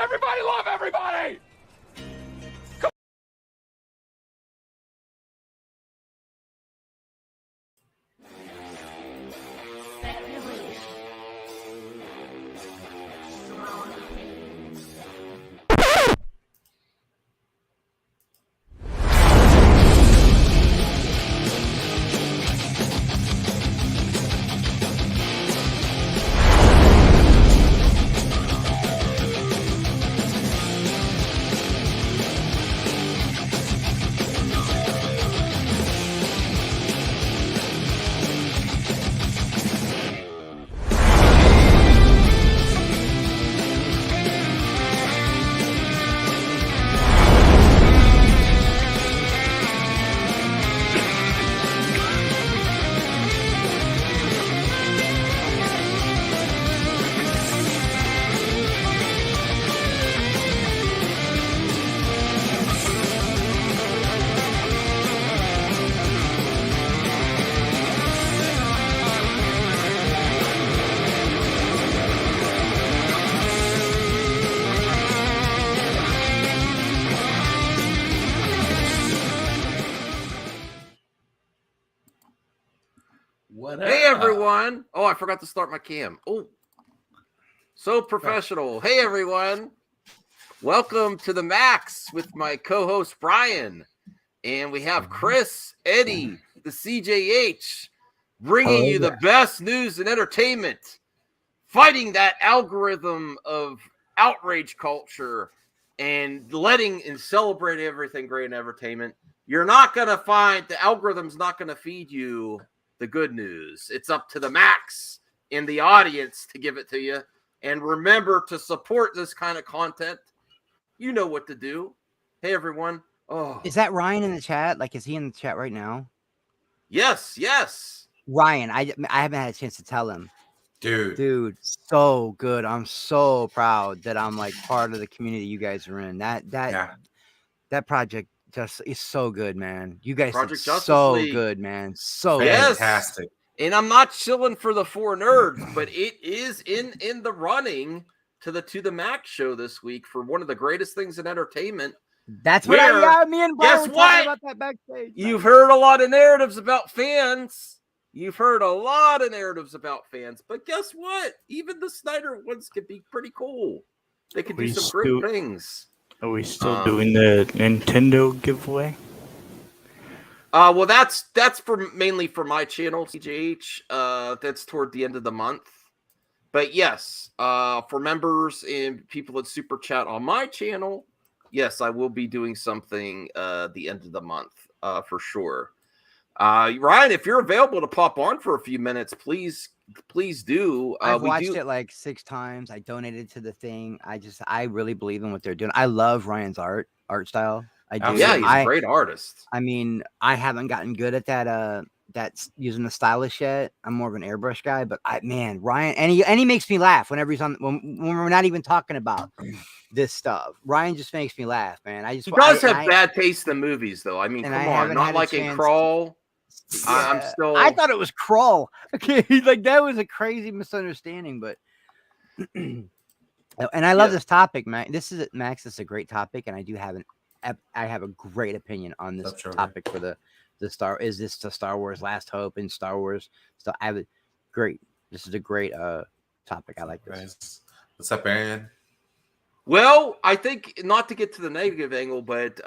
Everybody love everybody! Hey everyone! Oh, I forgot to start my cam. Oh, so professional. Hey everyone! Welcome to the Max with my co-host Brian, and we have Chris, Eddie, the CJH, bringing you the best news and entertainment, fighting that algorithm of outrage culture, and letting and celebrating everything great in entertainment. You're not gonna find the algorithm's not gonna feed you the good news. It's up to the Max in the audience to give it to you. And remember to support this kind of content. You know what to do. Hey, everyone. Oh, is that Ryan in the chat? Like, is he in the chat right now? Yes. Ryan, I haven't had a chance to tell him. Dude, so good. I'm so proud that I'm like part of the community you guys are in. That project just is so good, man. You guys are so League. Good, man. So fantastic. And I'm not chilling for the 4 nerds, but it is in the running to the Max show this week for one of the greatest things in entertainment. That's what me and Brian were talking about that backstage. You've heard a lot of narratives about fans. But guess what? Even the Snyder ones can be pretty cool. They can do some great things. Are we still doing the Nintendo giveaway? Well, that's mainly for my channel, CJH. That's toward the end of the month. But yes, for members and people that super chat on my channel, yes, I will be doing something the end of the month for sure. Ryan, if you're available to pop on for a few minutes, please do. I've watched it like 6 times. I donated to the thing. I really believe in what they're doing. I love Ryan's art style. I do. Yeah, he's a great artist. I mean, I haven't gotten good at that. That's using the stylus yet. I'm more of an airbrush guy, but Ryan, and he makes me laugh whenever he's on. When we're not even talking about this stuff, Ryan just makes me laugh, man. He does have bad taste in movies, though. I mean, come on, not like in Crawl. Yeah. I thought it was Crawl. Okay, like that was a crazy misunderstanding, but and I love this topic, man. This is a great topic, and I have a great opinion on this topic for the Star. Is this the Star Wars Last Hope and Star Wars? So this is a great topic. I like this. What's up, Aaron? Well, I think not to get to the negative angle, but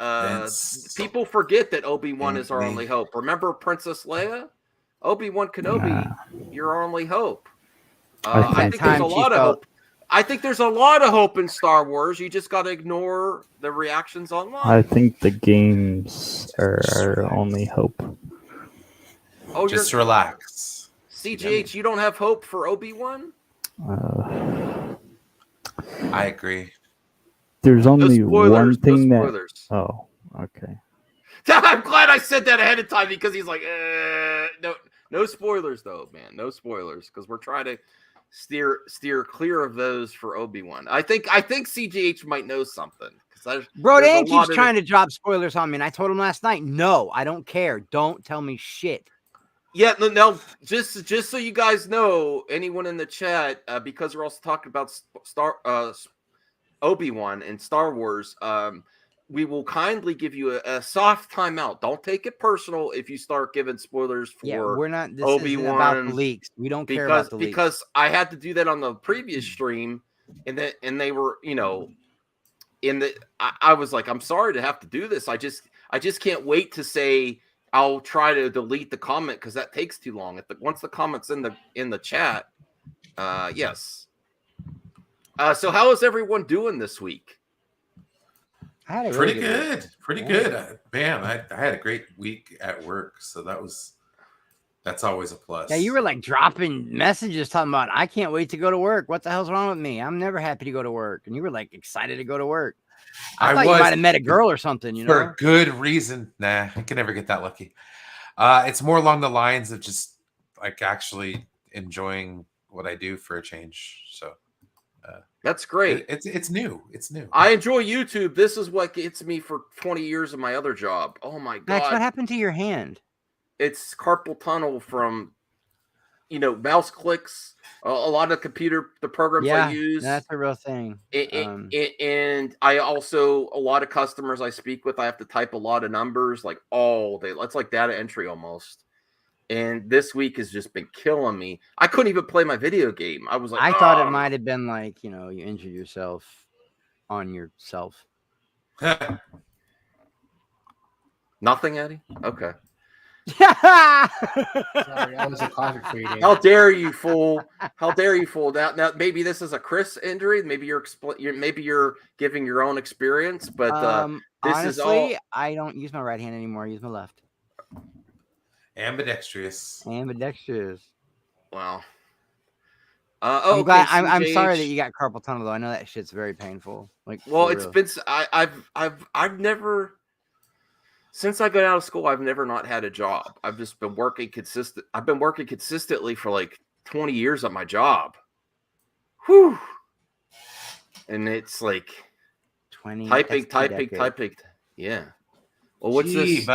people forget that Obi-Wan is our only hope. Remember Princess Leia? Obi-Wan Kenobi, you're our only hope. I think there's a lot of hope. I think there's a lot of hope in Star Wars. You just got to ignore the reactions online. I think the games are our only hope. Oh, just relax. CGH, you don't have hope for Obi-Wan? I agree. There's only one thing that. Oh, okay. I'm glad I said that ahead of time because he's like, no spoilers though, man. No spoilers because we're trying to steer clear of those for Obi-Wan. I think CGH might know something. Bro, Dan keeps trying to drop spoilers on me, and I told him last night, no, I don't care. Don't tell me shit. Yeah, no, just so you guys know, anyone in the chat, because we're also talking about Obi-Wan and Star Wars, we will kindly give you a soft timeout. Don't take it personal if you start giving spoilers for we're not. This Obi-Wan isn't about the leaks. We don't care about the leaks. Because I had to do that on the previous stream, and they were, I was like, I'm sorry to have to do this. I just can't wait to say I'll try to delete the comment because that takes too long. Once the comment's in the chat, yes. So how is everyone doing this week? I had a pretty good. Pretty good. Man, I had a great week at work, so that's always a plus. Yeah, you were like dropping messages talking about, I can't wait to go to work. What the hell's wrong with me? I'm never happy to go to work. And you were like excited to go to work. I thought you might have met a girl or something, For a good reason. Nah, I can never get that lucky. It's more along the lines of just like actually enjoying what I do for a change. So that's great. It's new. It's new. I enjoy YouTube. This is what gets me for 20 years of my other job. Oh my God. Max, what happened to your hand? It's carpal tunnel from, mouse clicks. A lot of the programs I use. That's a real thing. And I also, a lot of customers I speak with, I have to type a lot of numbers like all day. It's like data entry almost. And this week has just been killing me. I couldn't even play my video game. I was like, I thought it might have been like, you injured yourself on yourself. Nothing, Eddie? Okay. Sorry, that was a classic for you, Dave. How dare you, fool? How dare you, fool? Now maybe this is a Chris injury. Maybe you're giving your own experience, but this honestly, is all. I don't use my right hand anymore. I use my left. Ambidextrous. Wow. I'm glad. I'm sorry that you got carpal tunnel though. I know that shit's very painful. Like, well, it's been. I've never. Since I got out of school, I've never not had a job. I've just been working consistent. I've been working consistently for like 20 years at my job. Whew. And it's like 20 typing. Yeah. Well, what's this?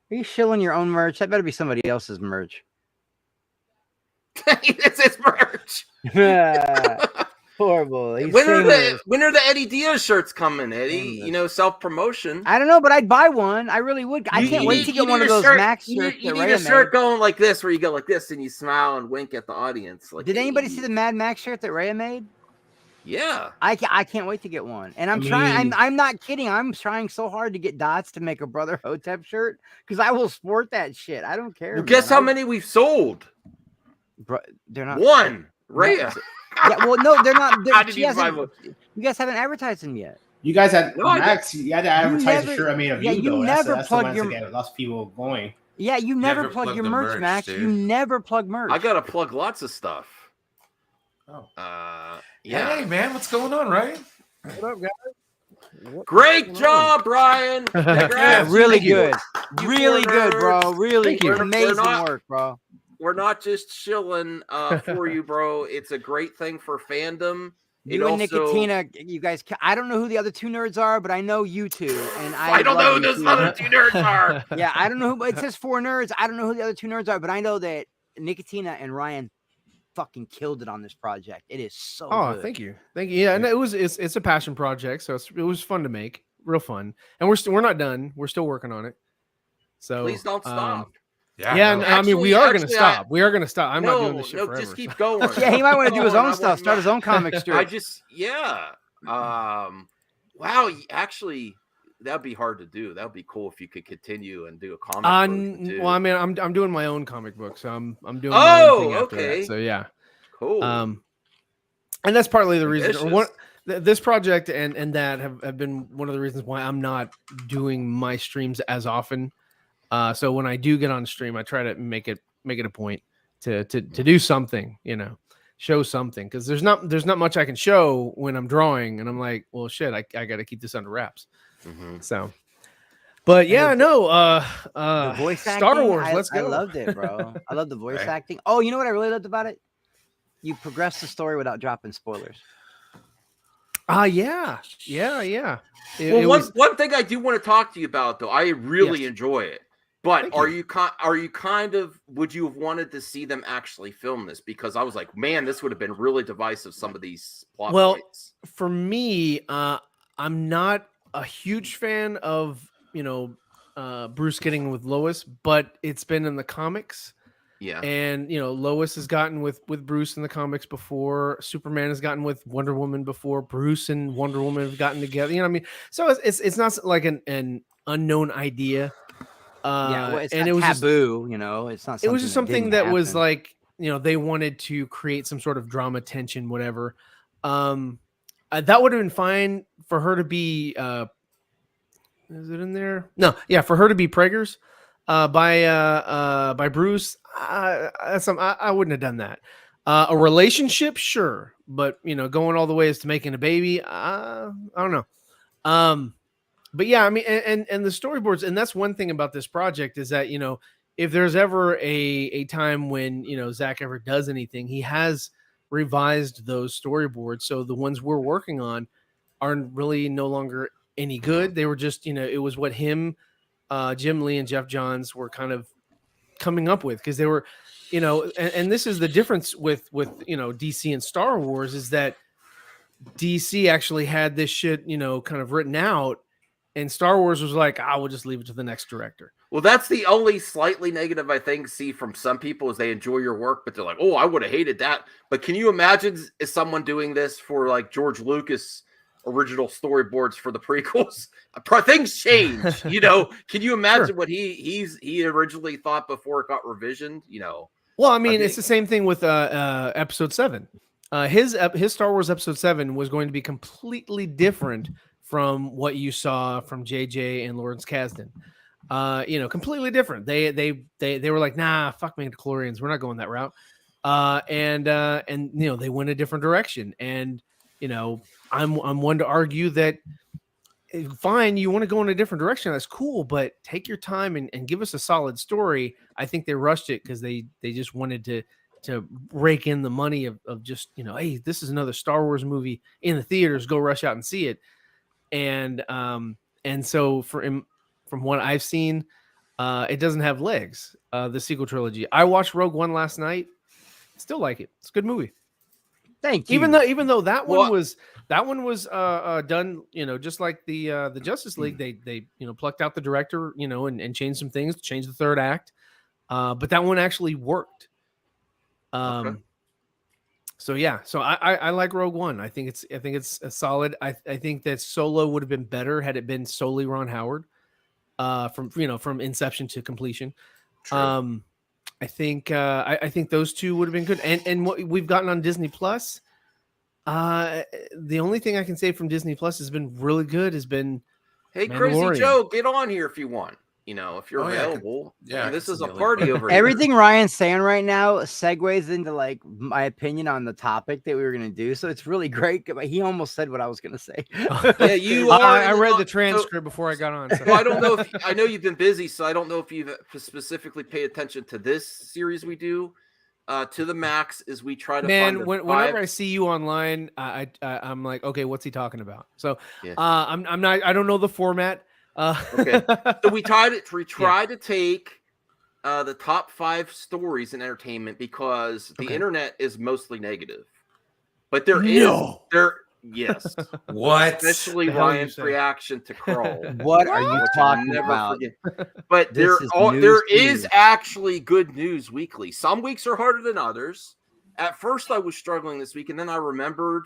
Are you shilling your own merch? That better be somebody else's merch. It's his merch. Horrible. When are the Eddie Diaz shirts coming, Eddie? Self-promotion. I don't know, but I'd buy one. I really would. I can't wait to get one of those Max shirts. You need a shirt going like this, where you go like this and you smile and wink at the audience. Like, did anybody see the Mad Max shirt that Rhea made? Yeah. I can't wait to get one. And I'm trying. I'm not kidding. I'm trying so hard to get Dots to make a Brother Hotep shirt because I will sport that shit. I don't care. Well, guess how many we've sold? Bro, they're not one. Rhea. Yeah, well, no, they're not. You guys haven't advertised them yet. You guys had Max. You had to advertise a shirt I made of you. You never plug your. Lots of people going. Yeah, you never plug your merch, Max. Dude. You never plug merch. I gotta plug lots of stuff. Oh. Yeah. Hey, man, what's going on, Ryan? What up, guys? Great job, Brian. Yeah, really good. Really good, bro. Really amazing work, bro. We're not just chilling for you, bro. It's a great thing for fandom. You and Nicotina, you guys. I don't know who the other two nerds are, but I know you two. And I don't know who those other two nerds are. Yeah, I don't know who. It says 4 nerds. I don't know who the other 2 nerds are, but I know that Nicotina and Ryan fucking killed it on this project. It is so good. Thank you. Yeah, and it's a passion project, so it was fun to make, real fun. And we're not done. We're still working on it. So please don't stop. I mean, we are going to stop. We are going to stop. I'm not doing this shit forever. Just keep going. Yeah, he might want to do his own stuff, start his own comic strip. Wow, actually, that'd be hard to do. That'd be cool if you could continue and do a comic. Well, I mean, I'm doing my own comic book, so I'm doing. My own thing after that, so yeah, cool. And that's partly the reason. This project and that have been one of the reasons why I'm not doing my streams as often. So when I do get on stream, I try to make it a point to do something, show something, because there's not much I can show when I'm drawing, and I'm like, well, shit, I got to keep this under wraps. Mm-hmm. So, but yeah, the voice acting, Star Wars, let's go. I loved it, bro. I love the voice acting. Oh, you know what I really loved about it? You progressed the story without dropping spoilers. Yeah. One thing I do want to talk to you about, though, I really enjoy it. But are you kind of, would you have wanted to see them actually film this? Because I was like, man, this would have been really divisive, some of these plot points. For me, I'm not a huge fan of, Bruce getting with Lois, but it's been in the comics. Yeah. And, Lois has gotten with Bruce in the comics before. Superman has gotten with Wonder Woman before. Bruce and Wonder Woman have gotten together. You know what I mean? So it's not like an unknown idea. It's and not it was taboo, it's not. It was just something that was like, they wanted to create some sort of drama, tension, whatever. That would have been fine for her to be. Is it in there? No, yeah, for her to be Prager's by Bruce. I wouldn't have done that. A relationship, sure, but going all the way as to making a baby, I don't know. But yeah, I mean, and the storyboards, and that's one thing about this project is that if there's ever a time when Zach ever does anything, he has revised those storyboards, so the ones we're working on aren't really no longer any good. They were just it was what him, Jim Lee, and Jeff Johns were kind of coming up with, because they were and this is the difference with DC and Star Wars, is that DC actually had this shit kind of written out, and Star Wars was like, we'll just leave it to the next director. Well, that's the only slightly negative I think see from some people, is they enjoy your work, but they're like, oh, I would have hated that. But can you imagine is someone doing this for like George Lucas original storyboards for the prequels? Things change, Can you imagine what he originally thought before it got revisioned? Well, I mean, it's the same thing with Episode 7. His Star Wars Episode 7 was going to be completely different from what you saw from JJ and Lawrence Kasdan. Completely different. They were like, nah, fuck midichlorians, we're not going that route. And they went a different direction. And I'm one to argue that fine, you want to go in a different direction, that's cool, but take your time and give us a solid story. I think they rushed it because they just wanted to rake in the money of just hey, this is another Star Wars movie in the theaters, go rush out and see it. And so from what I've seen, it doesn't have legs. The sequel trilogy. I watched Rogue One last night. Still like it. It's a good movie. Thank you. Even though that one was done, just like the Justice League. They plucked out the director, and changed some things, changed the third act. But that one actually worked. Okay. So yeah, so I like Rogue One. I think it's a solid. I think that Solo would have been better had it been solely Ron Howard, from inception to completion. True. I think those two would have been good. And what we've gotten on Disney Plus, the only thing I can say from Disney Plus has been really good has been, hey, Crazy Joe, get on here if you want. If you're available. Yeah, this is a party over here. Everything Ryan's saying right now segues into like my opinion on the topic that we were going to do. So it's really great. He almost said what I was going to say. Yeah, you are. I read the transcript before I got on. So. Well, I don't know I know you've been busy, so I don't know if you've specifically paid attention to this series we do. To the max as we try to find whenever I see you online, I'm like, okay, what's he talking about? So I'm not, I don't know the format. Okay, so we tried to take the top 5 stories in entertainment, because the internet is mostly negative, but yes. What? Especially Ryan's reaction to Crawl. What are you talking about? But there is actually good news weekly. Some weeks are harder than others. At first, I was struggling this week, and then I remembered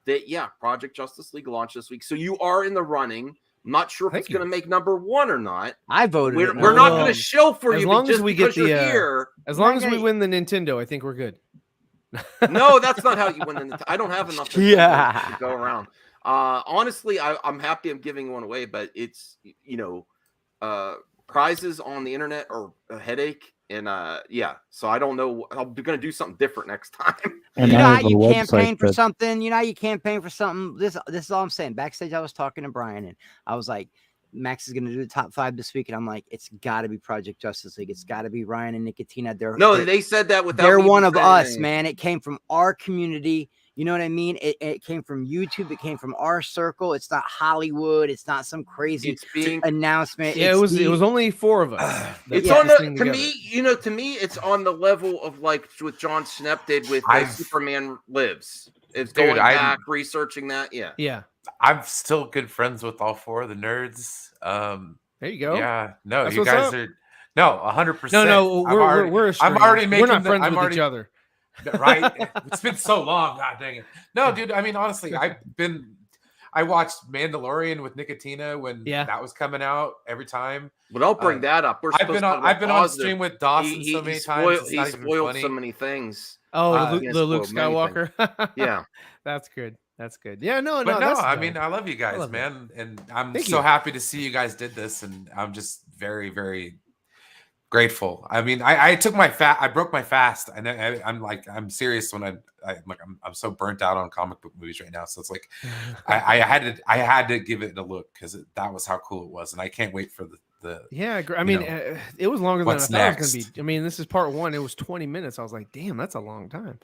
that Project Justice League launched this week, so you are in the running. I'm not sure if it's going to make number 1 or not. I voted. We're not going to show for you, as long as we get the here. As long as we win the Nintendo, I think we're good. No, that's not how you win the Nintendo. I don't have enough to go around. Honestly, I'm happy I'm giving one away, but it's prizes on the internet are a headache, and so I don't know. I'm going to do something different next time. And you campaign for something. You campaign for something. This is all I'm saying. Backstage, I was talking to Brian, and I was like, Max is going to do the top 5 this week, and I'm like, it's got to be Project Justice League. It's got to be Ryan and Nicotina. They said that without. They're one of us, man. It came from our community. You know what I mean? It came from YouTube. It came from our circle. It's not Hollywood. It's not some crazy announcement. Yeah, it was only 4 of us. It's on the to me, it's on the level of like what John Schnepp did with Superman Lives. It's going back, researching that. Yeah. Yeah. I'm still good friends with all 4 of the nerds. There you go. Yeah. No, That's you guys are 100%. No, I'm already making. We're not friends with each other. Right? It's been so long. God dang it. No, dude. I mean, honestly, I watched Mandalorian with Nicotina when that was coming out every time. But I'll bring that up. I've been on stream with Dawson so many times. He spoiled so many things. Oh, the Luke Skywalker. Yeah, that's good. That's good. Yeah, no. I mean, I love you guys, man, and I'm so happy to see you guys did this, and I'm just very, very grateful. I mean, I took my I broke my fast, and I'm serious when I'm so burnt out on comic book movies right now. So it's like I had to give it a look because that was how cool it was, and I can't wait for the I mean, it was longer than I thought it was going to be. I mean, this is part 1. It was 20 minutes. I was like, damn, that's a long time.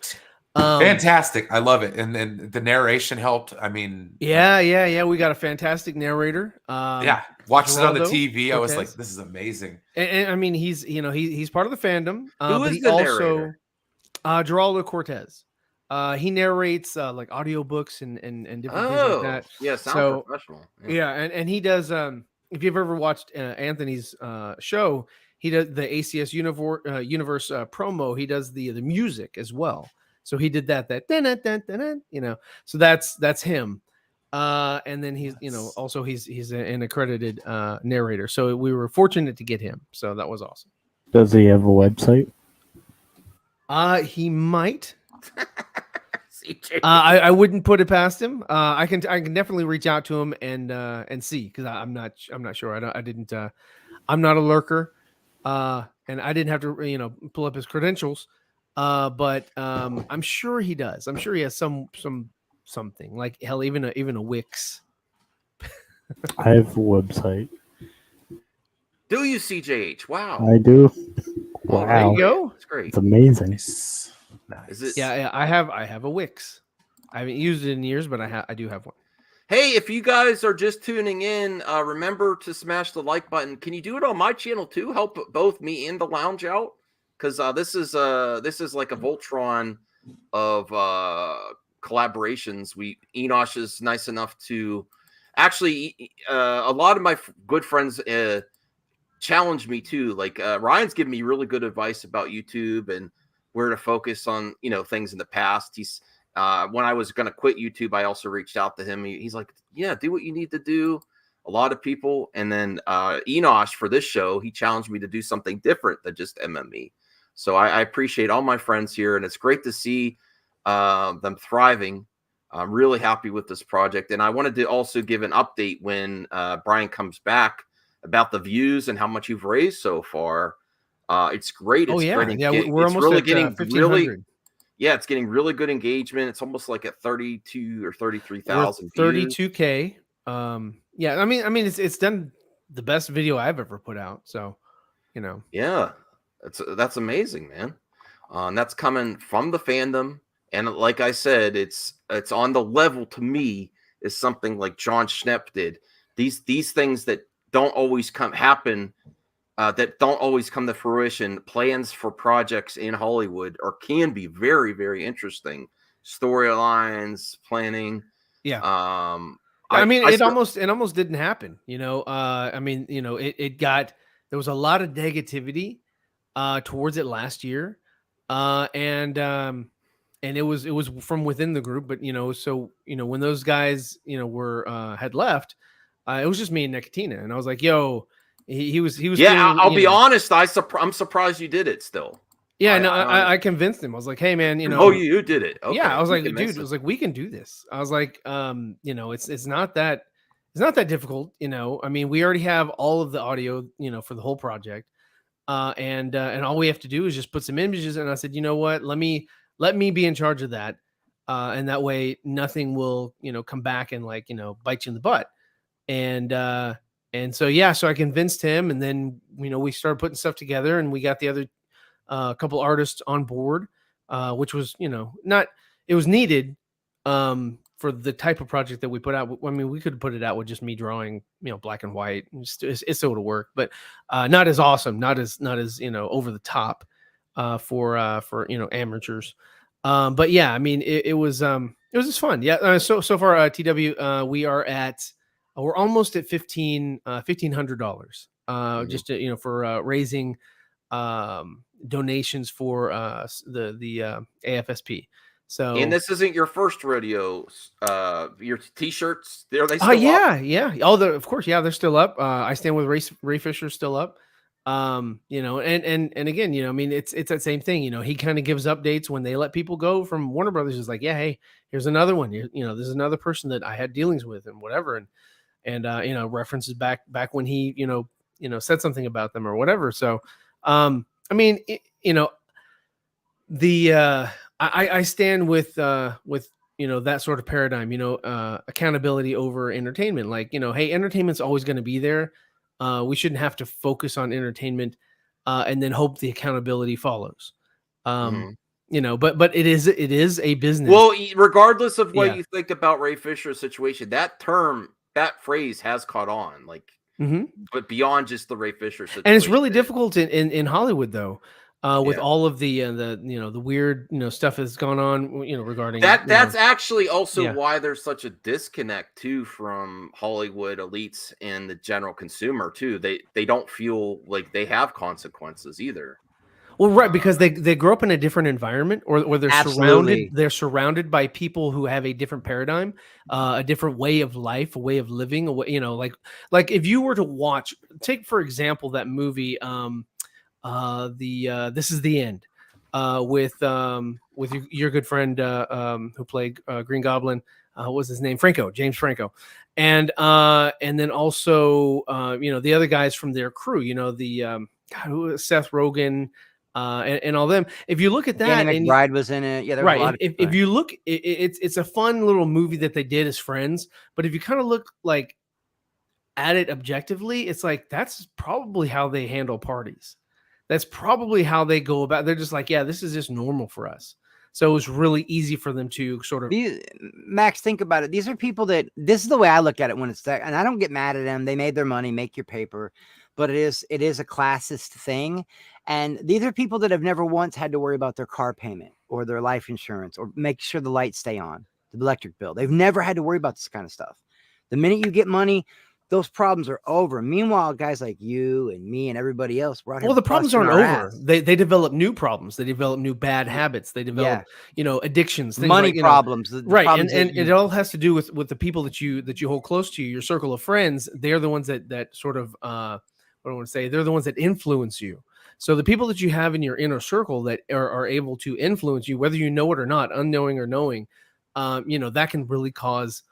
Fantastic. I love it. And the narration helped. I mean, yeah. We got a fantastic narrator. Watched it on the TV. I was like, this is amazing. And I mean, he's part of the fandom. Who is the narrator? Geraldo Cortez. He narrates like audiobooks and different things like that. Yeah, sounds professional. Yeah, and he does if you've ever watched Anthony's show, he does the ACS universe promo. He does the music as well. So he did that so that's him. And then he's also he's an accredited narrator. So we were fortunate to get him. So that was awesome. Does he have a website? He might. I wouldn't put it past him. I can definitely reach out to him and see, because I'm not sure. I'm not a lurker, and I didn't have to pull up his credentials. But I'm sure he does. I'm sure he has something like hell, even a Wix. I have a website. Do you, CJH? Wow. I do. Wow. There you go. It's great. It's amazing. Nice. Is it? Yeah. I have a Wix. I haven't used it in years, but I do have one. Hey, if you guys are just tuning in, remember to smash the like button. Can you do it on my channel too? Help both me and the lounge out, because this is like a Voltron of collaborations. Enosh is nice enough to actually a lot of my good friends challenged me too. Like Ryan's given me really good advice about YouTube and where to focus on things in the past. He's when I was going to quit YouTube, I also reached out to him. He's like, yeah, do what you need to do. A lot of people. And then Enosh, for this show, he challenged me to do something different than just MME. So I appreciate all my friends here, and it's great to see them thriving. I'm really happy with this project. And I wanted to also give an update when Brian comes back about the views and how much you've raised so far. It's great. It's we're almost really getting 1,500. It's getting really good engagement. It's almost like at 32 or 33,000 views. 32K. I mean, it's done the best video I've ever put out. So, Yeah, that's amazing, man. And that's coming from the fandom. And like I said, it's on the level to me is something like John Schnepp did. These things that don't always happen. That don't always come to fruition. Plans for projects in Hollywood can be very, very interesting. Storylines, planning. Yeah. It almost didn't happen. There was a lot of negativity towards it last year, and it was from within the group. But when those guys had left, it was just me and Nicotina, and I was like, yo. He was. Yeah, I'll be honest. I'm surprised you did it still. Yeah, I convinced him. I was like, hey, man, Oh, you did it. Okay. Yeah, I was like, dude, I was like, we can do this. I was like, it's not that difficult. I mean, we already have all of the audio, for the whole project, and all we have to do is just put some images. And I said, you know what? Let me be in charge of that, and that way nothing will come back and bite you in the butt. And so I convinced him, and then we started putting stuff together, and we got the other couple artists on board, which was it was needed, for the type of project that we put out. I mean, we could put it out with just me drawing, black and white. It still would work, but not as awesome, not as over the top for amateurs. But yeah, I mean, it was just fun. Yeah. So far, TW, we are at we're almost at $1,500. Just to, for raising donations for the AFSP. So, and this isn't your first rodeo. Your T-shirts, are they still up? Yeah. Of course, yeah, they're still up. I Stand with Ray Fisher still up. And again, I mean, it's that same thing. He kind of gives updates when they let people go from Warner Brothers. Is like, yeah, hey, here's another one. There's another person that I had dealings with and whatever, and references back when he said something about them or whatever. So, I mean, I stand with that sort of paradigm, accountability over entertainment. Like, hey, entertainment's always going to be there. We shouldn't have to focus on entertainment and then hope the accountability follows. But it is a business. Well, regardless of what you think about Ray Fisher's situation, that phrase has caught on, like, but beyond just the Ray Fisher situation. And it's really difficult in Hollywood, though. With all of the weird stuff that's gone on regarding that. That's actually also why there's such a disconnect too from Hollywood elites and the general consumer too. They don't feel like they have consequences either. Well, right, because they grow up in a different environment, or they're surrounded by people who have a different paradigm, a different way of life, a way of living, like if you were to take for example that movie This Is the End, with your good friend who played Green Goblin. What was his name? James Franco, and then also the other guys from their crew. Seth Rogen, and all them. If you look at that, Danny McBride was in it. Yeah, there was a lot of if you look, it's a fun little movie that they did as friends. But if you kind of look like at it objectively, it's like that's probably how they handle parties. That's probably how they go about. They're just like, yeah, this is just normal for us. So it was really easy for them to sort of. Max, think about it. These are people this is the way I look at it when it's that, and I don't get mad at them. They made their money, make your paper, but it is a classist thing. And these are people that have never once had to worry about their car payment or their life insurance or make sure the lights stay on, the electric bill. They've never had to worry about this kind of stuff. The minute you get money, those problems are over. Meanwhile, guys like you and me and everybody else, we're out here. Well, the problems aren't over. They develop new problems. They develop new bad habits. They develop, addictions, things money problems, right? And it all has to do with the people that you hold close to you, your circle of friends. They're the ones that sort of what do I want to say? They're the ones that influence you. So the people that you have in your inner circle that are able to influence you, whether you know it or not, unknowing or knowing, that can really cause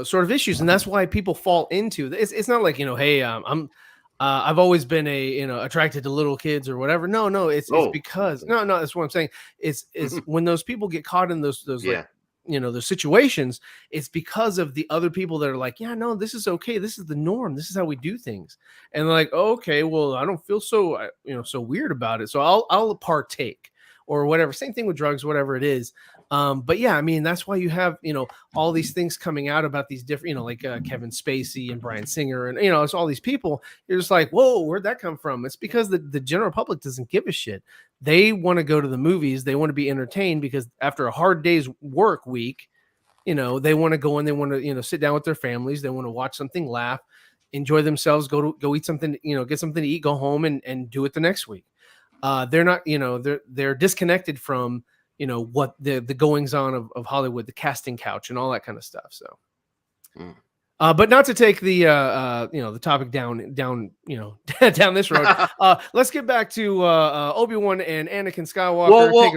sort of issues. And that's why people fall into this. It's not like, hey, I've always been attracted to little kids or whatever. No, it's because no, that's what I'm saying. It's when those people get caught in those those situations, it's because of the other people that are like, yeah, no, this is okay. This is the norm. This is how we do things. And they're like, okay, well, I don't feel so, so weird about it. So I'll partake or whatever. Same thing with drugs, whatever it is. But yeah, I mean, that's why you have, all these things coming out about these different, like Kevin Spacey and Bryan Singer and, it's all these people. You're just like, whoa, where'd that come from? It's because the general public doesn't give a shit. They want to go to the movies. They want to be entertained because after a hard day's work week, they want to go and they want to, sit down with their families. They want to watch something, laugh, enjoy themselves, go eat something, get something to eat, go home and do it the next week. They're not, they're disconnected from, what the goings on of Hollywood, the casting couch and all that kind of stuff. So, but not to take the, the topic down, down this road. Let's get back to Obi-Wan and Anakin Skywalker. Take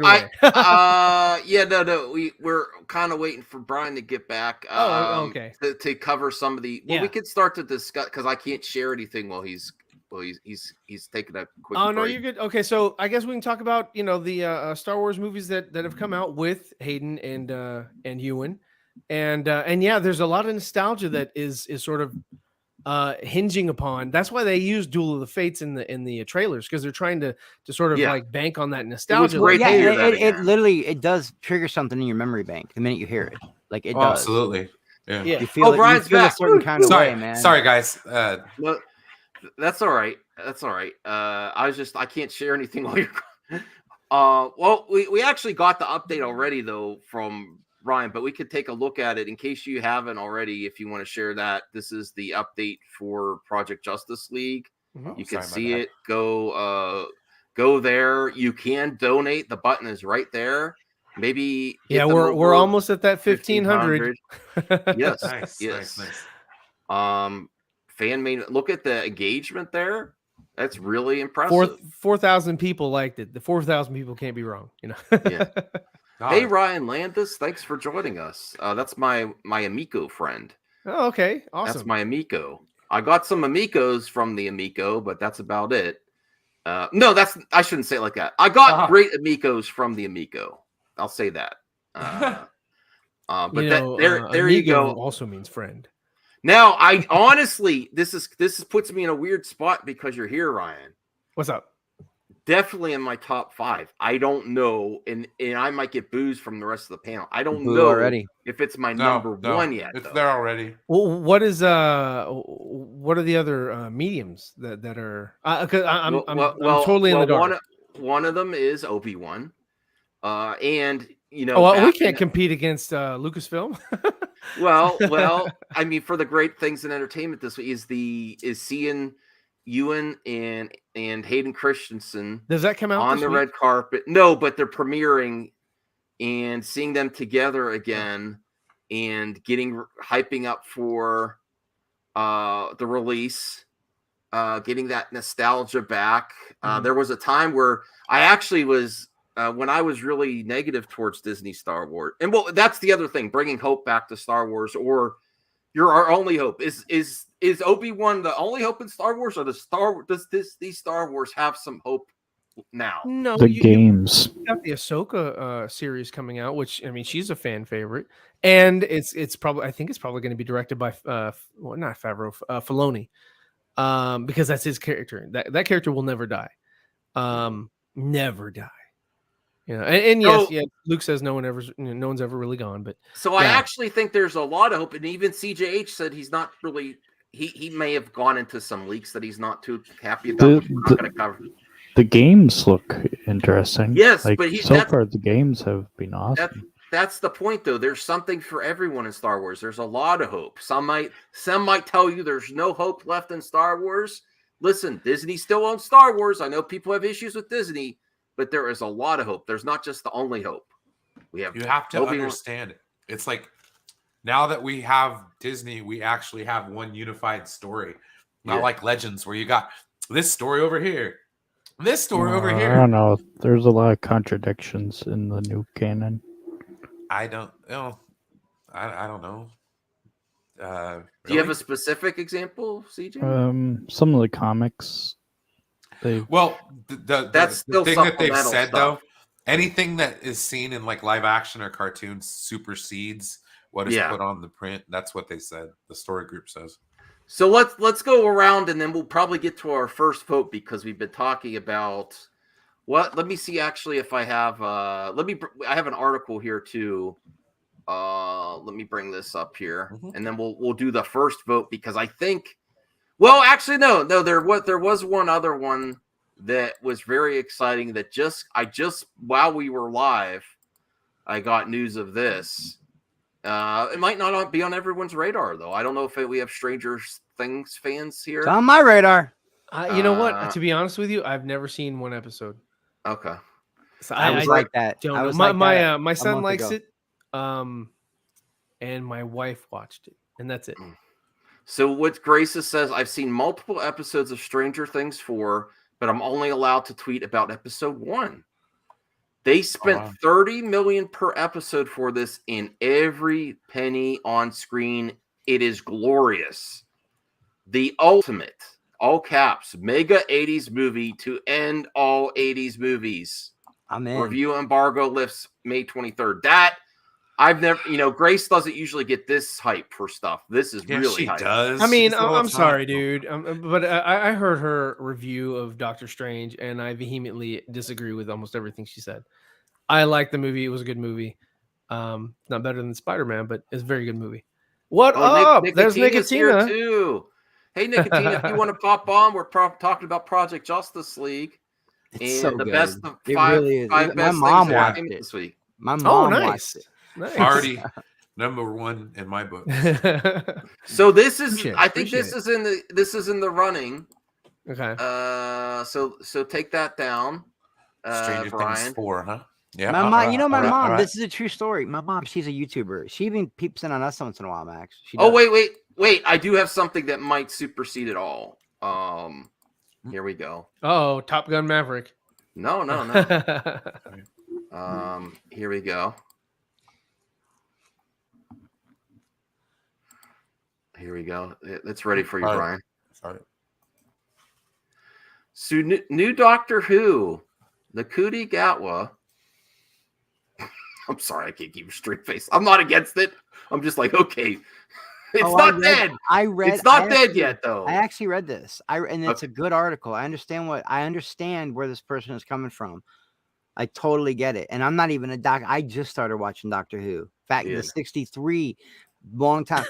it away. We're kind of waiting for Brian to get back. Okay. To cover some of the, we could start to discuss because I can't share anything while he's taking a quick break. No, you're good. Okay, so I guess we can talk about the Star Wars movies that have come out with Hayden and Ewan, and yeah, there's a lot of nostalgia that is sort of hinging upon. That's why they use Duel of the Fates in the trailers, because they're trying to sort of like bank on that nostalgia. It literally does trigger something in your memory bank the minute you hear it. Like it does. Absolutely. Yeah. You feel, Brian's you feel back. a certain kind of way, man. Sorry, guys. No, that's all right. That's all right. I can't share anything while you're. Well, we actually got the update already though from Ryan, but we could take a look at it in case you haven't already. If you want to share that, this is the update for Project Justice League. You can see it. Go there. You can donate. The button is right there. Maybe we're almost at that 1,500. Yes, nice. Fan made. Look at the engagement there. That's really impressive. 4,000 people liked it. The 4,000 people can't be wrong, you know. Yeah. Hey, Ryan Landis, thanks for joining us. That's my Amico friend. Oh, okay, awesome. That's my Amico. I got some Amicos from the Amico, but that's about it. No, I shouldn't say it like that. I got great Amicos from the Amico. I'll say that. But there you go. Also means friend. Now, I honestly, this puts me in a weird spot because you're here, Ryan. What's up? Definitely in my top 5. I don't know, and I might get booze from the rest of the panel. I don't know already if it's my number 1 yet. It's there already. Well, what are the other mediums that are? Because I'm totally in the dark. One of them is Obi-Wan, and we can't compete against Lucasfilm. well, I mean, for the great things in entertainment this week is seeing Ewan and Hayden Christensen. Does that come out on the red carpet? No, but they're premiering and seeing them together again and hyping up for the release, getting that nostalgia back. There was a time where I actually was when I was really negative towards Disney Star Wars, and that's the other thing, bringing hope back to Star Wars, or you're our only hope. Is Obi-Wan the only hope in Star Wars, or does these Star Wars have some hope now? No, games. You got the Ahsoka series coming out, which I mean, she's a fan favorite, and it's probably going to be directed by not Favreau, Filoni, because that's his character. That character will never die, never die. You know, and yes, Luke says no one's ever really gone, but I actually think there's a lot of hope, and even CJH said he's not really. He may have gone into some leaks that he's not too happy about. Not going to cover. The games look interesting. Yes, but so far the games have been awesome. That's the point, though. There's something for everyone in Star Wars. There's a lot of hope. Some might tell you there's no hope left in Star Wars. Listen, Disney still owns Star Wars. I know people have issues with Disney, but there is a lot of hope. There's not just the only hope. You have to understand it. It's like now that we have Disney, we actually have one unified story. Not like Legends, where you got this story over here, this story over here. I don't know. There's a lot of contradictions in the new canon. I don't know. I don't know. Really? Do you have a specific example, CJ? Some of the comics. That's the thing that they've said stuff. Though, anything that is seen in like live action or cartoons supersedes what is put on the print. That's what they said. The story group says. So let's go around, and then we'll probably get to our first vote because we've been talking about what. Let me see actually if I have. I have an article here too. Let me bring this up here, and then we'll do the first vote because I think. Well, actually, no. There was one other one that was very exciting. That while we were live, I got news of this. It might not be on everyone's radar though. I don't know if we have Stranger Things fans here. It's on my radar. You know what? To be honest with you, I've never seen one episode. Okay, so I was like that. My son likes it, and my wife watched it, and that's it. So what Grace says, I've seen multiple episodes of Stranger Things 4, but I'm only allowed to tweet about episode 1. They spent $30 million per episode for this, and every penny on screen. It is glorious. The ultimate, all caps, mega 80s movie to end all 80s movies. I'm in. Review embargo lifts May 23rd. That I've never, Grace doesn't usually get this hype for stuff. This is really hype. Does. I mean, I'm sorry, dude, but I heard her review of Doctor Strange, and I vehemently disagree with almost everything she said. I liked the movie; it was a good movie. Not better than Spider-Man, but it's a very good movie. What up? There's Nicotina's here too. Hey, Nicotina, if you want to pop on, we're talking about Project Justice League. It's so the good. best It five, really is. five My best mom things watched that it this week. My mom watched it. Nice. Already number one in my book. So this is, I think this is in the running. Okay. So take that down. Stranger Brian. Things 4, huh? Yeah. My mom, my mom. Right. This is a true story. My mom, she's a YouTuber. She even peeps in on us once in a while, Max. Wait! I do have something that might supersede it all. Here we go. Oh, Top Gun Maverick. No. Here we go. Here we go. It's ready for you, Brian. Sorry. So new Doctor Who, Nakuti Gatwa. I'm sorry, I can't keep a straight face. I'm not against it. I'm just like, okay. It's not dead. It's not dead yet, though. I actually read this. And it's a good article. I understand where this person is coming from. I totally get it. And I'm not even a doc. I just started watching Doctor Who. In fact, the 63, long time.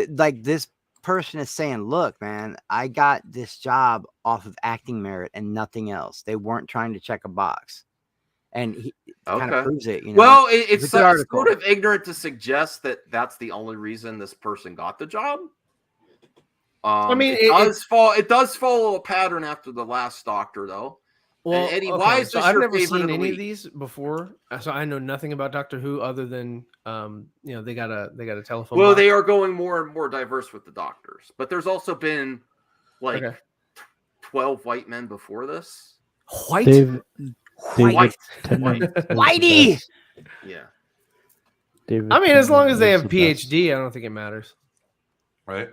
Like this person is saying, look, man, I got this job off of acting merit and nothing else. They weren't trying to check a box. And he kind of proves it. You know? Well, it's sort of ignorant to suggest that that's the only reason this person got the job. I mean, it does follow a pattern after the last Doctor, though. Well, and Eddie, why is this I've your never favorite seen of any of these before, so I know nothing about Doctor Who other than they got a telephone. Well, box. they are going more and more diverse with the Doctors, but there's also been 12 white men before this. Whitey. Yeah. I mean, as long as they have a PhD, I don't think it matters. Right.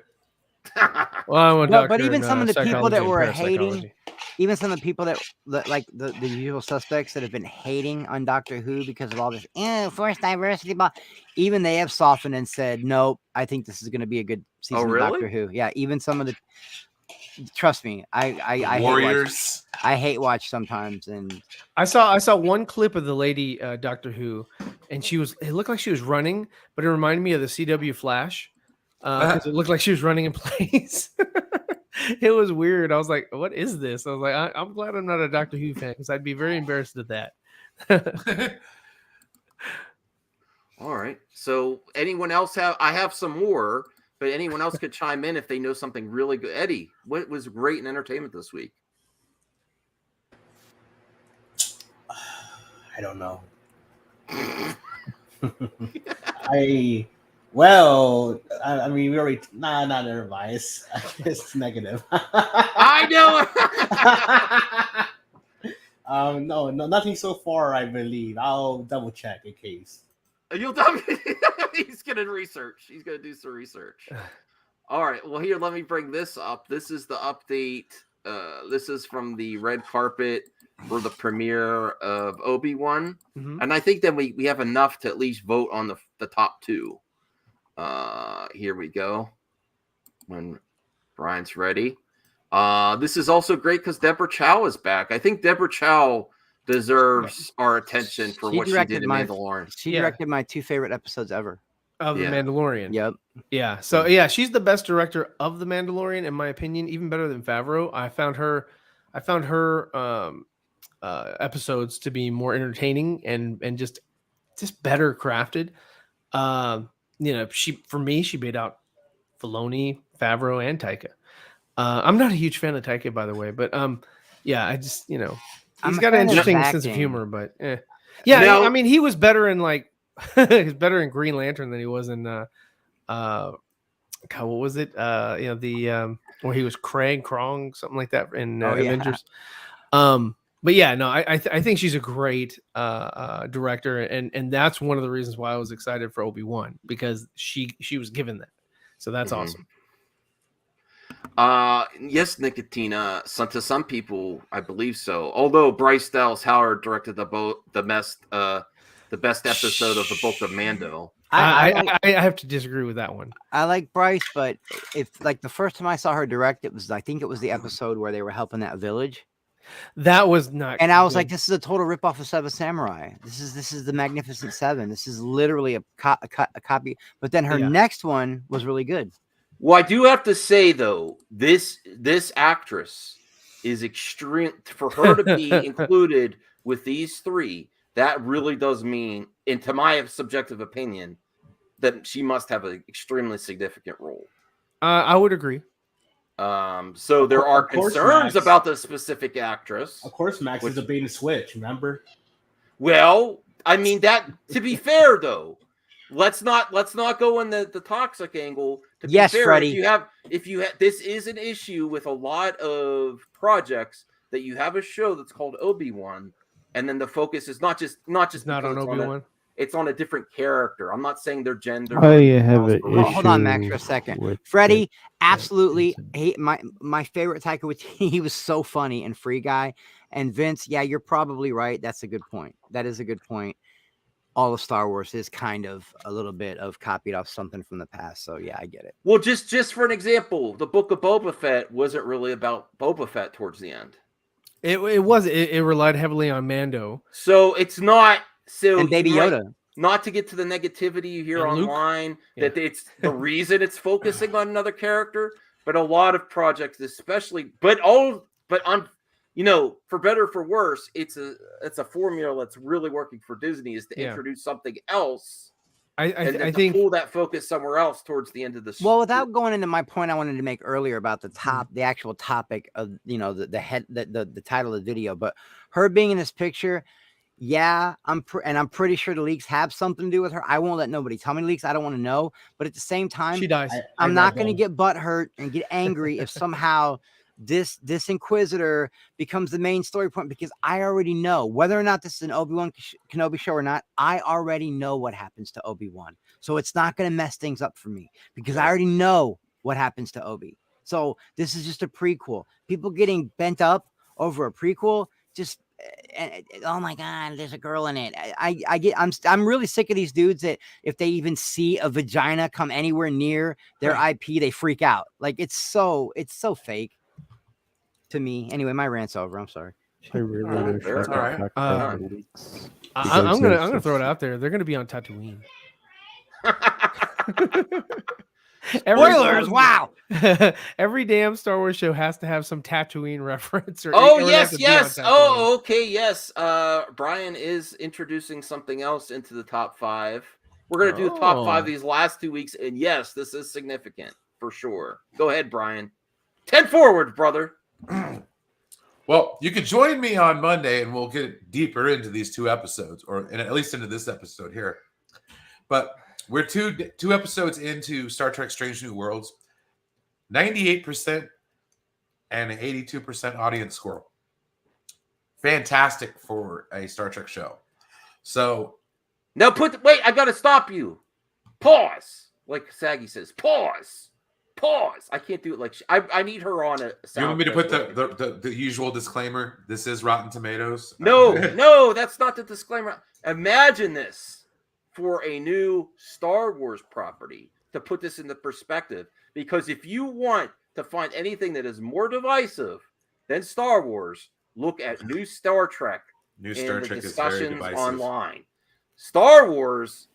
Well, but even some of the people that were hating, even some of the people that like the usual suspects that have been hating on Doctor Who because of all this forced diversity, but even they have softened and said, nope, I think this is going to be a good season of Doctor Who. Yeah, even some of the, trust me, I Warriors. I hate watch sometimes, and I saw one clip of the lady Doctor Who, and it looked like she was running, but it reminded me of the CW Flash. Because it looked like she was running in place. It was weird. I was like, what is this? I was like, I'm glad I'm not a Doctor Who fan because I'd be very embarrassed at that. All right. So anyone else I have some more, but anyone else could chime in if they know something really good. Eddie, what was great in entertainment this week? I don't know. Well, I mean, we already not advice. It's negative. I know. No, nothing so far. I believe I'll double check in case. You'll double. He's gonna research. He's gonna do some research. All right. Well, here, let me bring this up. This is the update. This is from the red carpet for the premiere of Obi-Wan, and I think that we have enough to at least vote on the top two. Here we go. When Brian's ready. This is also great because Deborah Chow is back. I think Deborah Chow deserves our attention for what she did in Mandalorian. She directed my 2 favorite episodes ever of The Mandalorian. Yep. Yeah. So she's the best director of The Mandalorian, in my opinion, even better than Favreau. I found her episodes to be more entertaining and just better crafted. She beat out Filoni, Favreau, and Taika. I'm not a huge fan of Taika, by the way, but I just he's got an interesting sense of humor. But I mean, he was better in he's better in Green Lantern than he was in what was it? Where he was Krang, something like that in Avengers. But I think she's a great director, and that's one of the reasons why I was excited for Obi-Wan, because she was given that, so that's awesome. Yes, Nicotina. To some people, I believe so. Although Bryce Dallas Howard directed the best episode of the Book of Mando. I have to disagree with that one. I like Bryce, but if the first time I saw her direct, I think it was the episode where they were helping that village. That was not. And I was like, this is a total ripoff of Seven Samurai. This is the Magnificent Seven. This is literally a copy. But then her next one was really good. Well, I do have to say though, this actress is extreme for her to be included with these three. That really does mean, into my subjective opinion, that she must have an extremely significant role. I would agree. So there are concerns about the specific actress. Of course, Max is a bait and switch. Remember? Well, I mean that. To be fair, though, let's not go in the toxic angle. To be fair, Freddie. If you have, this is an issue with a lot of projects that you have a show that's called Obi-Wan, and then the focus is not on Obi-Wan. It's on a different character. I'm not saying their gender. I have an issue. Hold on, Max, for a second. Freddie, absolutely. My favorite Taika Waititi. He was so funny and Free Guy. And Vince, yeah, you're probably right. That's a good point. That is a good point. All of Star Wars is kind of a little bit of copied off something from the past. So yeah, I get it. Well, just for an example, the Book of Boba Fett wasn't really about Boba Fett towards the end. It relied heavily on Mando. So it's not. So and Baby Yoda. Not to get to the negativity you hear online, that it's the reason it's focusing on another character, but a lot of projects, especially, but on, for better or for worse, it's a formula that's really working for Disney is to introduce something else. I think pull that focus somewhere else towards the end of the. Well, without going into my point I wanted to make earlier about the actual topic of the title of the video, but her being in this picture. Yeah, I'm pretty sure the leaks have something to do with her. I won't let nobody tell me leaks. I don't want to know. But at the same time, she dies. I'm not going to get butthurt and get angry if somehow this Inquisitor becomes the main story point, because I already know whether or not this is an Obi-Wan Kenobi show or not. I already know what happens to Obi-Wan, so it's not going to mess things up for me because I already know what happens to Obi. So this is just a prequel. People getting bent up over a prequel just. Oh my God, there's a girl in it. I'm really sick of these dudes that if they even see a vagina come anywhere near their IP, they freak out. Like it's so fake to me. Anyway, my rant's over. I'm sorry. I really wish I I'm gonna throw it out there. They're gonna be on Tatooine. Spoilers! Wow. Every damn Star Wars show has to have some Tatooine reference. Yes. Oh, okay, yes. Brian is introducing something else into the top 5. We're gonna do the top 5 these last 2 weeks, and yes, this is significant for sure. Go ahead, Brian. 10 forward, brother. Well, you can join me on Monday, and we'll get deeper into these 2 episodes, and at least into this episode here. But we're two episodes into Star Trek Strange New Worlds. 98% and an 82% audience score. Fantastic for a Star Trek show. So now wait, I gotta stop you. Pause. Like Saggy says, pause. I can't do it like I need her on a sound. You want me to put the usual disclaimer? This is Rotten Tomatoes. No, that's not the disclaimer. Imagine this. For a new Star Wars property, to put this into perspective, because if you want to find anything that is more divisive than Star Wars, look at new Star Trek. New Star Trek is very divisive online. Star Wars,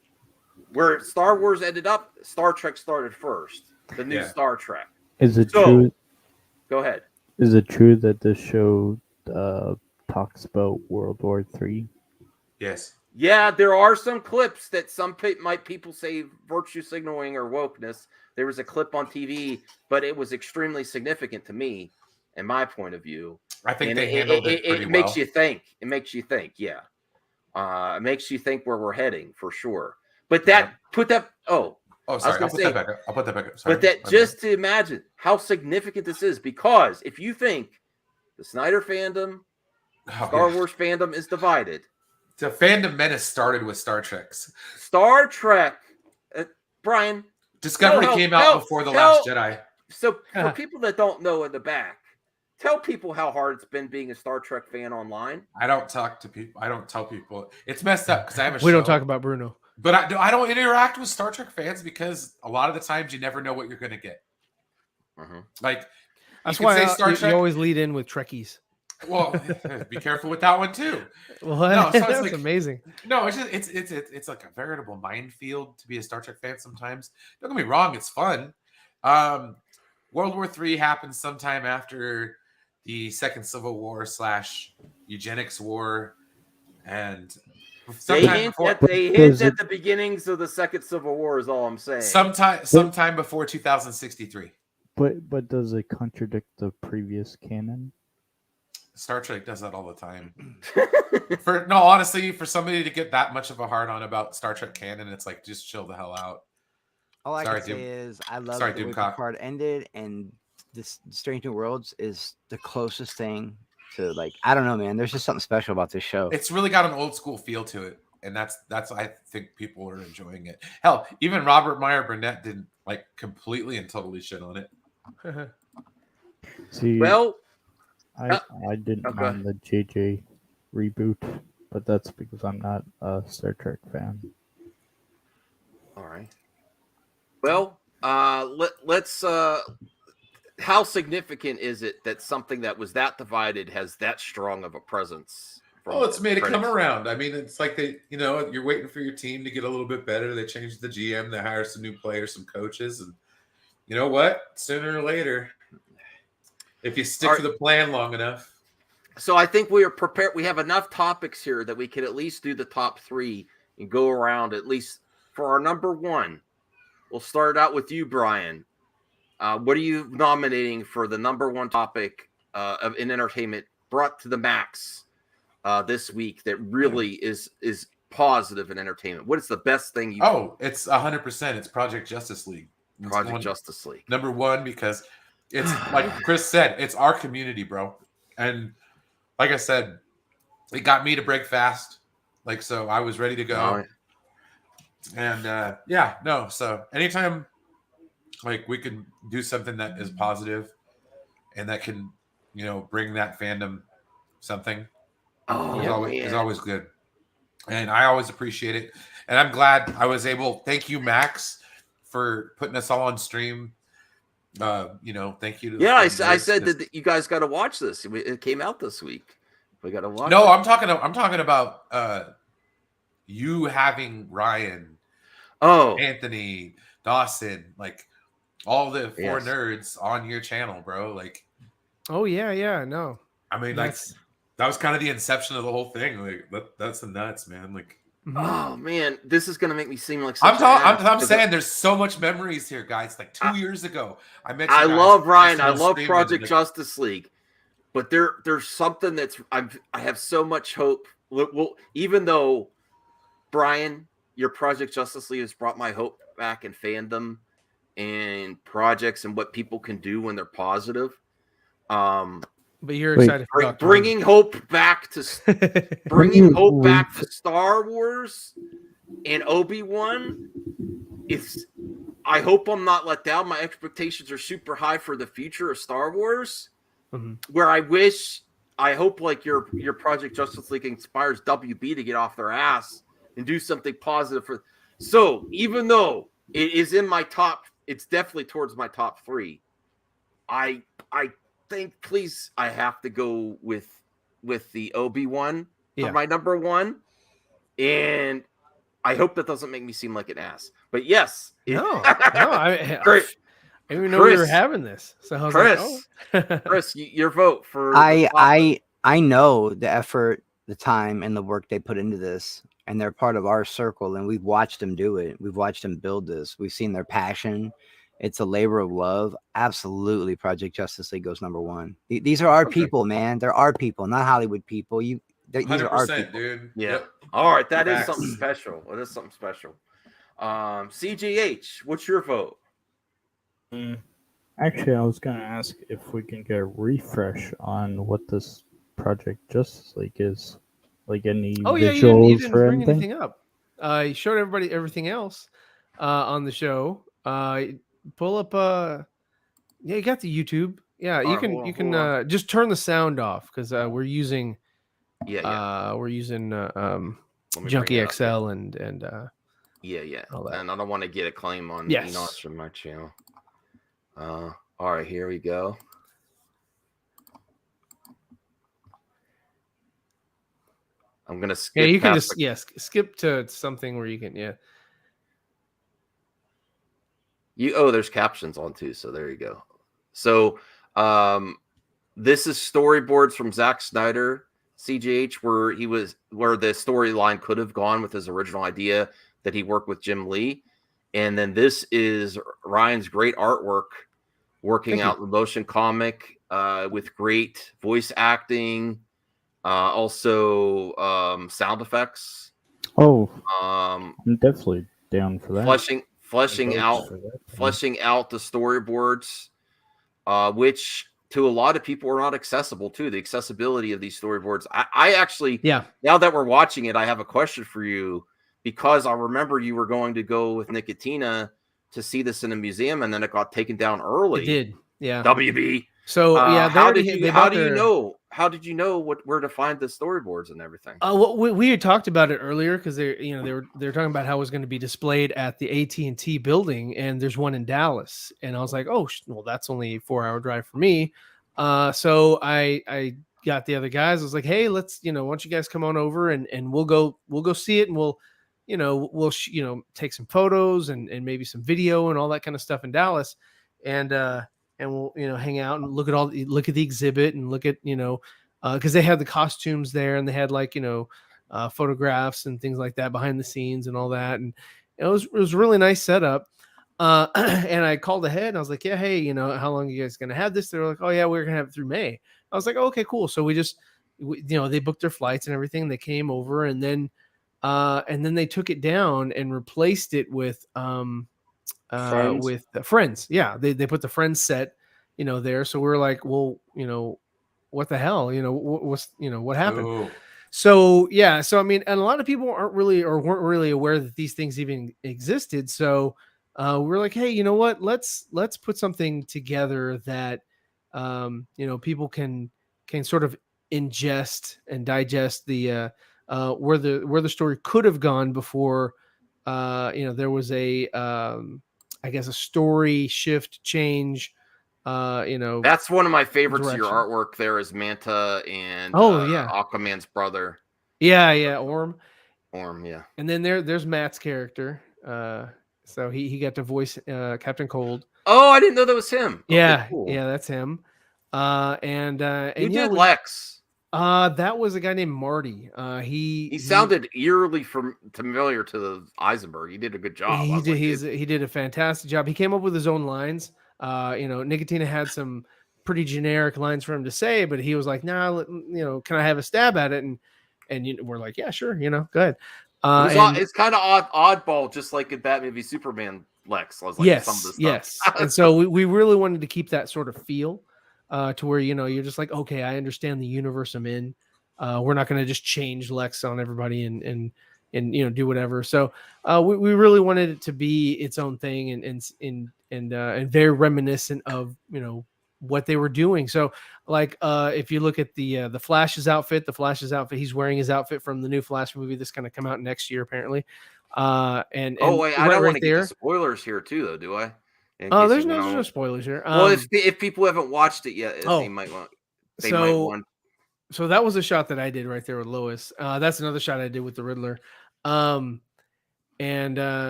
where Star Wars ended up, Star Trek started first. The new Star Trek. Is it true? Go ahead. Is it true that this show talks about World War III? Yes. Yeah, there are some clips that people say virtue signaling or wokeness. There was a clip on TV, but it was extremely significant to me, in my point of view. I think they handled it pretty well. It makes you think. It makes you think, yeah. It makes you think where we're heading, for sure. But sorry. I'll put that back up. Sorry. But just to imagine how significant this is, because if you think the Snyder fandom, Star Wars fandom is divided. The fandom menace started with Star Trek. Star Trek, Brian. Discovery came out before The Last Jedi. So for people that don't know in the back, tell people how hard it's been being a Star Trek fan online. I don't talk to people. I don't tell people. It's messed up because I have a show. We don't talk about Bruno. But I don't interact with Star Trek fans because a lot of the times you never know what you're going to get. Mm-hmm. Like that's why you always lead in with Trekkies. Well, be careful with that one too. Well, no, so that's like, amazing. No, it's just it's like a veritable minefield to be a Star Trek fan sometimes. Don't get me wrong, it's fun. World War III happened sometime after the Second Civil War / eugenics war, and they hint at the beginnings of the Second Civil War. Is all I'm saying. Sometime before 2063. But does it contradict the previous canon? Star Trek does that all the time. Honestly, for somebody to get that much of a hard on about Star Trek canon, it's like, just chill the hell out. All I can say is I love the way Picard ended, and this Strange New Worlds is the closest thing to, like, I don't know, man. There's just something special about this show. It's really got an old school feel to it, and that's I think people are enjoying it. Hell, even Robert Meyer Burnett didn't like completely and totally shit on it. See, well, I didn't mind the JJ reboot, but that's because I'm not a Star Trek fan. All right. Well, let's. How significant is it that something that was that divided has that strong of a presence? Oh, it's made it come around. I mean, it's like you're waiting for your team to get a little bit better. They changed the GM, they hire some new players, some coaches, and you know what? Sooner or later, if you stick to the plan long enough. So I think we are prepared. We have enough topics here that we can at least do the top 3 and go around at least for our number 1. We'll start out with you, Brian. What are you nominating for the number 1 topic in entertainment brought to the max this week that really is positive in entertainment? What is the best thing you? Oh, it's 100%. It's Project Justice League. Justice League. Number 1 because it's like Chris said, it's our community, bro. And like I said, it got me to break fast. Like, so I was ready to go. Right. And so anytime like we can do something that is positive and that can, bring that fandom something is always good. And I always appreciate it. And I'm glad I was able, thank you, Max, for putting us all on stream. Thank you. I said that you guys got to watch this. It came out this week. We got to watch. No, I'm talking about you having Ryan, Anthony, Dawson, like all the 4 nerds on your channel, bro. Like, oh yeah, no. I mean, like that was kind of the inception of the whole thing. Like, that's the nuts, man. Like, oh man, this is gonna make me seem like I'm saying there's so much memories here, guys. Like 2 years ago, I love Ryan. I love Project Justice League, but there's something that's I have so much hope. Well, even though Brian, your Project Justice League has brought my hope back in fandom and projects and what people can do when they're positive. But you're excited for bringing hope back to Star Wars and Obi-Wan. I hope I'm not let down. My expectations are super high for the future of Star Wars. Mm-hmm. Where I hope like your Project Justice League inspires WB to get off their ass and do something positive for. So even though it is in my top, it's definitely towards my top 3. I think please I have to go with the Obi-Wan for my number 1, and I hope that doesn't make me seem like an ass. But yes, I didn't even know we were having this. So I was like, Chris, your vote for. I know the effort, the time, and the work they put into this, and they're part of our circle, and we've watched them do it. We've watched them build this. We've seen their passion. It's a labor of love. Absolutely, Project Justice League goes number 1. These are our people, man. They're our people, not Hollywood people. These are our people, dude. Yeah. Yep. All right, that is something special. It is something special. CGH, what's your vote? Actually, I was gonna ask if we can get a refresh on what this Project Justice League is. Like any visuals you didn't or bring anything? anything up. You showed everybody everything else on the show. Pull up you got the YouTube. Yeah, you can just turn the sound off because we're using Junkie XL and all that. And I don't want to get a claim on Enos from my channel. All right, here we go. I'm gonna skip. Yeah, you can just skip to something where you can there's captions on too, so there you go. So this is storyboards from Zack Snyder, CGH, where the storyline could have gone with his original idea that he worked with Jim Lee. And then this is Ryan's great artwork, working out the motion comic with great voice acting, also sound effects. Oh, I'm definitely down for that. Fleshing out the storyboards, which to a lot of people are not accessible too. The accessibility of these storyboards. I actually, now that we're watching it, I have a question for you, because I remember you were going to go with Nicotina to see this in a museum, and then it got taken down early. It did, yeah. WB. So how did you know where to find the storyboards and everything? Well, we had talked about it earlier, because they were talking about how it was going to be displayed at the AT&T building, and there's one in Dallas, and I was like, oh, well, that's only a 4-hour drive for me. So I got the other guys. I was like, hey, let's why don't you guys come on over and we'll go see it, and we'll take some photos and maybe some video and all that kind of stuff in Dallas, and we'll hang out and look at the exhibit and look at because they had the costumes there, and they had photographs and things like that behind the scenes and all that, and it was a really nice setup. And I called ahead and I was like, yeah, hey, how long are you guys gonna have this? They were like, oh yeah, we're gonna have it through May. I was like, oh, okay, cool. So they booked their flights and everything. They came over, and then they took it down and replaced it with Friends. Yeah, they put the Friends set there. So we're like, well, what the hell, what happened? Ooh. So yeah, so I mean, and a lot of people weren't really aware that these things even existed. So we're like, hey, you know what, let's put something together that people can sort of ingest and digest the where the story could have gone before there was a I guess a story shift change. That's one of my favorites of your artwork. There is Manta and Aquaman's brother. Yeah, Orm, yeah. And then there's Matt's character. So he got to voice Captain Cold. Oh, I didn't know that was him. Yeah, okay, cool. Yeah, that's him. And who did Lex? That was a guy named Marty. He sounded eerily familiar to Eisenberg. He did a good job. He did a fantastic job. He came up with his own lines. Nicotina had some pretty generic lines for him to say, but he was like, nah, can I have a stab at it? And we're like, yeah, sure, go ahead. It's kind of oddball, just like in Batman v Superman Lex. I was like, yes. And so we really wanted to keep that sort of feel to where you're just like, okay, I understand the universe I'm in. We're not going to just change Lex on everybody and do whatever. So we really wanted it to be its own thing and very reminiscent of what they were doing. So if you look at the Flash's outfit, he's wearing his outfit from the new Flash movie that's going to come out next year apparently. I don't want to get spoilers here too, though, do I? There's no spoilers here. Well, if people haven't watched it yet, they might want. So that was a shot that I did right there with Lois. That's another shot I did with the Riddler. So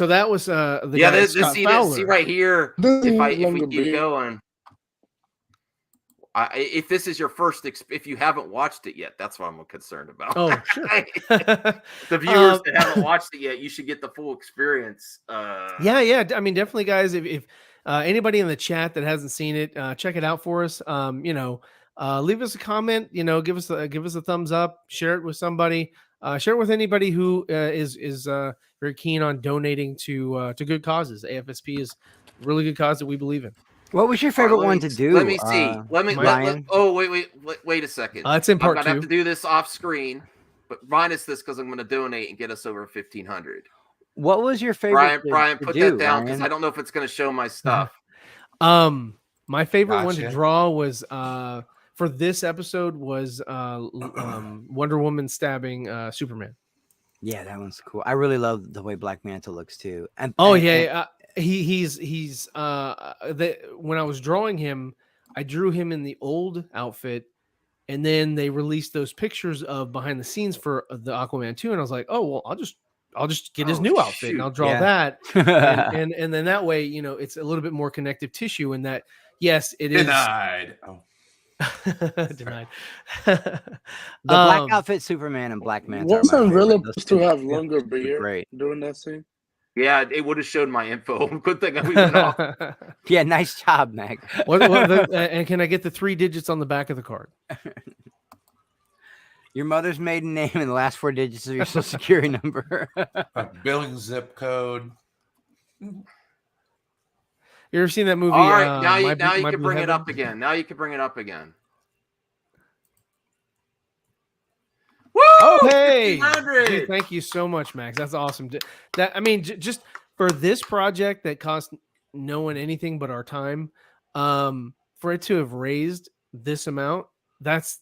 that was the guy, Scott Fowler. See right here. If we keep going, if this is your first, if you haven't watched it yet, that's what I'm concerned about. Oh, sure. The viewers that haven't watched it yet, you should get the full experience. Yeah. I mean, definitely, guys. If anybody in the chat that hasn't seen it, check it out for us. Leave us a comment. Give us a thumbs up. Share it with somebody. Share it with anybody who is very keen on donating to good causes. AFSP is a really good cause that we believe in. What was your favorite one to do? Let me see. Wait a second. It's in part 2. I'm gonna have to do this off screen, but minus this because I'm going to donate and get us over 1,500. What was your favorite? Brian, put that down because I don't know if it's going to show my stuff. My favorite one to draw was for this episode was Wonder Woman stabbing Superman. Yeah, that one's cool. I really love the way Black Manta looks too. He's when I was drawing him, I drew him in the old outfit, And then they released those pictures of behind the scenes for the Aquaman 2, and I was like, oh well, I'll just get his new outfit and I'll draw that, and then that way, you know, it's a little bit more connective tissue. And that, yes, it is denied. denied. The black outfit Superman and Black Manta. Wasn't Rilla supposed to have longer beard during that scene? Yeah, it would have showed my info. Good thing we went off. Yeah, nice job, Mac. And can I get the 3 digits on the back of the card? Your mother's maiden name and the last 4 digits of your social security number. Billing zip code. You ever seen that movie? All right, now you can bring it up again. Now you can bring it up again. Woo! Oh, hey! Dude, thank you so much, Max. That's awesome. That, I mean, just for this project that cost no one anything but our time, for it to have raised this amount, that's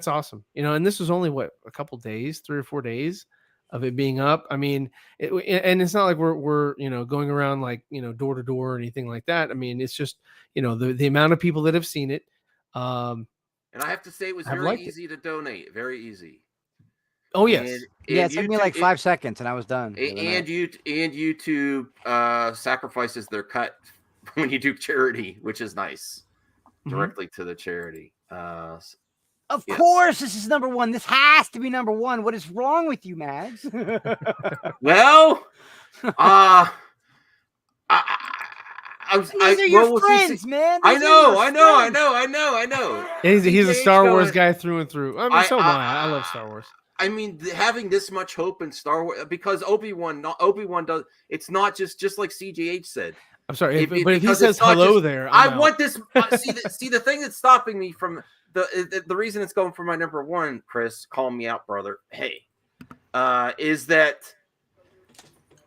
awesome. You know, and this was only what, a couple days, 3 or 4 days of it being up. I mean, and it's not like we're you know, going around like, you know, door to door or anything like that. I mean, it's just, you know, the amount of people that have seen it. And I have to say, it was very easy to donate. Very easy. Oh yes, yeah. It took me like 5 seconds, and I was done. And YouTube sacrifices their cut when you do charity, which is nice, directly to the charity. Of course, this is number 1. This has to be number 1. What is wrong with you, Max? Well, These are your friends, man. I know. He's a Star Wars guy through and through. I mean, so am I. I love Star Wars. I mean, having this much hope in Star Wars, because Obi-Wan does. It's not just like CGH said. I'm sorry, but if he says hello there, I want this. See, the thing that's stopping me from the reason it's going for my number 1, Chris, call me out, brother. Hey, is that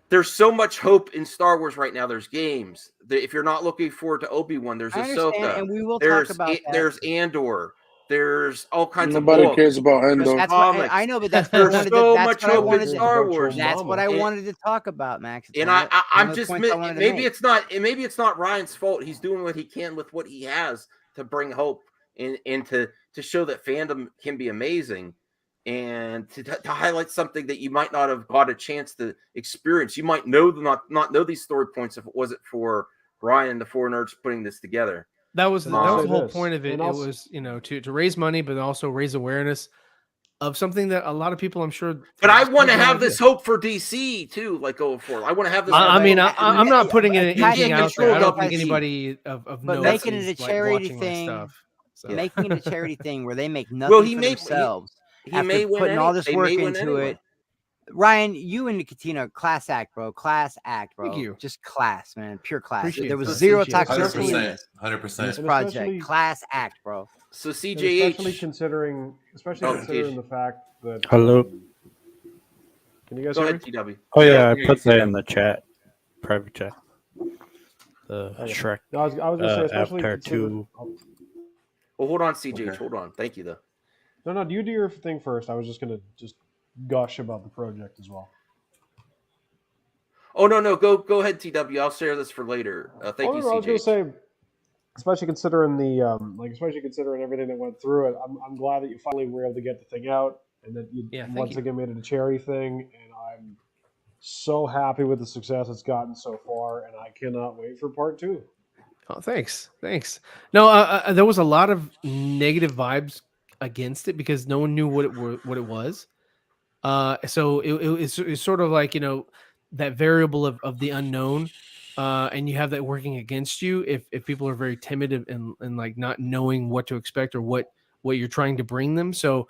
there's so much hope in Star Wars right now. There's games. If you're not looking forward to Obi-Wan, there's Ahsoka. And we will talk about that. There's Andor. There's all kinds of Nobody cares about Andor. I know, but that's there's so much hope in Star Wars. That's what I wanted to talk about, Max. And I'm just maybe it's not Ryan's fault. He's doing what he can with what he has to bring hope and to show that fandom can be amazing, and to highlight something that you might not have got a chance to experience. You might not know these story points if it wasn't for Ryan, the 4 nerds, putting this together. That was the whole point of it. It was, you know, to raise money, but also raise awareness of something that a lot of people, I'm sure. But I want to have this hope for DC too, like going forward. I want to have this. I'm not putting anything out there. I don't think anybody of but note making it a charity thing, making it a charity thing where they make nothing for themselves. He may win putting all this work into it. Ryan, you and Katina, class act, bro. Class act, bro. Thank you. Just class, man. Pure class. Appreciate there was it. zero toxicity in this. 100%. This project. Class act, bro. So CJH. Especially considering the fact that. Hello. Can you guys Go hear ahead, me? TW. Oh yeah, I put that in the chat, private chat. The Shrek. No, I was gonna say, especially Avatar 2. Well, hold on, CJH. Okay. Hold on. Thank you, though. No, you do your thing first. I was just gonna gush about the project as well. Oh no, go ahead, TW. I'll share this for later. Thank you, CJ. I was gonna say, especially considering everything that went through it, I'm glad that you finally were able to get the thing out, and that you once again made it a charity thing. And I'm so happy with the success it's gotten so far, and I cannot wait for part 2. Oh, thanks. No, there was a lot of negative vibes against it because no one knew what it was. So it's sort of like, you know, that variable of the unknown, and you have that working against you if people are very timid and like not knowing what to expect or what you're trying to bring them. So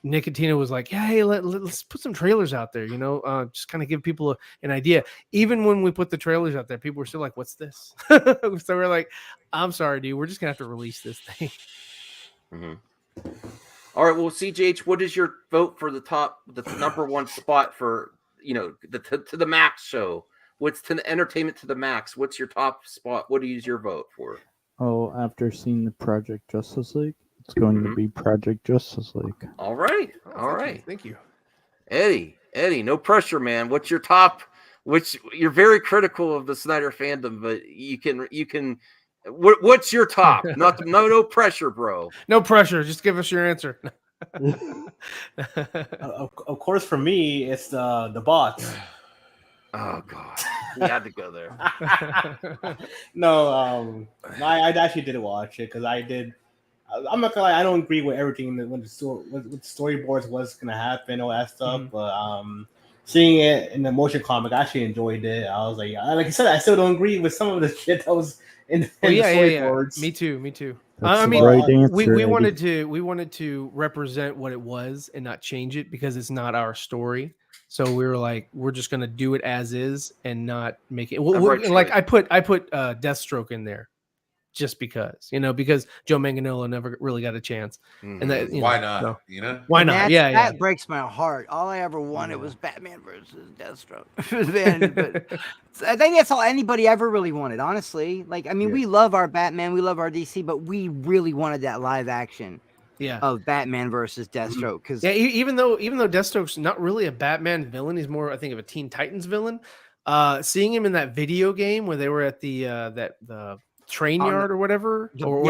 Nicotina was like, yeah, hey, let's put some trailers out there, you know, just kind of give people an idea. Even when we put the trailers out there, people were still like, what's this? So we're like, I'm sorry, dude, we're just gonna have to release this thing. Mm-hmm. All right, well, CJH, what is your vote for the number 1 spot for, you know, to the max show? What's to the entertainment to the max? What's your top spot? What do you use your vote for? Oh, after seeing the Project Justice League, it's going to be Project Justice League. All right. Thank you. Eddie, no pressure, man. What's your top? Which you're very critical of the Snyder fandom, but you can What's your top? No pressure, bro. No pressure. Just give us your answer. Of course, for me, it's the bots. Oh God, we had to go there. No, I actually did watch it because I did. I'm not gonna lie, I don't agree with everything when the storyboards was gonna happen, all that stuff. But seeing it in the motion comic, I actually enjoyed it. I was like I said, I still don't agree with some of the shit that was in the storyboards. Me too. That's I mean, right answer, we Eddie. wanted to represent what it was and not change it because it's not our story. So we were like, we're just gonna do it as is and not make it. Like I put Deathstroke in there, just because because Joe Manganiello never really got a chance, and that why not? So, why not? That breaks my heart. All I ever wanted was Batman versus Deathstroke. But I think that's all anybody ever really wanted, honestly. Like, I mean, we love our Batman, we love our DC, but we really wanted that live action. Of Batman versus Deathstroke, because even though Deathstroke's not really a Batman villain, he's more, I think, of a Teen Titans villain. Seeing him in that video game where they were at the train yard or whatever, or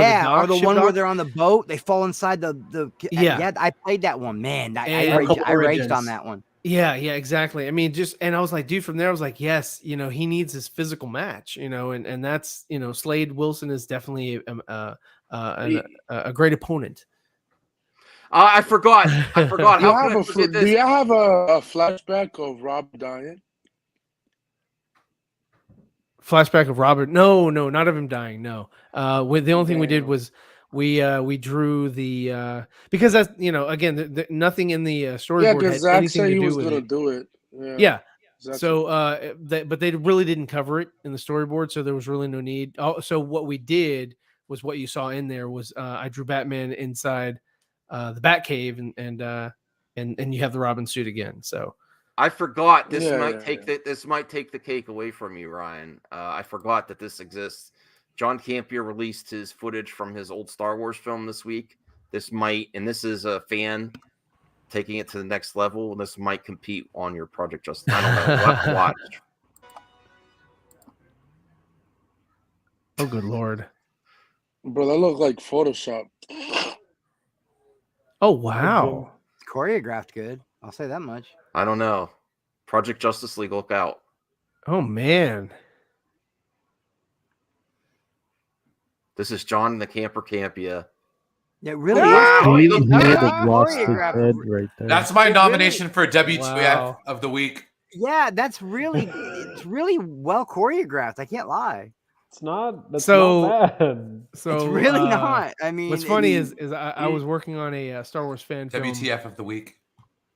the one where they're on the boat, they fall inside the I played that one, man. I raged on that one. Yeah, exactly. I mean, and I was like, dude, from there I was like, yes, he needs his physical match, and that's Slade Wilson is definitely a great opponent. I forgot. Do you have a flashback of Rob dying? Flashback of Robert? No, not of him dying. No. The only thing we did was we drew the because that's again nothing in the storyboard had Zach anything said to he do was with gonna it. do it. Yeah. So but they really didn't cover it in the storyboard, so there was really no need. So what we did was what you saw in there was I drew Batman inside the Batcave, and you have the Robin suit again. So I forgot this might take the cake away from you, Ryan. I forgot that this exists. John Campier released his footage from his old Star Wars film this week. This is a fan taking it to the next level, and this might compete on your Project Justice. I don't know. We'll have to watch. Oh, good Lord. Bro, that looked like Photoshop. Oh, wow. Choreographed good. I'll say that much. I don't know. Project Justice League, look out. Oh, man. This is John the Camper Campia. Yeah, really. He lost his head right there. That's my nomination for WTF of the week. Yeah, it's really well choreographed. I can't lie. It's not. That's not bad. So it's really not. I mean, what's funny is I was working on a Star Wars fan film. WTF of the week.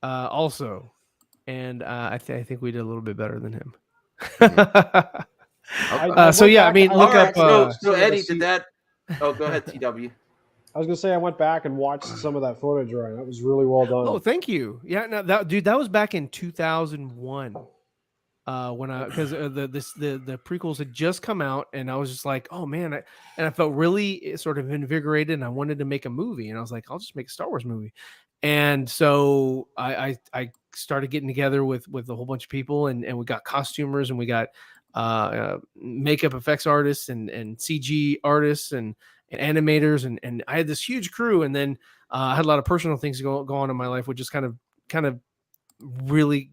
Also, and I think we did a little bit better than him. So yeah, I mean, look up. So Eddie, did that? Oh, go ahead, TW. I was gonna say I went back and watched some of that footage, Ryan. That was really well done. Oh, thank you. Yeah, no, that was back in 2001. Because the prequels had just come out, and I was just like, oh man, I felt really sort of invigorated, and I wanted to make a movie, and I was like, I'll just make a Star Wars movie. And so I started getting together with a whole bunch of people, and we got costumers, and we got makeup effects artists and CG artists and animators, and I had this huge crew, and then I had a lot of personal things go on in my life, which just kind of really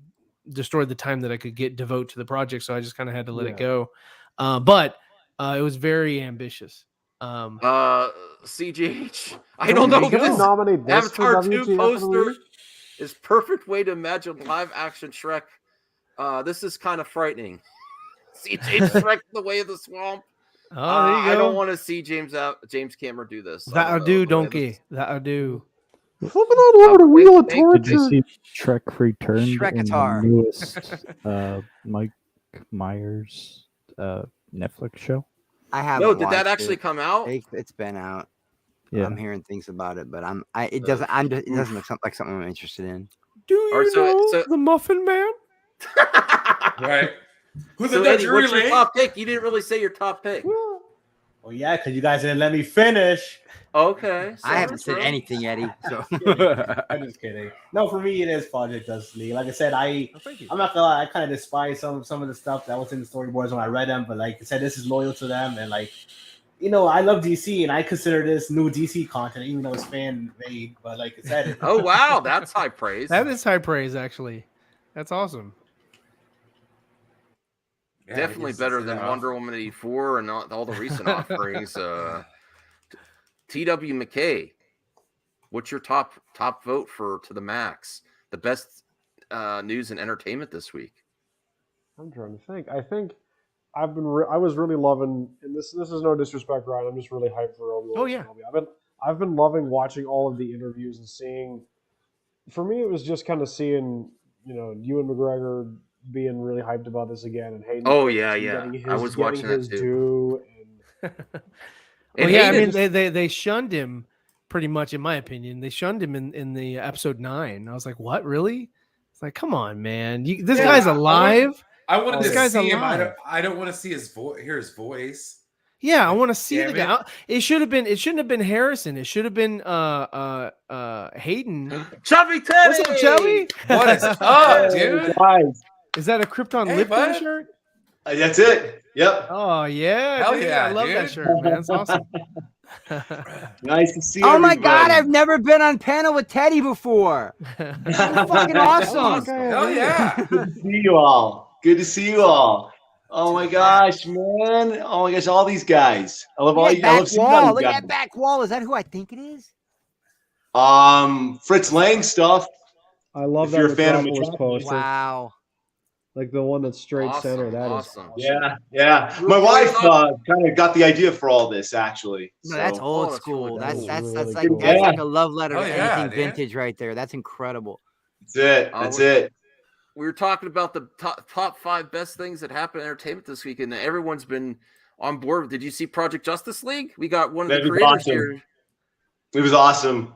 destroyed the time that I could devote to the project. So I just kind of had to let it go. But it was very ambitious. CGH. I don't know. This nominate this Avatar for 2 poster is perfect way to imagine live action Shrek. This is kind of frightening. CGH Shrek the Way of the Swamp. Oh, there you go. I don't want to see James Cameron do this. That'll do, donkey. That'll do. Flipping out over the wheel of torture. Did you see Shrek Returned Shrek-atar. in the newest Mike Myers Netflix show? I haven't. No, did that actually come out? It's been out. Yeah. I'm hearing things about it, but it doesn't look like something I'm interested in. Do you know the Muffin Man? Right. Who's Eddie, what's your top pick? You didn't really say your top pick. Well, yeah, because you guys didn't let me finish. Okay. I haven't said anything, Eddie. So I'm just kidding. No, for me it is Project Justice League. Like I said, I'm not gonna lie, I kind of despise some of the stuff that was in the storyboards when I read them, but like I said, this is loyal to them, and like I love DC, and I consider this new DC content, even though it's fan made. But like I said, oh wow, that's high praise. That is high praise, actually. That's awesome. Yeah, definitely better than Wonder Woman 84 and all the recent offerings. T.W. McKay, what's your top vote for To the Max? The best news and entertainment this week. I'm trying to think. I think I was really loving, and this is no disrespect, Ryan. I'm just really hyped for Obi-Wan. Oh yeah. I've been loving watching all of the interviews and seeing. For me, it was just kind of seeing, Ewan McGregor being really hyped about this again, and Hayden. Oh yeah. I was watching his that too. And well, yeah, Hayden, I mean they shunned him pretty much, in my opinion. They shunned him in the episode 9. I was like, what, really? It's like, come on, man. This guy's alive. I wanted to see him. I don't want to see hear his voice. Yeah, I want to see the guy. It shouldn't have been Harrison. It should have been Hayden. Chubby Teddy. What's up, Chubby? What is up, dude? Guys. Is that a Krypton Lipton shirt? That's it. Yep. Oh yeah. Hell dude. yeah, I love that shirt, man. It's awesome. Nice to see. Oh my God, I've never been on panel with Teddy before. Fucking awesome. Hell yeah. Good to see you all. Good to see you all. Oh my gosh, man. Oh my gosh, all these guys. I love all you. I love seeing all these Look guys. at that back wall. Is that who I think it is? Fritz Lang stuff. I love if that. You're a fan of Metropolis poster. Wow. Like the one that's straight center. That is awesome. Yeah. My wife kind of got the idea for all this, actually. No, that's old school. Really that's really cool. like a love letter to yeah, anything vintage right there. That's incredible. That's it. We were talking about the top 5 best things that happened in entertainment this week, and everyone's been on board. Did you see Project Justice League? We got one of the creators here. It was awesome.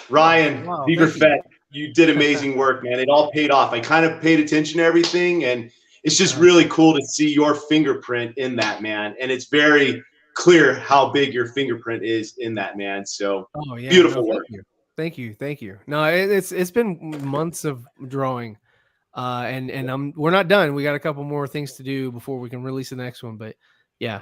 Ryan, Beaver Fett, you did amazing work, man. It all paid off. I kind of paid attention to everything, and it's just really cool to see your fingerprint in that, man. And it's very clear how big your fingerprint is in that, man. So beautiful work. Thank you. No, it's been months of drawing. And we're not done. We got a couple more things to do before we can release the next one. But yeah.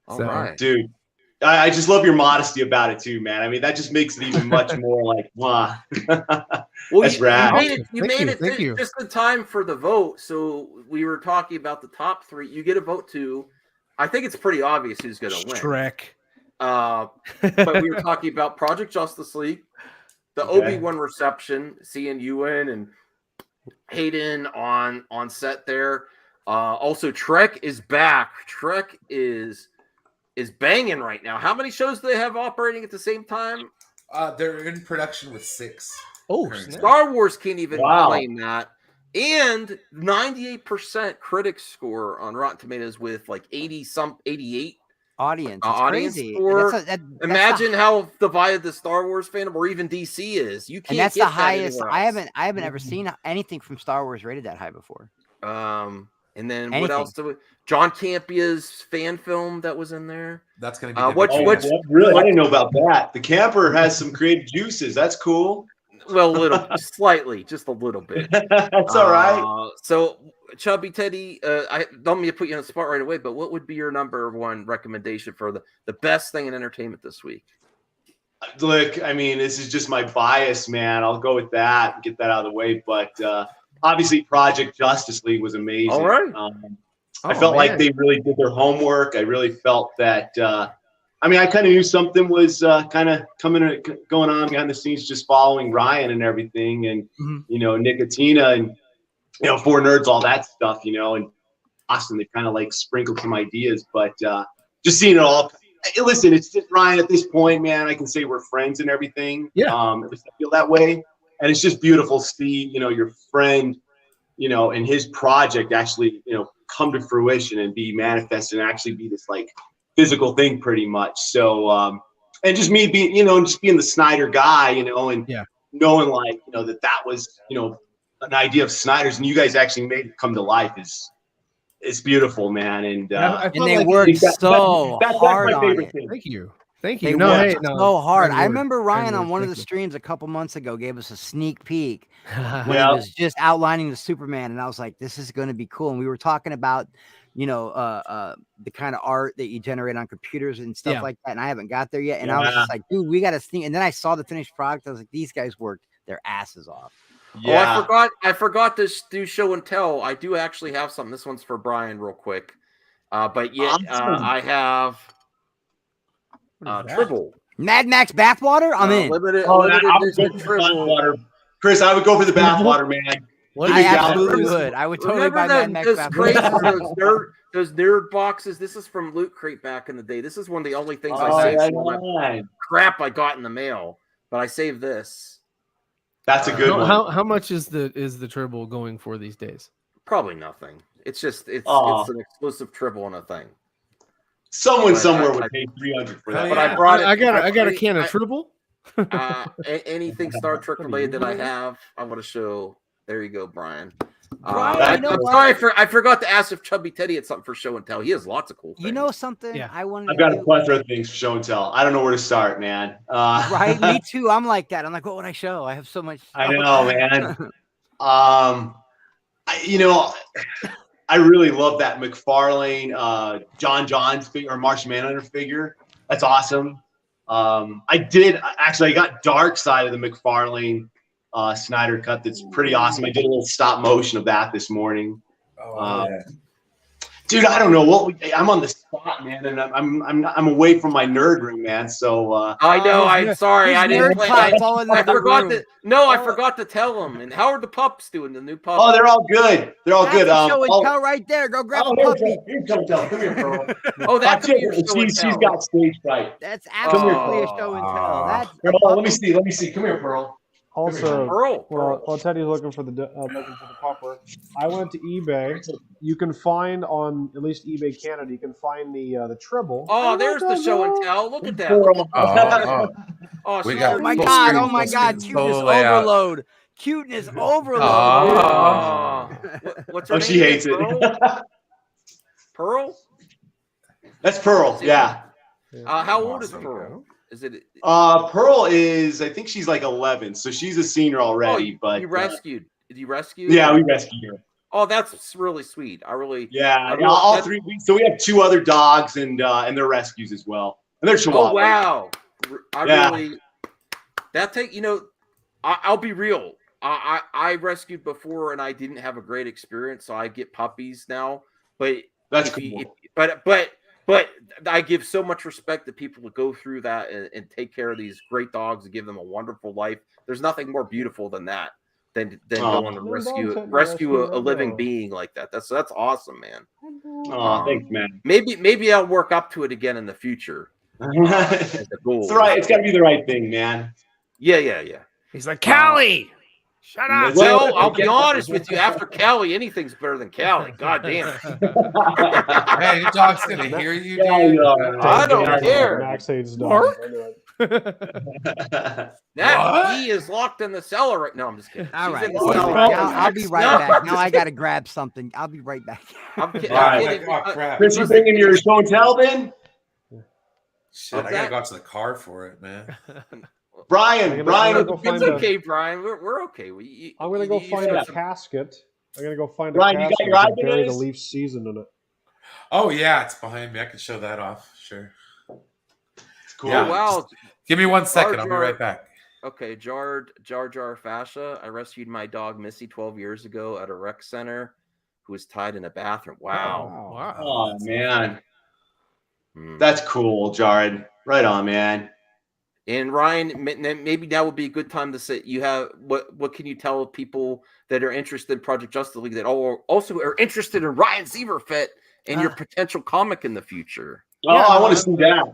All right. Dude, I just love your modesty about it too, man. I mean, that just makes it even much more like, wow. Well, that's rad. You made it just in time for the vote. So we were talking about the top 3. You get a vote too. I think it's pretty obvious who's going to win. Shrek. But we were talking about Project Justice League, the Obi-Wan reception, seeing Ewan and Hayden on set there. Also, Trek is back. Trek is banging right now. How many shows do they have operating at the same time? They're in production with 6. Oh, Star Wars can't even claim that. And 98% critic score on Rotten Tomatoes with like 88 audience crazy. Imagine how divided the Star Wars fandom or even DC is. You can't. And that's the highest. I haven't ever seen anything from Star Wars rated that high before. And then what else? John Campia's fan film that was in there. That's gonna be really. I didn't know about that. The camper has some creative juices. That's cool. Well, slightly, just a little bit. That's all right. So, Chubby Teddy, I don't mean to put you on the spot right away, but what would be your number 1 recommendation for the best thing in entertainment this week? Look, I mean, this is just my bias, man. I'll go with that and get that out of the way. But obviously, Project Justice League was amazing. All right. I felt like they really did their homework. I really felt that. I mean, I kind of knew something was kind of going on behind the scenes, just following Ryan and everything, and Nicotina and 4 Nerds, all that stuff, and Austin. They kind of like sprinkled some ideas, but just seeing it all. Listen, it's just Ryan at this point, man. I can say we're friends and everything. Yeah. At least I feel that way, and it's just beautiful to see your friend, and his project actually, come to fruition and be manifested and actually be this like physical thing pretty much. So and just me being just being the Snyder guy, and knowing like that was an idea of Snyder's, and you guys actually made it come to life is beautiful, man. And they worked so hard on it. Thank you. They worked so hard. I remember Ryan on one of the streams a couple months ago gave us a sneak peek when he was just outlining the Superman, and I was like, this is going to be cool. And we were talking about the kind of art that you generate on computers and stuff like that. And I haven't got there yet. And I was just like, dude, we got to think. And then I saw the finished product. I was like, these guys worked their asses off. Yeah. Oh, I forgot to do show and tell. I do actually have something. This one's for Brian real quick. But yet I have Tribble. Mad Max bathwater? I'm in. Limited Tribble. Chris, I would go for the bathwater, man. I absolutely would. I would totally buy Mad Max bathwater. Those nerd boxes. This is from Loot Crate back in the day. This is one of the only things I saved. Crap I got in the mail, but I saved this. That's a good one. How much is the Tribble going for these days? Probably nothing. It's just it's an exclusive Tribble on a thing. Someone somewhere would pay $300 for that. But I brought it. I got a can of Tribble. Anything Star Trek related that I have, I want to show. There you go, Brian. Brian, I'm sorry, I forgot to ask if Chubby Teddy had something for show and tell. He has lots of cool things. You know something? Yeah. I've got a plethora of things for show and tell. I don't know where to start, man. Right? Me too. I'm like that. I'm like, what would I show? I have so much stuff. I know, man. I really love that McFarlane, John's figure or Martian Manhunter figure. That's awesome. I got Dark Side of the McFarlane Snyder cut. That's pretty awesome. I did a little stop motion of that this morning. Dude, I don't know I'm on the spot, man, and I'm away from my nerd room, man. So I know. I'm sorry. I didn't play. I forgot to. No, I forgot to tell them. And how are the pups doing? The new pups? Oh, they're all good. They're all good. Show and tell right there. Go grab a puppy. Come here, Pearl. Oh, that's she's got stage fright. That's absolutely a show and tell. Let me see. Come here, Pearl. Also, while Teddy's looking for the pupper, I went to eBay. You can find on at least eBay Canada. You can find the Tribble. Oh, there's the show and tell. Look at that. Oh my God! Cuteness overload. Cuteness overload. What's her name? She hates it. Pearl. That's Pearl. Yeah. How old is Pearl? Is it? Pearl is, I think she's like 11, so she's a senior already. But you rescued? Did you rescue? Yeah, we rescued her. Oh, that's really sweet. All 3 weeks. So we have 2 other dogs, and they're rescues as well, and they're Chihuahuas. Oh wow! I'll be real. I rescued before, and I didn't have a great experience, so I get puppies now. But that's cool. But I give so much respect to people to go through that and take care of these great dogs and give them a wonderful life. There's nothing more beautiful than that, than going to rescue a living being like that. That's awesome, man. Oh, thanks, man. Maybe I'll work up to it again in the future. It's right. It's got to be the right thing, man. Yeah. He's like, Callie. Shut up. Well, I'll be honest with you. After Callie, anything's better than Callie. God damn it. Hey, your dog's going to hear you, dude. I don't care. Max hates dogs. He is locked in the cellar right now. I'm just kidding. All right. I'll be right back. Now I got to grab something. I'll be right back. I'm kidding. Chris, you bringing your show and tell then? Shit, I got to go out to the car for it, man. Brian, it's okay, Brian. We're okay. I'm gonna go find a casket. I'm gonna go find a Brian, casket you got your to bury the Leafs season in it. Oh yeah, it's behind me. I can show that off. Sure. It's cool. Yeah, wow. Give me 1 second. I'll be right back. Okay, Jar Fascia. I rescued my dog Missy 12 years ago at a rec center, who was tied in a bathroom. Wow. Oh man, that's cool, Jared. Right on, man. And Ryan, maybe that would be a good time to say you have what can you tell people that are interested in Project Justice League that also are interested in Ryan Sieverfett and your potential comic in the future? I want to see that.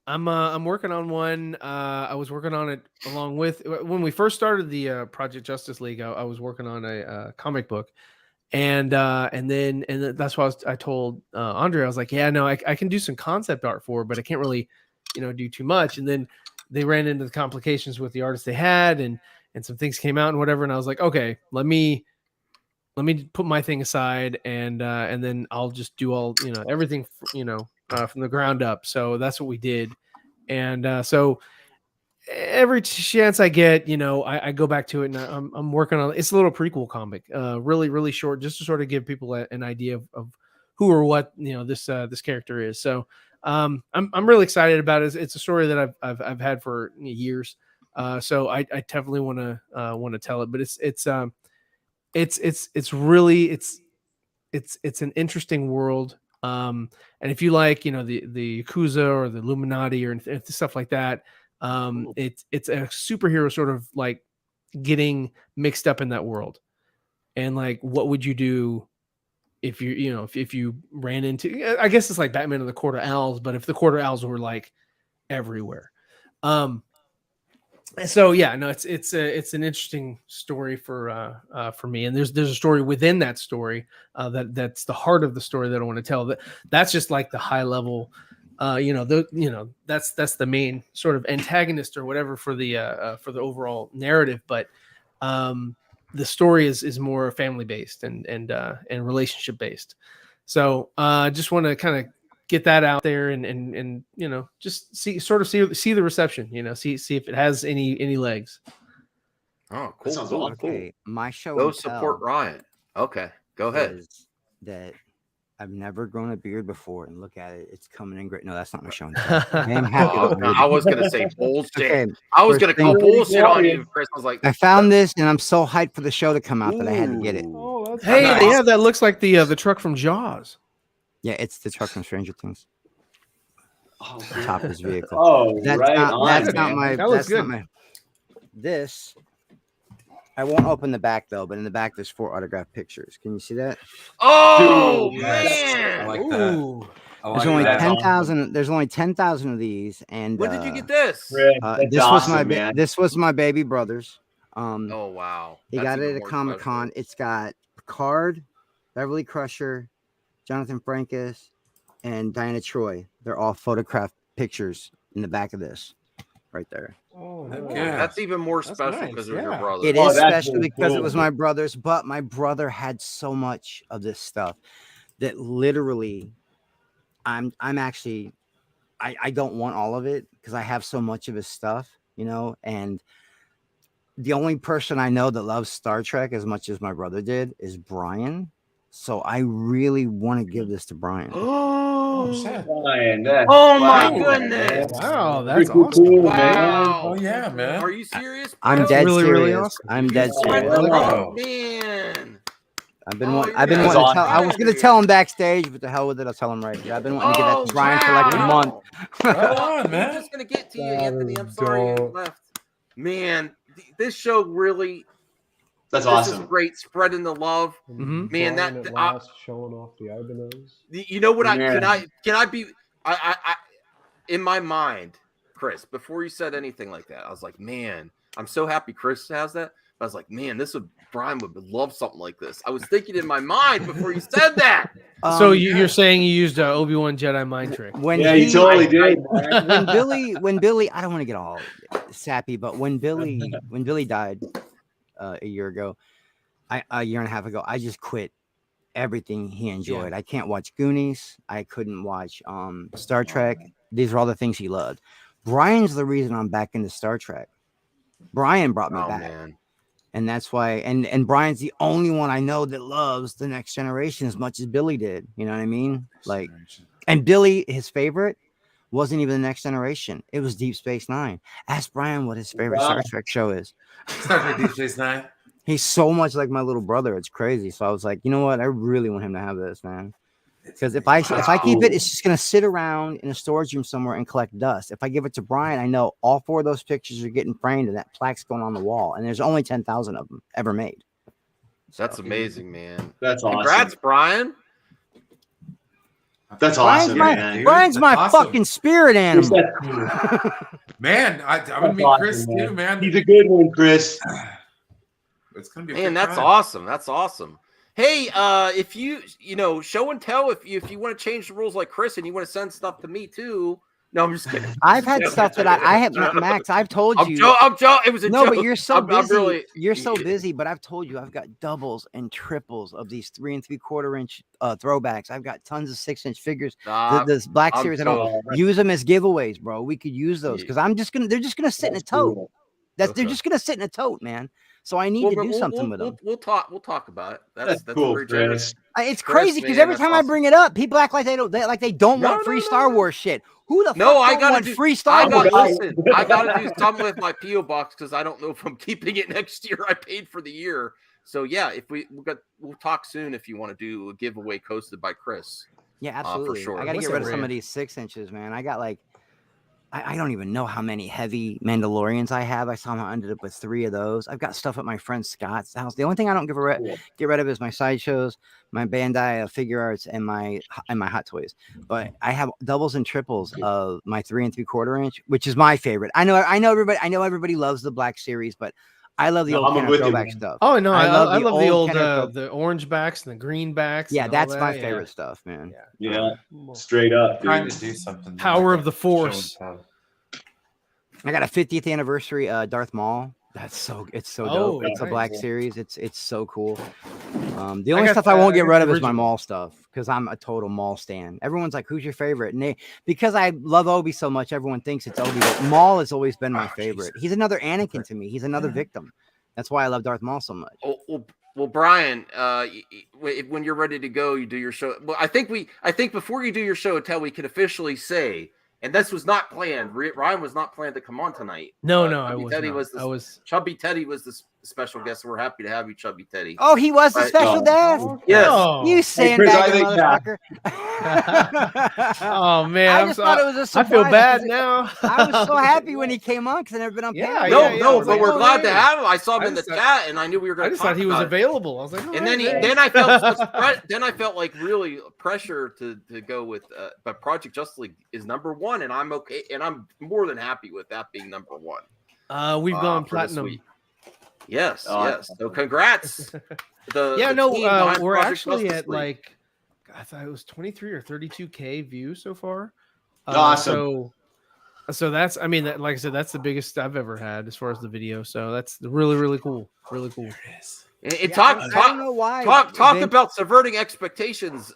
I'm working on one. I was working on it along with when we first started the Project Justice League. I was working on a comic book, and then that's why I told Andre, I was like, yeah, no, I can do some concept art for it, but I can't really, do too much. And then they ran into the complications with the artist they had, and some things came out and whatever. And I was like, okay, let me put my thing aside, and then I'll just do all everything from the ground up. So that's what we did, and so every chance I get, I go back to it, and I'm working on. It's a little prequel comic, really short, just to sort of give people an idea of who or what this character is. So I'm really excited about it. It's a story that I've had for years. So I definitely want to tell it, but it's an interesting world. And if you like, the Yakuza or the Illuminati or stuff like that, it's a superhero sort of like getting mixed up in that world. And like, what would you do if if you ran into, I guess it's like Batman and the Court of Owls, but if the Court of Owls were like everywhere. So yeah, no, it's an interesting story for me, and there's a story within that story that's the heart of the story that I want to tell. That's just like the high level, that's the main sort of antagonist or whatever for the overall narrative, but the story is more family based and relationship based. So just want to kind of get that out there and just see the reception, see if it has any legs. Oh, cool. Cool. Okay, my show. Go support Ryan. Okay, go ahead. That I've never grown a beard before, and look at it, it's coming in great. No, that's not my show. I am happy. I was gonna say bullshit. Okay, I was gonna call bullshit on you. Chris was like, I found this, and I'm so hyped for the show to come out that I had to get it. Oh, hey, nice. Yeah, that looks like the truck from Jaws. Yeah, it's the truck from Stranger Things. Chopper's vehicle. Oh, that's right not, on, that's man. not my. That looks that's good. Not my. This. I won't open the back though, but in the back there's 4 autographed pictures. Can you see that? Oh Dude, man! I like that. There's only 10,000. There's only 10,000 of these. And when did you get this? This awesome, was this was my baby brother's. Oh wow! He got it at a Comic-Con. It's got Picard, Beverly Crusher, Jonathan Frankus, and Diana Troy. They're all photographed pictures in the back of this, right there. Oh, yeah. That's even more special because of your brother. It is special because it was my brother's, but my brother had so much of this stuff that literally I'm actually I don't want all of it because I have so much of his stuff, and the only person I know that loves Star Trek as much as my brother did is Brian. So I really want to give this to Brian. Brian, oh my goodness! Wow, that's awesome. Cool, Wow. Oh yeah, man. Are you serious? I'm dead really, serious. really awesome. I'm dead serious. Oh man! I've been wanting to tell. I was going to tell him backstage, but the hell with it. I'll tell him right here. I've been wanting to give that to Brian for like a month. Right on, man. I'm just going to get to you, Anthony. I'm sorry you left. Man, this show really. That's this awesome. Is great, spreading the love. Mm-hmm. Man, that last showing off the Ibanez. You know what? Can I be? I in my mind, Chris. Before you said anything like that, I was like, man, I'm so happy Chris has that. I was like, man, Brian would love something like this. I was thinking in my mind before you said that. So you're saying you used Obi-Wan Jedi mind trick? You totally did. When Billy, I don't want to get all sappy, but when Billy died a year ago, a year and a half ago, I just quit everything he enjoyed. I can't watch Goonies. I couldn't watch Star Trek. These are all the things he loved. Brian's the reason I'm back into Star Trek. Brian brought me back. Man. And that's why, and Brian's the only one I know that loves The Next Generation as much as Billy did. You know what I mean? Like, and Billy, his favorite wasn't even The Next Generation. It was Deep Space Nine. Ask Brian what his favorite Star Trek show is. Star Trek Deep Space Nine. He's so much like my little brother. It's crazy. So I was like, you know what? I really want him to have this, man. Because if I keep it, it's just gonna sit around in a storage room somewhere and collect dust. If I give it to Brian, I know all 4 of those pictures are getting framed and that plaque's going on the wall. And there's only 10,000 of them ever made. That's amazing, man. That's awesome. Congrats, Brian. That's awesome, man. Brian's my fucking spirit animal. Man, I'm gonna meet Chris too, man. He's a good one, Chris. It's gonna be that's awesome. That's awesome. Hey, if you show and tell if you want to change the rules like Chris and you want to send stuff to me too. No, I'm just kidding. I've had stuff that I have, Max. I've told you. I'm joking. It was a joke. But you're so busy. You're so busy. But I've told you, I've got doubles and triples of these 3 3/4 inch throwbacks. I've got tons of 6-inch figures. This Black Series, I don't use them as giveaways, bro. We could use those because they're just gonna sit in a tote. They're just gonna sit in a tote, man. So I need to do something with them. We'll talk about it. That's cool, very generous. It's crazy because every time I bring it up, people act like they don't want free Star Wars shit. Who the fuck don't want free Star Wars? Listen, I gotta do something with my PO box because I don't know if I'm keeping it next year. I paid for the year, so yeah. If we'll talk soon if you want to do a giveaway hosted by Chris. Yeah, absolutely. For sure. I got to get rid of some of these 6 inches, man. I got I don't even know how many heavy Mandalorians I have. I somehow ended up with 3 of those. I've got stuff at my friend Scott's house. The only thing I don't get rid of is my sideshows, my Bandai figure arts, and my Hot Toys. But I have doubles and triples of my 3 3/4 inch, which is my favorite. I know everybody loves the Black Series, but I love the old Kenner throwback stuff. Oh no, I love the old the orange backs and the green backs. Yeah, that's my favorite stuff, man. Yeah, straight up. Trying to do something. Power of the Force. I got a 50th anniversary Darth Maul. It's so dope. It's a Black Series. It's so cool. The only stuff I won't get rid of is my Maul stuff because I'm a total Maul stan. Everyone's like, "Who's your favorite?" And because I love Obi so much, everyone thinks it's Obi. But Maul has always been my favorite. He's another Anakin to me. He's another victim. That's why I love Darth Maul so much. Well, Brian, when you're ready to go, you do your show. Well, I think before you do your show, we can officially say. And this was not planned. Ryan was not planned to come on tonight. No, Chubby Teddy was the special guest. We're happy to have you, Chubby Teddy. Oh, he was the special guest. Yes, you sandbagging motherfucker. Oh man, I thought it was a surprise. I feel bad now. I was so happy when he came on because I've never been on. No, but we're glad to have him. I saw him in the chat, and I knew we were going to. I just thought he was available. I was like, and then I felt like really pressure to go with. But Project Justice League is number 1, and I'm okay, and I'm more than happy with that being number 1. We've gone platinum. Yes, yes. So congrats. We're actually at like, I thought it was 23 or 32K views so far. Awesome. So that's, I mean, like I said, that's the biggest I've ever had as far as the video. So that's really, really cool. Really cool. Talk about subverting expectations.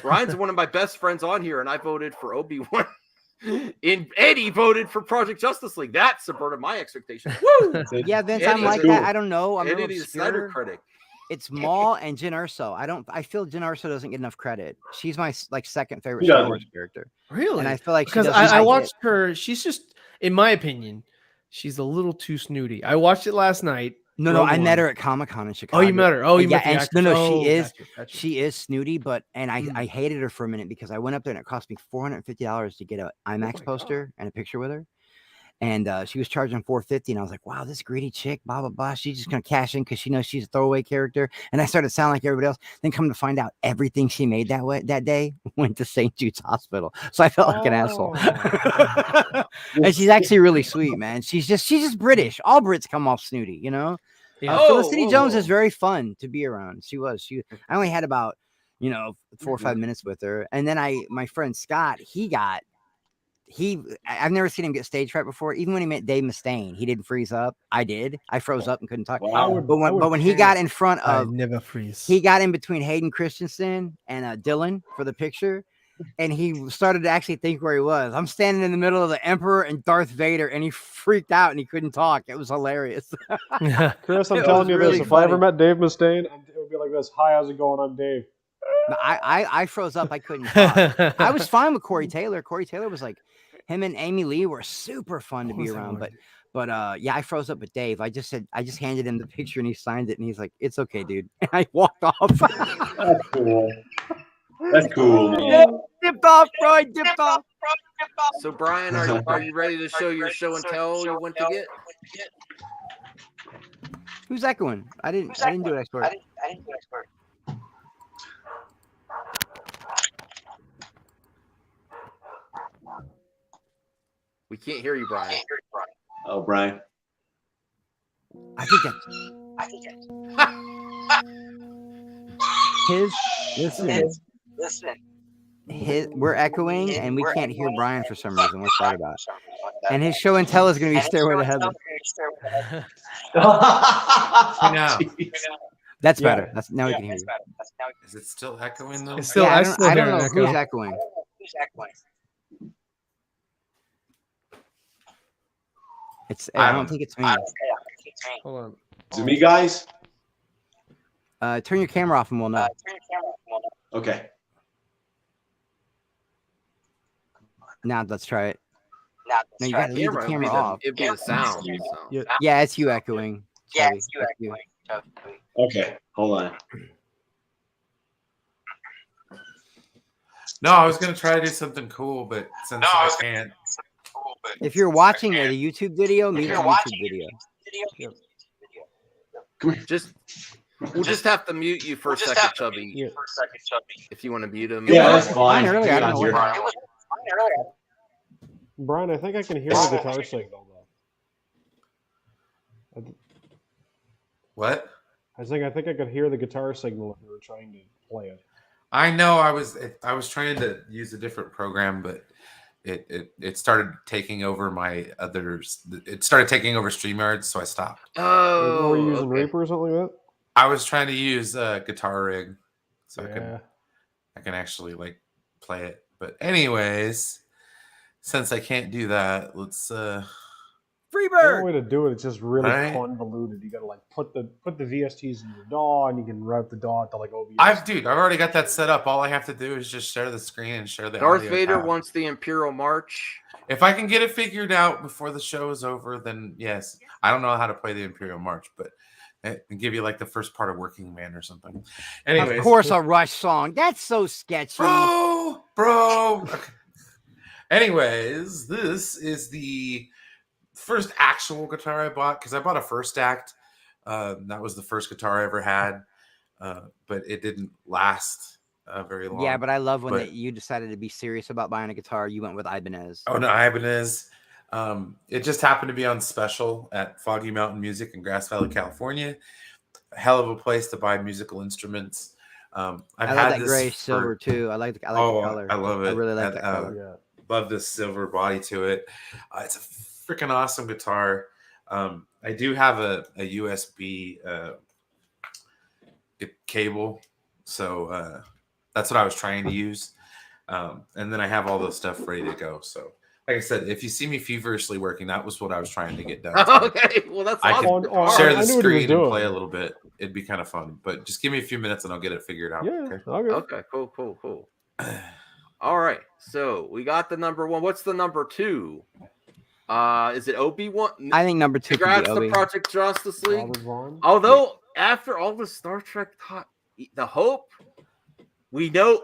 Ryan's one of my best friends on here, and I voted for Obi-Wan. And Eddie voted for Project Justice League. That subverted my expectations. Woo! Yeah, Vince, I'm like that. I don't know. I'm Eddie the Snyder critic. It's Maul and Jyn Erso. I feel Jyn Erso doesn't get enough credit. She's my second favorite Star Wars character. Really? And I feel like because I watched her. She's just, in my opinion, she's a little too snooty. I watched it last night. No, I met her at Comic-Con in Chicago. Oh, you met her? Oh, you met her. Gotcha. She is snooty, but I hated her for a minute because I went up there and it cost me $450 to get an IMAX poster and a picture with her. And she was charging $450, and I was like, wow, this greedy chick, blah, blah, blah. She's just going to cash in because she knows she's a throwaway character. And I started to sound like everybody else. Then come to find out everything she made that day went to St. Jude's Hospital. So I felt like an asshole. And she's actually really sweet, man. She's just British. All Brits come off snooty, you know? Yeah. Felicity Jones is very fun to be around. I only had about, 4 or 5 minutes with her. And then my friend Scott, I've never seen him get stage fright before. Even when he met Dave Mustaine, he didn't freeze up. I did. I froze up and couldn't talk. Wow. But when he got in front of, I never freeze. He got in between Hayden Christensen and Dylan for the picture. And he started to actually think where he was. I'm standing in the middle of the Emperor and Darth Vader, and he freaked out and he couldn't talk. It was hilarious. Chris, I'm telling you really this. If I ever met Dave Mustaine, it would be like this. Hi, how's it going? I'm Dave. I froze up. I couldn't talk. I was fine with Corey Taylor. Corey Taylor was like, him and Amy Lee were super fun to be around. But I froze up with Dave. I just handed him the picture and he signed it and he's like, it's okay, dude. And I walked off. That's cool. That's cool, man. Yeah, dipped off, bro. I dipped off. So, Brian, are you ready to show your show and tell you went to get? Who's echoing? I didn't do it expert. We can't hear you, Brian. Oh, Brian. I think that's we're echoing and we can't hear Brian for some reason. What's that about? And his show and tell is going to be Stairway to Heaven. That's better. Now we can hear you. Is it still echoing though? It's still, I don't know who's echoing. I don't think it's me. Hold on. Is it me, guys? Turn your camera off and we'll know. Okay. Now let's try it. No, you got to leave the camera off. It'd be the sound. Yeah, it's you echoing. Yeah, it's you echoing. Okay, hold on. No, I was gonna try to do something cool, but since I can't. If you're watching a YouTube video, mute the YouTube video. Come here. We'll just have to mute you for a second, Chubby. If you want to mute him. Yeah, that's fine. Earlier, I don't know what Brian, I think I can hear the guitar signal though. What? I think I could hear the guitar signal if you were trying to play it. I know I was trying to use a different program, but it started taking over my others. It started taking over StreamYard, so I stopped. Oh, were you using Reaper or something like that? I was trying to use Guitar Rig, so I can actually like play it. But anyways, since I can't do that, let's Freebird. The way to do it, it's just really convoluted. You got to like put the VSTs in your DAW, and you can route the DAW to like OBS. I've already got that set up. All I have to do is just share the screen and share the Darth audio Vader tab. wants the Imperial March. If I can get it figured out before the show is over, then yes. I don't know how to play the Imperial March, but and give you like the first part of Working Man or something. Anyways, of course, a Rush song. That's so sketchy, bro. Anyways, this is the first actual guitar I bought because I bought a First Act. That was the first guitar I ever had, but it didn't last very long. Yeah, but I love when you decided to be serious about buying a guitar. You went with Ibanez. Oh no, Ibanez. It just happened to be on special at Foggy Mountain Music in Grass Valley, California. A hell of a place to buy musical instruments. I love that gray silver too. I like the color. I love it. I really like that color. Love this silver body to it. It's a freaking awesome guitar. I do have a USB cable, so that's what I was trying to use. And then I have all this stuff ready to go. So, like I said, if you see me feverishly working, that was what I was trying to get done. Okay, well that's I awesome. can share the screen and play a little bit. It'd be kind of fun, but just give me a few minutes and I'll get it figured out. Yeah. Okay. Cool. All right. So we got the number one. What's the number two? Is it Obi-Wan? I think number two. Congrats to Project Justice League. Although after all the Star Trek the hope, we know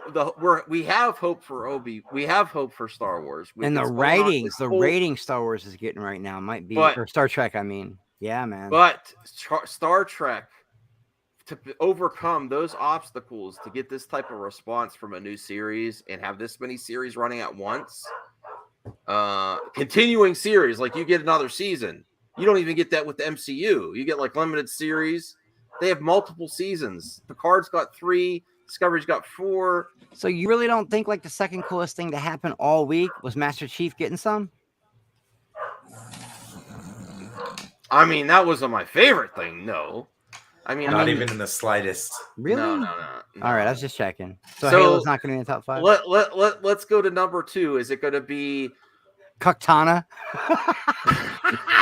we have hope for Obi. We have hope for Star Wars. And the rating Star Wars is getting right now might be or Star Trek. I mean, yeah, man. But Star Trek, to overcome those obstacles to get this type of response from a new series and have this many series running at once, continuing series, like you get another season. You don't even get that with the MCU. You get like limited series. They have multiple seasons. Picard's got 3, Discovery's got 4. So you really don't think like the second coolest thing to happen all week was Master Chief getting some? I mean, that wasn't my favorite thing. No. I mean, not even in the slightest. Really? No. All right, I was just checking. So Halo's not going to be in the top 5? Let's go to number 2. Is it going to be Cortana?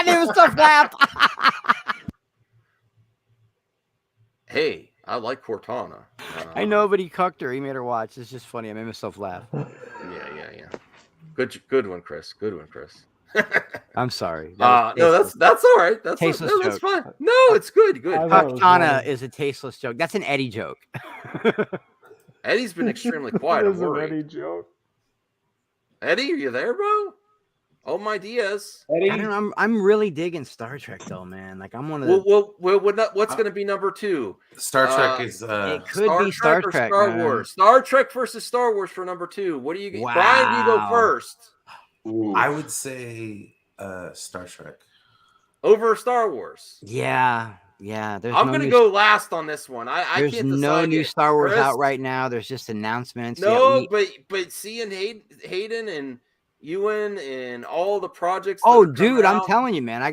There was so flap. Hey, I like Cortana. I know, but he cucked her. He made her watch. It's just funny. I made myself laugh. Yeah. Good one, Chris. I'm sorry. No, that's all right. That's fine. No, it's good. Cortana is a tasteless joke. That's an Eddie joke. Eddie's been extremely quiet. It is an Eddie joke. Eddie, are you there, bro? Oh my Diaz. Eddie? I don't know, I'm really digging Star Trek though, man. Like I'm one of the. What's going to be number 2? Star Trek is. It could be Star Trek. Star Wars. Star Trek versus Star Wars for number 2. What do you? Wow. Brian, you go first. Ooh. I would say Star Trek over Star Wars. Yeah. I'm going to go last on this one. There's can't no new Star Wars out right now. There's just announcements. No, but seeing Hayden and Ewan and all the projects. Oh, dude, I'm telling you, man, I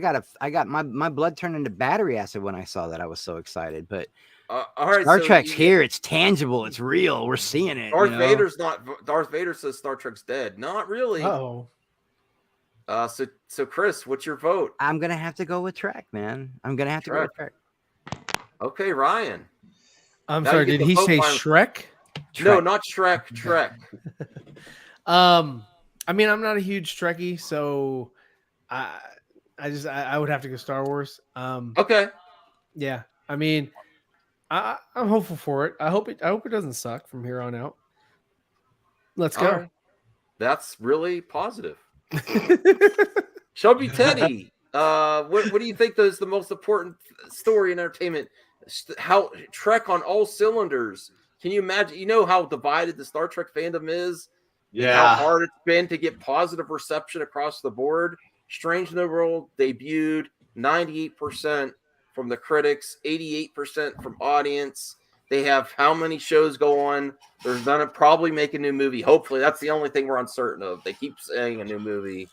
got my blood turned into battery acid when I saw that. I was so excited. But all right, Star Trek's here. It's tangible. It's real. We're seeing it. Darth Vader says Star Trek's dead. Not really. Oh. So Chris, what's your vote? I'm gonna have to go with Trek, man. I'm gonna have to go with Trek. Okay, Ryan. I'm sorry. Did he say Shrek? No, not Shrek. Trek. I mean, I'm not a huge Trekkie, so I would have to go Star Wars. Okay. Yeah. I mean, I'm hopeful for it. I hope it doesn't suck from here on out. Let's go. Right. That's really positive. Chubby Teddy, what do you think is the most important story in entertainment? How Trek on all cylinders. Can you imagine? You know how divided the Star Trek fandom is? Yeah. How hard it's been to get positive reception across the board. Strange New World debuted 98% from the critics, 88% from audience. They have how many shows go on? They're gonna probably make a new movie. Hopefully, that's the only thing we're uncertain of. They keep saying a new movie.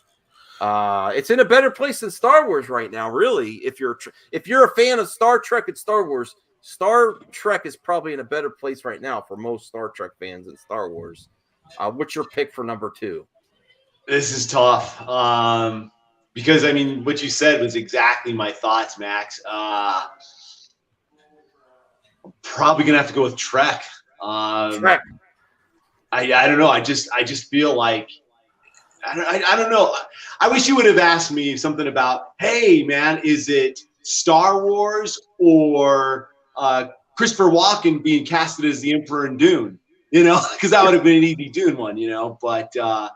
It's in a better place than Star Wars right now. Really, if you're a fan of Star Trek and Star Wars, Star Trek is probably in a better place right now for most Star Trek fans than Star Wars. What's your pick for number 2? This is tough. Because I mean, what you said was exactly my thoughts, Max. Probably gonna have to go with Trek. Trek. I don't know. I just feel like I don't know. I wish you would have asked me something about, hey man, is it Star Wars or Christopher Walken being casted as the Emperor in Dune? You know, because that would have been an easy Dune one, you know. But I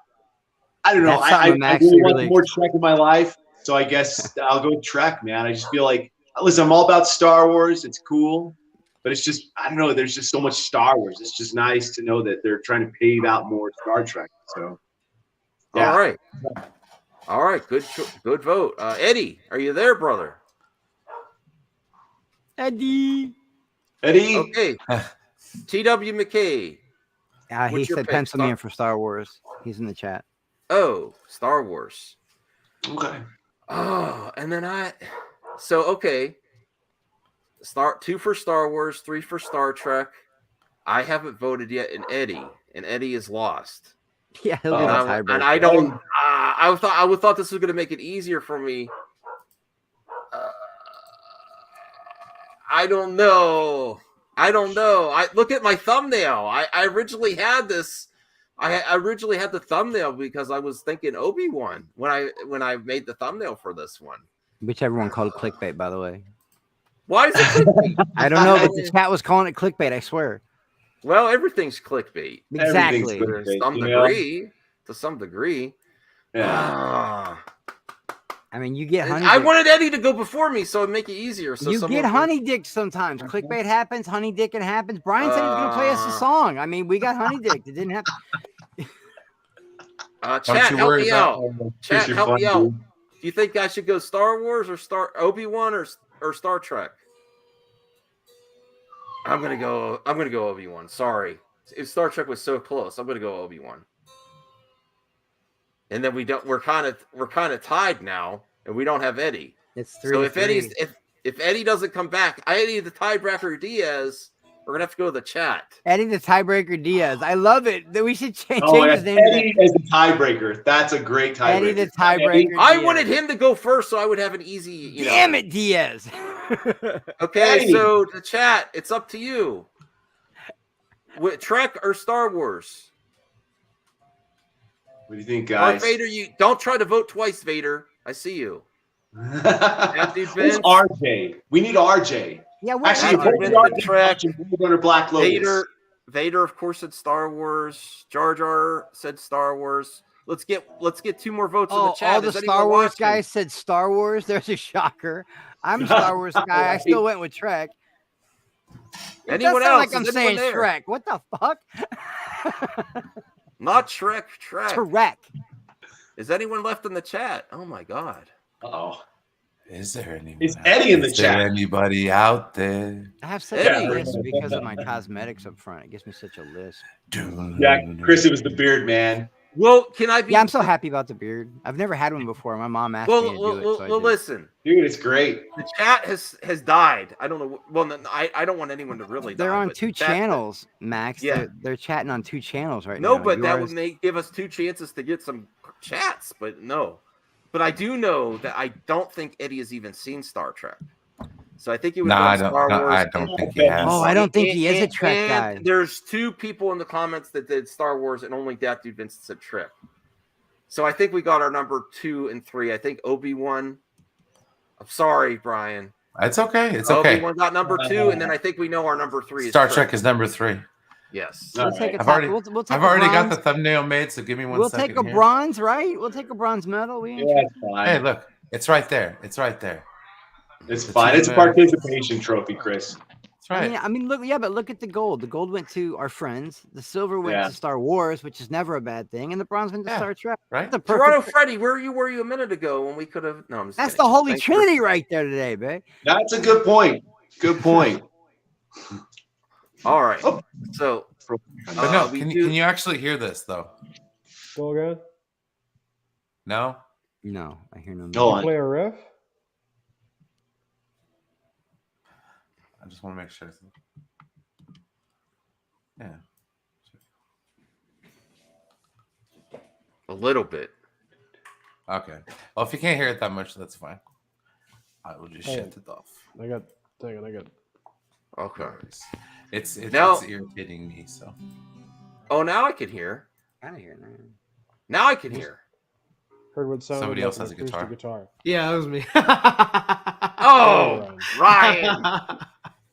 don't know. I really want more Trek in my life, so I guess I'll go with Trek, man. I just feel like, listen, I'm all about Star Wars. It's cool, but it's just, I don't know. There's just so much Star Wars. It's just nice to know that they're trying to pave out more Star Trek. So, yeah. All right. Good vote. Eddie, are you there, brother? Eddie. Okay. T.W. McKay. He said pencil me in for Star Wars. He's in the chat. Oh, Star Wars. Okay. Oh, and then okay. 2 for Star Wars, 3 for Star Trek. I haven't voted yet in Eddie, and Eddie is lost. Yeah, he'll be the tiebreaker. And I don't. I thought this was going to make it easier for me. I don't know. I look at my thumbnail. I originally had this. I originally had the thumbnail because I was thinking Obi-Wan when I made the thumbnail for this one. Which everyone called clickbait, by the way. Why is it clickbait? I don't know, but the chat was calling it clickbait, I swear. Well, everything's clickbait. Exactly. To some degree. Yeah. I mean, you get honey. I wanted Eddie to go before me, so it'd make it easier. So you get honey dick sometimes. Clickbait happens, honey dicking happens. Brian said he was going to play us a song. I mean, we got honey dick. It didn't happen. Chat, help me out. Chat, help me out. Do you think I should go Star Wars or Obi-Wan or Star Trek? I'm gonna go Obi-Wan. Sorry, if Star Trek was so close, I'm gonna go Obi-Wan. And then we're kind of tied now, and we don't have Eddie. It's 3-3. So if Eddie doesn't come back, Eddie the tiebreaker Diaz, we're gonna have to go to the chat. Eddie the tiebreaker Diaz. I love it. We should change his name. Eddie as the tiebreaker. That's a great tiebreaker. Eddie the tiebreaker. I wanted him to go first, so I would have an easy. Damn it, Diaz. Okay, Eddie. So the chat, it's up to you. Trek or Star Wars? What do you think, guys? Vader, you don't try to vote twice, Vader. I see you. Who's RJ? We need RJ. Yeah, actually, Black Lotus. Vader, of course, said Star Wars. Jar Jar said Star Wars. Let's get 2 more votes in the chat. All the Star Wars guys said Star Wars. There's a shocker. I'm a Star Wars guy. I still went with Trek. Anyone else? Like I'm saying Shrek. What the fuck? Not Shrek. Trek. Is anyone left in the chat? Oh my god. Oh. Is there anyone? Is Eddie in the chat? Is there anybody out there? I have such a list because of my cosmetics up front. It gives me such a list. Yeah, Chris, it was the beard, man. Well, can I be? Yeah, I'm so happy about the beard. I've never had one before. My mom asked me to do it. Well, listen, dude, it's great. The chat has died. I don't know. Well, I don't want anyone to really. They're on 2 channels, Max. Yeah, they're chatting on 2 channels right now. No, but that would give us 2 chances to get some chats. But no, but I do know that I don't think Eddie has even seen Star Trek. So I think he would go Star Wars. I don't think he has. Oh, I don't think he is a Trek guy. There's 2 people in the comments that did Star Wars, and only that dude Vincent said Trek. So I think we got our number 2 and 3. I think Obi-Wan. I'm sorry, Brian. It's okay. It's okay. Obi-Wan got number 2, and then I think we know our number 3 is Star Trek is number 3. Yes. We'll take I've already got the thumbnail made, so give me one second. We'll take a bronze, right? We'll take a bronze medal. Hey, look. It's right there. It's right there. It's fine. It's a participation trophy, Chris. That's right. I mean, look, but look at the gold. The gold went to our friends. The silver went to Star Wars, which is never a bad thing, and the bronze went to Star Trek. Right. Toronto Freddy, where were you a minute ago when we could have? No, I'm just That's kidding. the Holy Trinity right there today, babe. That's a good point. Good point. All right. So, but no, can you actually hear this though? Go again. No, I hear no. Can you play a riff? I just want to make sure. Yeah. A little bit. Okay. Well, if you can't hear it that much, that's fine. I will just shift it off. I got. Okay. It's irritating me. So. Oh, now I can hear. Kind of hear now. Now I can hear. Heard what sound? Somebody else has a guitar. Yeah, that was me. Oh, Ryan.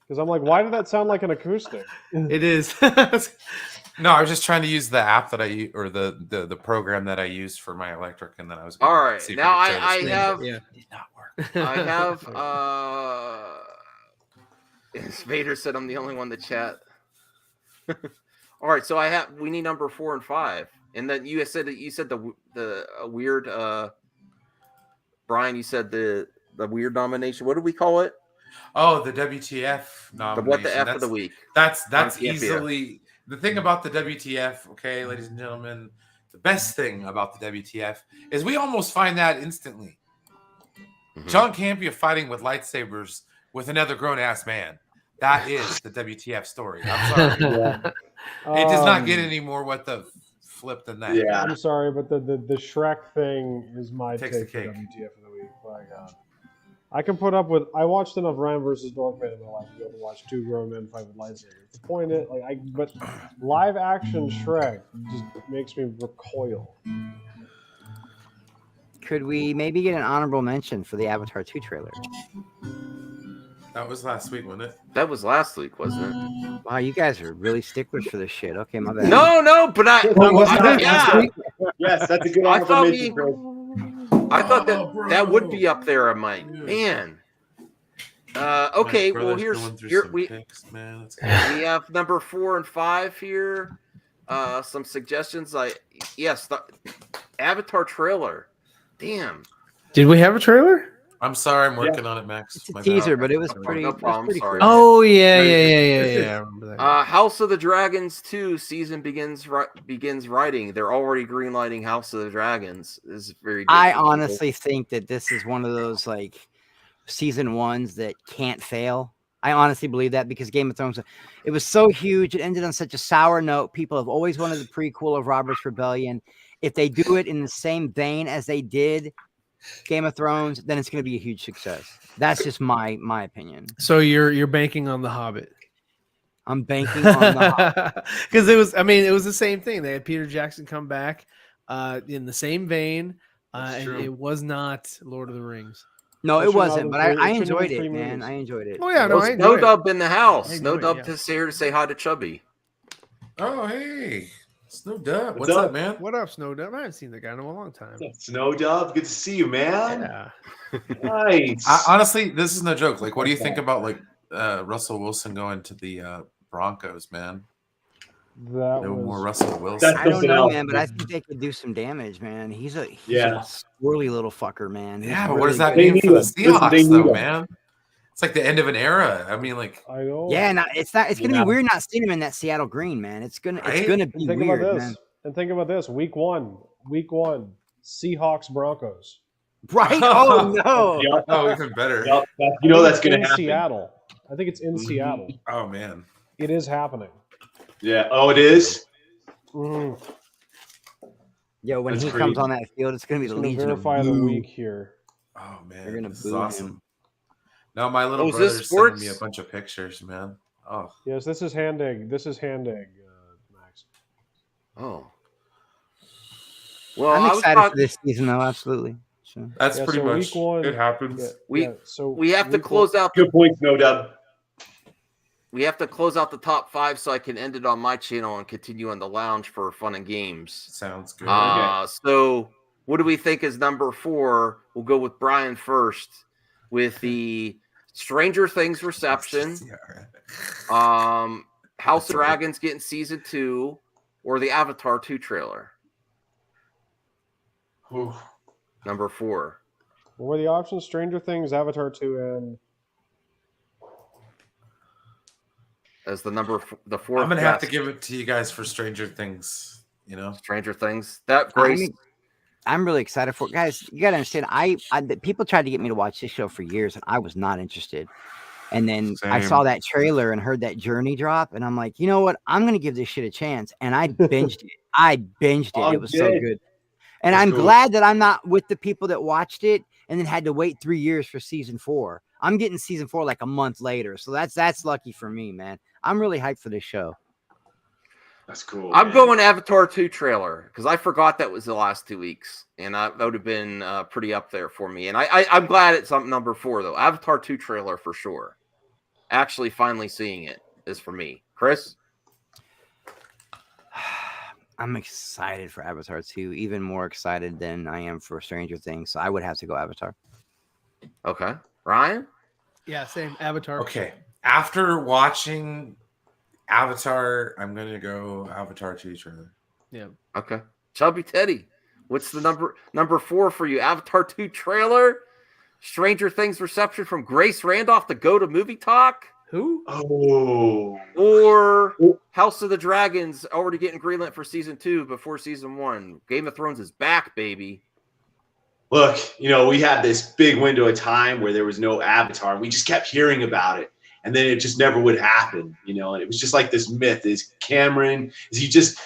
Because I'm like, why did that sound like an acoustic? It is. No, I was just trying to use the app that I use, or the program that I use for my electric, and then I was. All right, now I have. Yeah. Did not work. I have. Vader said I'm the only one that chat. All right, so we need number 4 and 5, and then you said the weird. Brian, you said the weird nomination. What do we call it? Oh, the WTF nomination. What the F of the week? That's easily the thing about the WTF. Okay, ladies and gentlemen, the best thing about the WTF is we almost find that instantly. Mm-hmm. John Campea fighting with lightsabers with another grown-ass man. That is the WTF story. I'm sorry. It does not get any more what the flip than that. Yeah, I'm sorry, but the Shrek thing is my take for WTF of the week. My God. I can put up with. I watched enough Ryan versus Dorkman in my life to be able to watch 2 grown men fight with lightsabers. The point is, but live action Shrek just makes me recoil. Could we maybe get an honorable mention for the Avatar 2 trailer? That was last week, wasn't it? That was last week, wasn't it? Wow, you guys are really sticklers for this shit. Okay, my bad. No, but yeah. Yes, that's a good honorable mention. I thought that would be up there. I might, man. Okay, well here we have number 4 and 5 here. Some suggestions the Avatar trailer. Damn. Did we have a trailer? I'm sorry, I'm working on it, Max. It's a teaser, but it was pretty. No problem. Pretty Sorry. cool. Oh yeah. I remember that. House of the Dragons 2 season begins writing. They're already greenlighting House of the Dragons. This is very good. I honestly think that this is one of those season 1s that can't fail. I honestly believe that because Game of Thrones, it was so huge. It ended on such a sour note. People have always wanted the prequel of Robert's Rebellion. If they do it in the same vein as they did Game of Thrones, then it's going to be a huge success. That's just my opinion. So you're banking on The Hobbit. I'm banking on The Hobbit because it was the same thing. They had Peter Jackson come back in the same vein, and it was not Lord of the Rings. No, it wasn't, but I enjoyed it, man. I enjoyed it. Oh yeah, no dub in the house. No dub is here to say hi to Chubby. Oh hey. Snow Dub, what's up, man? What up, Snow Dub? I haven't seen the guy in a long time. Snow Dub, good to see you, man. Yeah, nice. Honestly, this is no joke. What do you think about Russell Wilson going to the Broncos, man? More Russell Wilson. I don't know, man, but I think they could do some damage, man. He's a squirrely little fucker, man. Yeah, but what does that mean for the Seahawks, though, man? It's like the end of an era. I mean, I know. Yeah, it's gonna be weird not seeing him in that Seattle green, man. It's gonna be weird, man. And think about this: Week one, Seahawks Broncos. Right? Oh no! Oh, even better. That's gonna happen. Seattle. I think it's in Seattle. Oh man, it is happening. Yeah. Oh, it is. Mm. Yo, when he comes on that field, it's gonna be the Legion verify of the Boo. week here. Oh man, they're gonna this boo is awesome. him. No, my little is brother's this sports? sending me a bunch of pictures, man. Oh. Yes, this is hand egg. This is hand egg, Max. Oh. Well, I'm excited for this season, though. Absolutely. So. That's pretty so much week one. it happens. We have to close out. Good points, no dub. We have to close out the top 5 so I can end it on my channel and continue on the lounge for fun and games. Sounds good. So what do we think is number 4? We'll go with Brian first with the Stranger Things reception. House of Dragons getting season 2 or the Avatar 2 trailer. Ooh. Number 4. What were the options? Stranger Things, Avatar 2, and as the fourth. I'm gonna have to give it to you guys for Stranger Things. You know, Stranger Things. That Grace. I'm really excited for it. Guys. You gotta understand. People tried to get me to watch this show for years, and I was not interested. And then I saw that trailer and heard that Journey drop, and I'm like, you know what? I'm gonna give this shit a chance. And I binged it. It was so good. And I'm glad that I'm not with the people that watched it and then had to wait 3 years for season 4. I'm getting season 4 like a month later. So that's lucky for me, man. I'm really hyped for this show. That's cool. I'm going Avatar 2 trailer because I forgot that was the last 2 weeks. And that would have been pretty up there for me. And I'm glad it's up number 4, though. Avatar 2 trailer for sure. Actually finally seeing it is for me. Chris? I'm excited for Avatar 2, even more excited than I am for Stranger Things. So I would have to go Avatar. Okay. Ryan? Yeah, same. Avatar. Okay. After watching Avatar, I'm going to go Avatar 2 trailer. Yeah. Okay. Chubby Teddy, what's the number 4 for you? Avatar 2 trailer? Stranger Things reception from Grace Randolph to go to Movie Talk? Who? Oh. Or House of the Dragons already getting greenlit for season 2 before season 1. Game of Thrones is back, baby. Look, we had this big window of time where there was no Avatar. We just kept hearing about it. And then it just never would happen, and it was just like this myth. Is he just,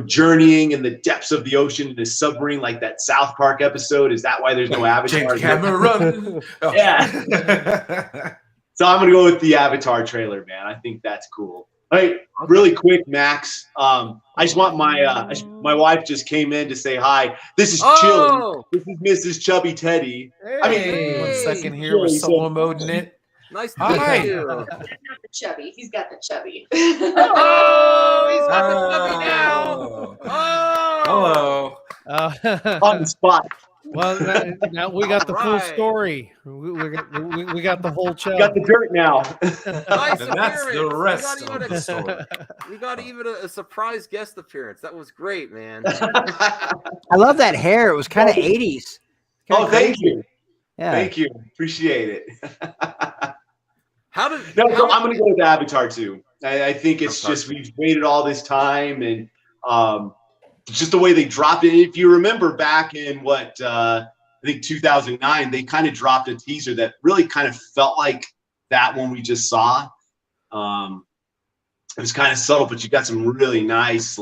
journeying in the depths of the ocean in a submarine like that South Park episode? Is that why there's no Avatar? James Cameron. Yeah. So I'm going to go with the Avatar trailer, man. I think that's cool. All right, really quick, Max. I just want my wife just came in to say hi. This is Chilling. This is Mrs. Chubby Teddy. Hey. 1 second here. We're solo moding it. Nice to meet you. Not the chubby. He's got the chubby. He's got the chubby now. Hello. On the spot. Well, now we got the full story. We got the whole chub. Got the dirt now. Nice and that's the rest of the story. We got even a surprise guest appearance. That was great, man. I love that hair. It was kind of 80s. Thank you. Yeah. Thank you. Appreciate it. I'm going to go with Avatar 2. I think it's just we've waited all this time, and just the way they dropped it. If you remember back in I think 2009, they kind of dropped a teaser that really kind of felt like that one we just saw. It was kind of subtle, but you got some really nice,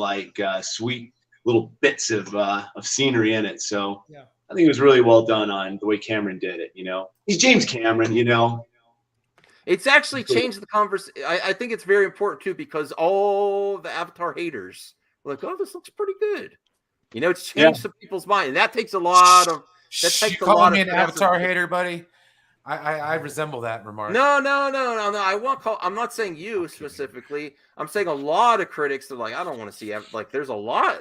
sweet little bits of scenery in it. So yeah. I think it was really well done on the way Cameron did it. He's James Cameron. It's actually changed the conversation. I think it's very important too because all the Avatar haters were like, "Oh, this looks pretty good." It's changed some people's mind, and that takes a lot of. You calling me an Avatar hater, buddy? I resemble that remark. No. I'm not saying you specifically. I'm saying a lot of critics are like, I don't want to see. There's a lot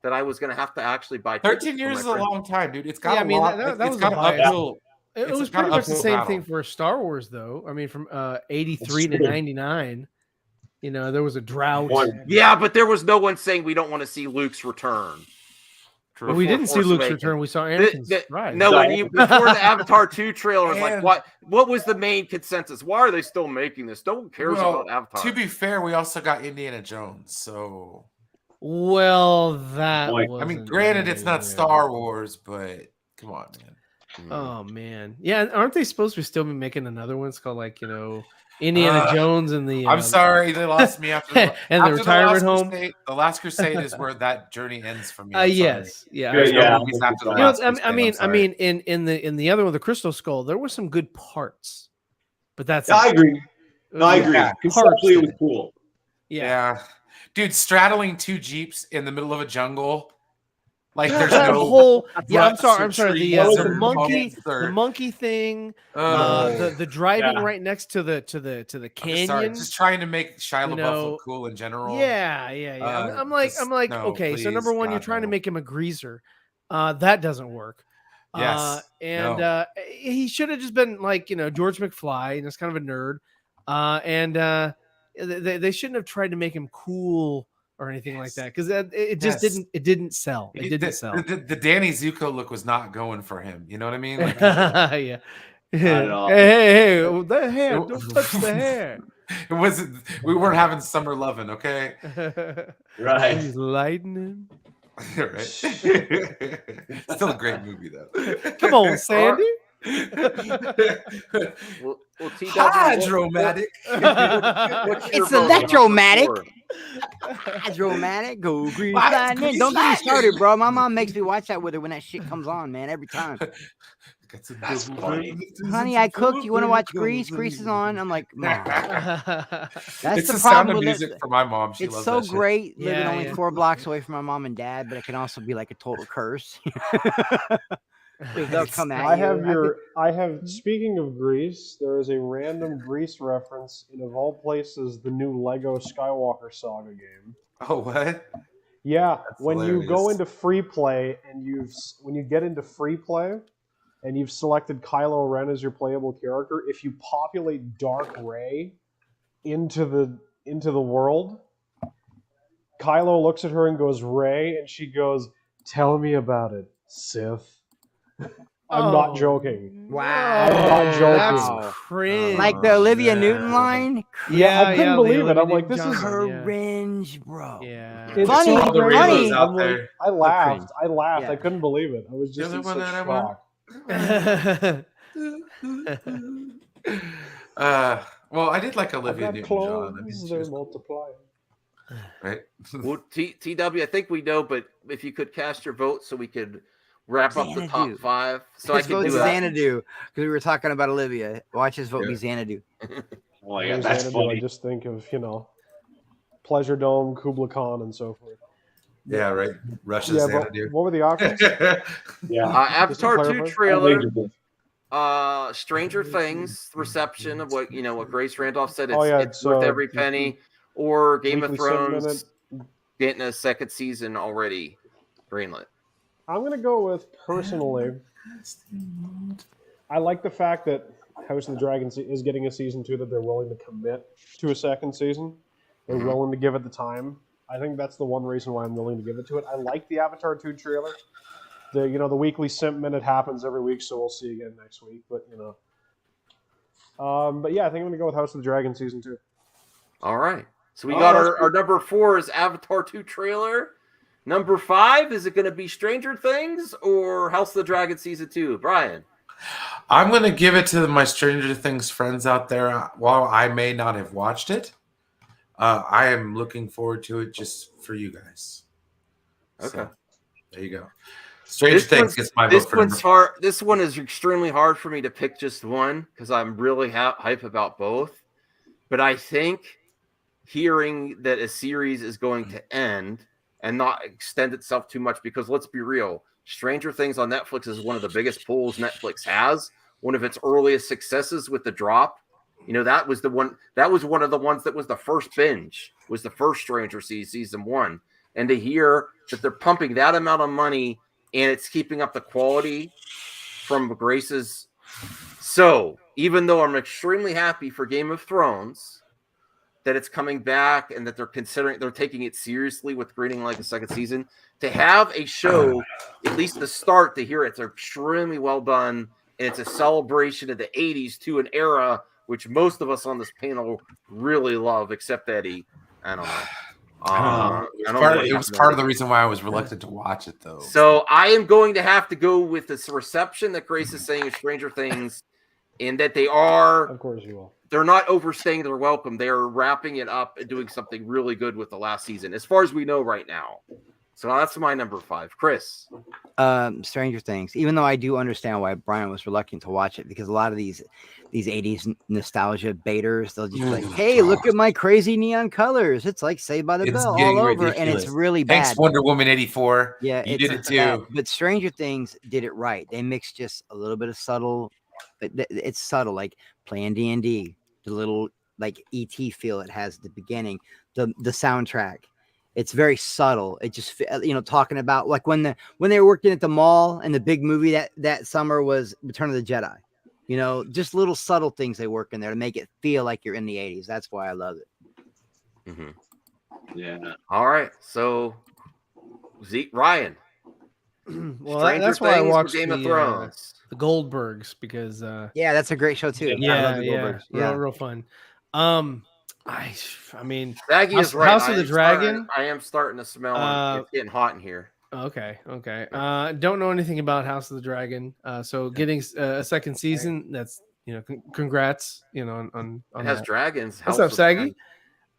that I was going to have to actually buy. 13 years is a long time, dude. It's got a lot. That was got an uphill. It was pretty much the same thing for Star Wars, though. I mean, from 83 to 99, there was a drought. Yeah, but there was no one saying we don't want to see Luke's return. Well, we didn't see Luke's return. We saw Anakin's rise. No, before the Avatar 2 trailer was like, what was the main consensus? Why are they still making this? No one cares about Avatar. To be fair, we also got Indiana Jones, so. Well, that. I mean, granted, it's not Star Wars, but come on, man. Oh man, yeah. Aren't they supposed to still be making another one? It's called Indiana Jones and the. I'm sorry, they lost me after and after the retirement home. The Last Crusade is where that journey ends for me. Yes, yeah. I mean, in the other one, the Crystal Skull, there were some good parts. but that's I agree. I agree. Yeah. Conceptually, it was cool. Yeah. Dude, straddling 2 Jeeps in the middle of a jungle. Like there's that no whole I'm sorry. the monkey thing, the driving right next to the canyon. Just trying to make Shia LaBeouf look cool in general. Yeah. I'm like, no, okay, please, so number one, God, you're trying to no. make him a greaser. That doesn't work. Yes. He should have just been like, George McFly, and it's kind of a nerd. They shouldn't have tried to make him cool or anything like that, because it just didn't sell. It didn't sell. The Danny Zuko look was not going for him. You know what I mean? Like, yeah. Hey, The hair, don't touch the hair. It wasn't. We weren't having summer loving, okay? Right. He's lightning. Right. Still a great movie though. Come on, Sandy. Well, Hydromatic. It's electromatic. Hydromatic. Go green lightning. Don't get me started, bro. My mom makes me watch that with her when that shit comes on, man. Every time. That's funny. Honey, I cooked. You want to watch Grease? Grease is on. I'm like, Mom. That's It's the sound problem of with music it. for my mom. She It's loves so that shit. great living Yeah, only yeah. 4 blocks away from my mom and dad, but it can also be like a total curse. They'll come at you. I have. Speaking of Grease, there is a random Grease reference in, of all places, the new Lego Skywalker Saga game. Oh, what? Yeah, That's when hilarious. you go into free play and when you get into free play and you've selected Kylo Ren as your playable character, if you populate Dark Ray into the world, Kylo looks at her and goes, "Ray," and she goes, "Tell me about it, Sith." I'm not joking. Wow. I'm not joking. That's cringe. Like the Olivia Newton line? Yeah, I couldn't believe it. I'm like, this is cringe, bro. Yeah. It's Funny, so all the crazy. Ravens funny. out I'm like, there. I laughed. Yeah. I couldn't believe it. I was just You're in the one such that I shock. Well, I did like I've Olivia got Newton-John. I mean, clones, she they're was- multiplying. right? Well, TW, I think we know, but if you could cast your vote so we could wrap up the top Xanadu. 5. So I His can vote's do that. Xanadu, because we were talking about Olivia. Watch his vote be Xanadu. Oh yeah, There's that's Xanadu, funny. I just think of, Pleasure Dome, Kubla Khan, and so forth. Yeah, right. Russia's Yeah, but Xanadu. what were the options? Yeah. Avatar 2 clarify. trailer. Stranger Things reception of what Grace Randolph said. It's worth every penny. Or Game of Weekly 7 Thrones getting a second season already greenlit. I'm going to go with, personally, I like the fact that House of the Dragon is getting a season 2, that they're willing to commit to a second season. They're willing to give it the time. I think that's the one reason why I'm willing to give it to it. I like the Avatar 2 trailer. The weekly simp minute happens every week, so we'll see again next week. But but yeah, I think I'm gonna go with House of the Dragon season 2. All right. So we got our number 4 is Avatar 2 trailer. Number 5, is it going to be Stranger Things or House of the Dragon season 2? Brian. I'm going to give it to my Stranger Things friends out there. While I may not have watched it, I am looking forward to it just for you guys. Okay. So, there you go. Stranger Things gets my vote. This one is extremely hard for me to pick just one because I'm really hype about both. But I think hearing that a series is going to end and not extend itself too much, because let's be real, Stranger Things on Netflix is one of the biggest pulls Netflix has. One of its earliest successes with the drop. That was one of the ones that was the first binge, was the first Stranger season 1. And to hear that they're pumping that amount of money and it's keeping up the quality from Grace's. So even though I'm extremely happy for Game of Thrones that it's coming back and that they're taking it seriously with creating like a second season, to have a show, at least the start, to hear it's extremely well done and it's a celebration of the 80s to an era which most of us on this panel really love, except Eddie. I don't know. It was part of the reason why I was reluctant to watch it, though. So I am going to have to go with this reception that Grace is saying of Stranger Things, and that they are. Of course you will. They're not overstaying their welcome. They are wrapping it up and doing something really good with the last season, as far as we know right now. So that's my number 5. Chris. Stranger Things. Even though I do understand why Brian was reluctant to watch it, because a lot of these 80s nostalgia baiters, they'll just be like, "Hey, look at my crazy neon colors. It's like Saved by the Bell all over," ridiculous. and it's really bad. Thanks, Wonder Woman 84. Yeah, you did it too. Bad. But Stranger Things did it right. They mixed just a little bit of subtle. It's subtle, like playing D&D. The little like ET feel it has at the beginning. The soundtrack. It's very subtle. It just, talking about like when they were working at the mall, and the big movie that summer was Return of the Jedi. Just little subtle things they work in there to make it feel like you're in the 80s. That's why I love it. Mm-hmm. Yeah. All right. So, Zeke, Ryan. Well, that's why I watched Game of Thrones. The Goldbergs, because yeah, that's a great show too. Yeah, I love the Goldbergs. Yeah. Real fun. I mean, Shaggy is right. House of the Dragon. I am starting to smell. It's getting hot in here. Okay. Don't know anything about House of the Dragon. So getting a second season, that's congrats. On it has that. dragons. What's up, Saggy?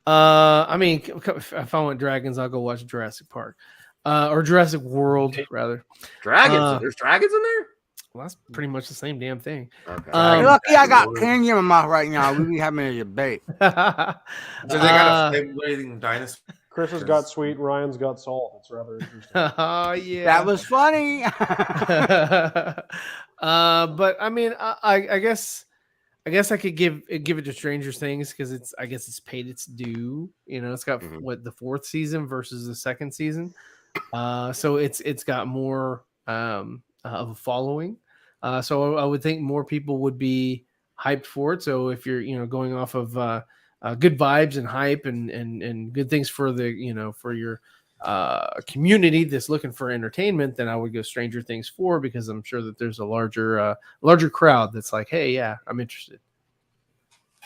I mean, if I want dragons, I'll go watch Jurassic Park, or Jurassic World rather. Dragons? There's dragons in there. Well, that's pretty much the same damn thing. Okay. Lucky I got candy in my mouth right now. We be having a debate. So they got a flame-waving dinosaur. Chris has got sweet, Ryan's got salt. It's rather interesting. Oh yeah, that was funny. But I mean, I guess I could give it to Stranger Things because it's paid its due. It's got the 4th season versus the 2nd season, so it's got more of a following. So I would think more people would be hyped for it. So if you're going off of good vibes and hype and good things for the for your community that's looking for entertainment, then I would go Stranger Things 4, because I'm sure that there's a larger crowd that's like, hey, yeah, I'm interested.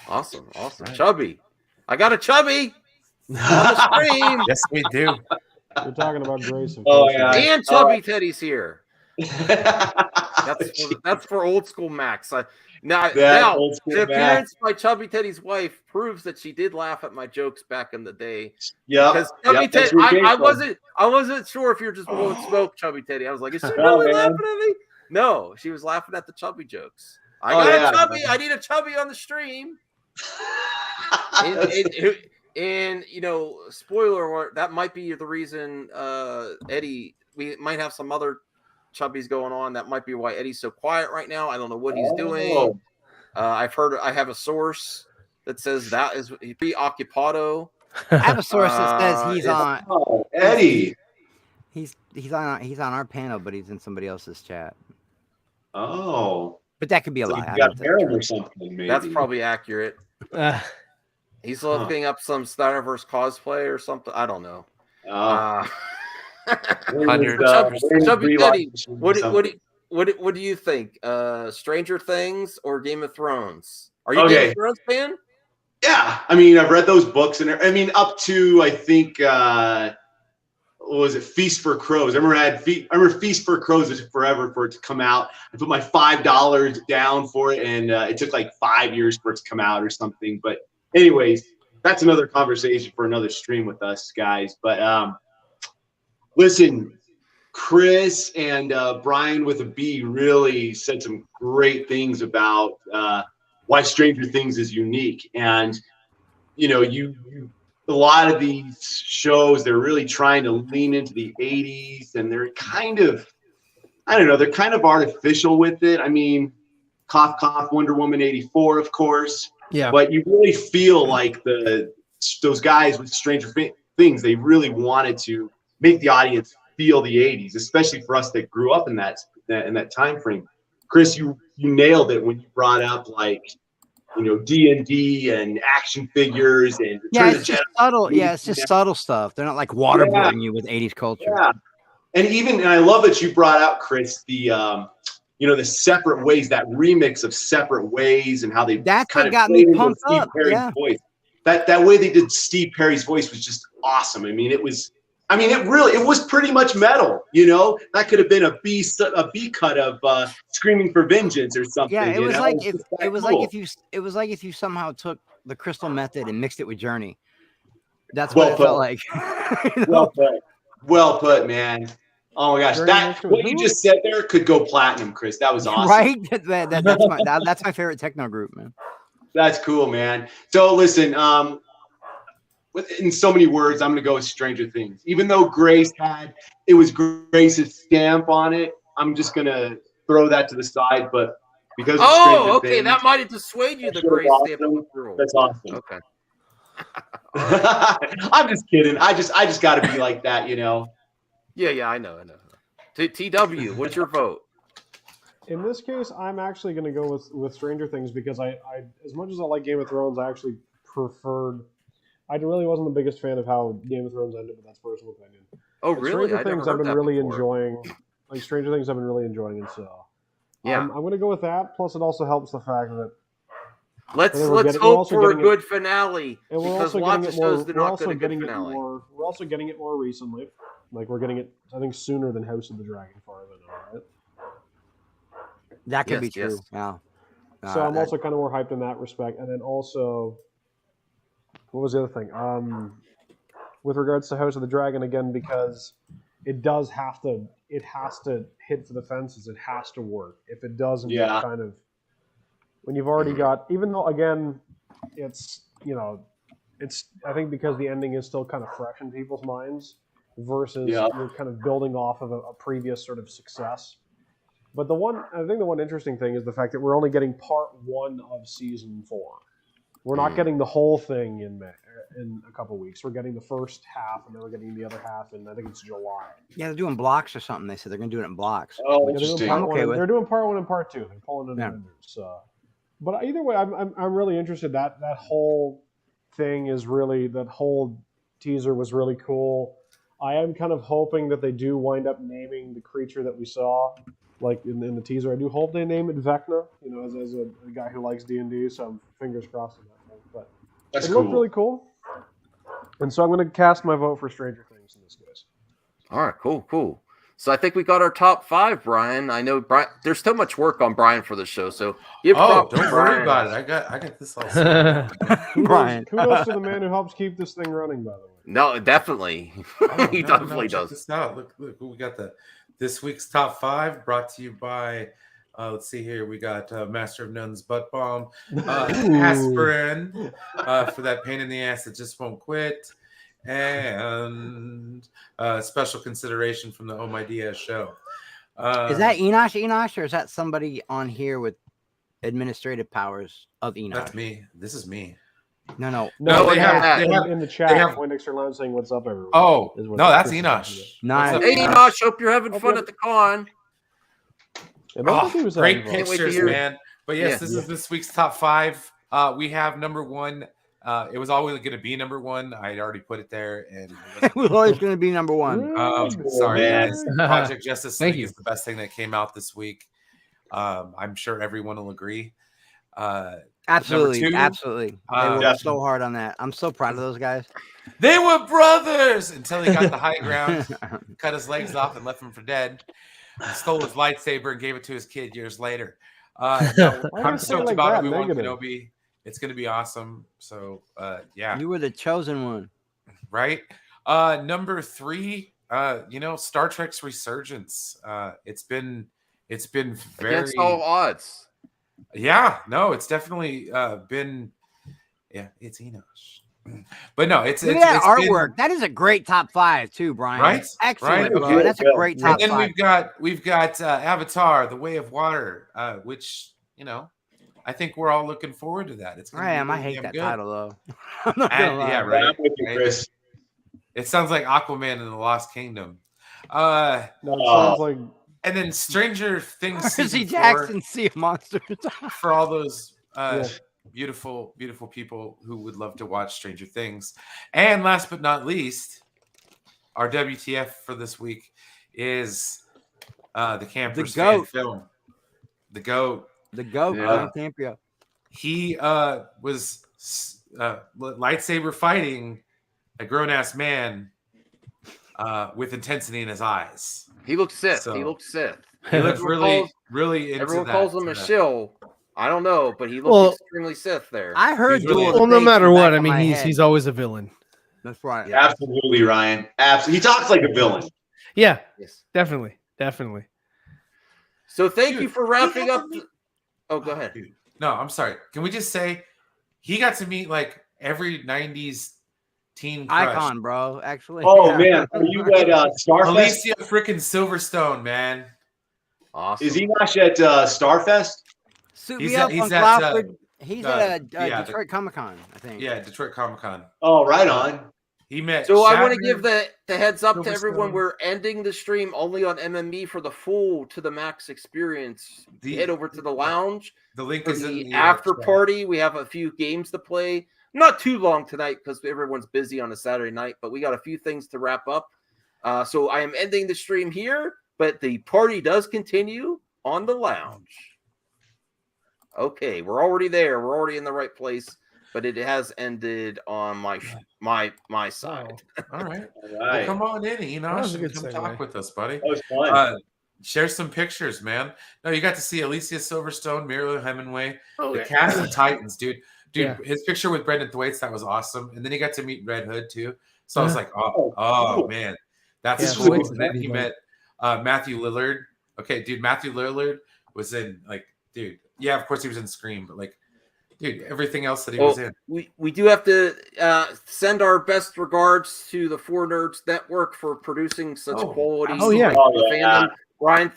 Awesome. Right. Chubby, I got a Chubby on the screen. Yes, we do. You're talking about Grace. Yeah. And Chubby Teddy's here. That's for old school Max. Now the appearance by Chubby Teddy's wife proves that she did laugh at my jokes back in the day. Yeah, because Chubby Teddy, I wasn't sure if you're just blowing smoke, Chubby Teddy. I was like, is she really laughing at me? No, she was laughing at the Chubby jokes. I got a Chubby. I need a Chubby on the stream. and spoiler alert, that might be the reason, Eddie. We might have some other Chubbies going on. That might be why Eddie's so quiet right now. I don't know what he's doing. I have a source that says that is preoccupado. I have a source that says he's on Eddie. He's on our panel, but he's in somebody else's chat. Oh, but that could be a lie. You got Aaron or something. Maybe that's probably accurate. He's looking up some Snyderverse cosplay or something. I don't know. Chubby Teddy, what do you think? Stranger Things or Game of Thrones? Are you a Game of Thrones fan? Yeah, I mean, I've read those books, and I mean, up to I think what was it, Feast for Crows? I remember Feast for Crows. It took forever for it to come out. I put my $5 down for it, and it took like 5 years for it to come out or something. But anyways, that's another conversation for another stream with us guys. But listen, Chris and Brian with a B really said some great things about why Stranger Things is unique. And, a lot of these shows, they're really trying to lean into the 80s, and they're kind of, they're kind of artificial with it. I mean, cough, cough, Wonder Woman 84, of course. Yeah. But you really feel like those guys with Stranger Things, they really wanted to make the audience feel the 80s, especially for us that grew up in that time frame. Chris, you nailed it when you brought up D&D and action figures and it's just subtle. Yeah, it's just subtle stuff. They're not like waterboarding you with 80s culture. Yeah, and I love that you brought out, Chris, the the separate ways, that remix of Separate Ways, and how they that's what got me pumped up. Voice. That way they did Steve Perry's voice was just awesome. It was pretty much metal, That could have been a B cut of Screaming for Vengeance or something. Yeah, it was like if you somehow took the Crystal Method and mixed it with Journey. That's what it felt like. Well played. Well put, man. Oh my gosh, what you just said there could go platinum, Chris. That was awesome. Right? That's my favorite techno group, man. That's cool, man. So listen, in so many words, I'm gonna go with Stranger Things. Even though Grace's stamp on it, I'm just gonna throw that to the side. But because of Stranger Things, that might have dissuaded you. The Grace stamp on the through. That's awesome. Okay. I'm just kidding. I just got to be like that, you know. Yeah, I know. TW, what's your vote? In this case, I'm actually going to go with Stranger Things because I as much as I like Game of Thrones, I actually preferred. I really wasn't the biggest fan of how Game of Thrones ended, but that's personal opinion. Oh, really? Stranger Things I've been really enjoying. Like Stranger Things I've been really enjoying, and so I'm going to go with that. Plus, it also helps the fact that let's hope for a good finale. And we're also getting it more. We're also getting it more recently. Like we're getting it, I think, sooner than House of the Dragon, far as I know, right? That could be true. Yeah. So I'm also kind of more hyped in that respect. And then also, what was the other thing? With regards to House of the Dragon, again, because it has to hit for the fences. It has to work. If it doesn't, kind of, when you've already got, even though, again, it's, I think because the ending is still kind of fresh in people's minds versus you're kind of building off of a previous sort of success. But I think the one interesting thing is the fact that we're only getting part 1 of season 4. We're not getting the whole thing in a couple weeks. We're getting the first half, and then we're getting the other half in, I think it's July. Yeah, they're doing blocks or something. They said they're going to do it in blocks. Oh, interesting. They're doing part 1 and part 2. They're pulling it in. So, but either way, I'm really interested. That whole thing is really, that whole teaser was really cool. I am kind of hoping that they do wind up naming the creature that we saw, like in the teaser. I do hope they name it Vecna, as a guy who likes D&D, so I'm fingers crossed on that thing. But it looked really cool. And so I'm going to cast my vote for Stranger Things in this case. All right, cool. So I think we got our top 5, Brian. I know Brian. There's so much work on Brian for the show, so don't worry about it. I got this all. Brian, kudos to the man who helps keep this thing running. By the way, no, definitely, he definitely does. Check this out. Look, we got this week's top 5 brought to you by. Let's see here. We got Master of None's butt bomb, aspirin for that pain in the ass that just won't quit. And special consideration from the Oh My Diaz show. Is that Enosh, or is that somebody on here with administrative powers of Enosh? That's me. This is me. No. They have in the chat. Windexter Lounge saying "What's up, everyone?" Oh, no, that's Enosh. Nice. Hey, Enosh, hope you're having fun at the con. Great pictures, man. But yes, this is this week's top 5. We have number 1. It was always going to be number 1. I had already put it there, and it was always going to be number 1. Sorry, guys. Project Justice League is the best thing that came out this week. I'm sure everyone will agree. Absolutely. They worked so hard on that. I'm so proud of those guys. They were brothers until he got the high ground, cut his legs off, and left him for dead. He stole his lightsaber and gave it to his kid years later. I'm stoked about Obi-Wan Kenobi. It's going to be awesome. So, yeah. You were the chosen one. Right? Number 3, Star Trek's resurgence. It's been very... Against all odds. Yeah. No, it's definitely been... Yeah, it's Enosh. But no, it's that artwork. That is a great top 5 too, Brian. Right? Excellent. Right? Okay. That's a great top 5. And then we've got Avatar: The Way of Water, which, I think we're all looking forward to that. It's I hate that title though. I'm not gonna lie. Yeah, right. I'm with you, Chris. It sounds like Aquaman in the Lost Kingdom. No, it sounds like. And then Stranger Things. Percy Jackson, Sea of Monsters. For all those beautiful, beautiful people who would love to watch Stranger Things. And last but not least, our WTF for this week is the Campers fan film. The GOAT. The GOAT, Campio. He was lightsaber fighting a grown-ass man with intensity in his eyes. He looked Sith. So, he looked Sith. He looked really into everyone that. calls him a shill. I don't know, but he looked extremely Sith there. I heard no matter what, I mean, he's always a villain. That's right. Yeah. Absolutely, Ryan. Absolutely. He talks like a villain. Yeah. Yes. Definitely. So thank you for wrapping up. Oh, go ahead. Dude. No, I'm sorry. Can we just say he got to meet like every 90s teen crush. Icon, bro. Actually. Oh, man. Are you at Starfest? Alicia freaking Silverstone, man. Awesome. Is Enosh at Starfest? He's at Detroit Comic Con, I think. Yeah, Detroit Comic Con. Oh, right on. He met. So Shatner. I want to give the heads up to everyone. We're ending the stream only on MME for the full To The Max experience. Head over to the lounge. The link is in the after party. We have a few games to play. Not too long tonight because everyone's busy on a Saturday night, but we got a few things to wrap up. So I am ending the stream here, but the party does continue on the lounge. Okay, we're already there. We're already in the right place. But it has ended on my side. All right. Well, come on in, Enosh, and come talk with us, buddy. That was fun. Share some pictures, man. No, you got to see Alicia Silverstone, Muriel Hemingway, the cast of Titans, dude. His picture with Brendan Thwaites, that was awesome. And then he got to meet Red Hood too. So I was like, oh man, that's cool. And then he met Matthew Lillard. Okay, dude, Matthew Lillard was in yeah, of course he was in Scream, but like. Dude, everything else that he was in. We do have to send our best regards to the Four Nerds Network for producing such quality. Fandom. Ryan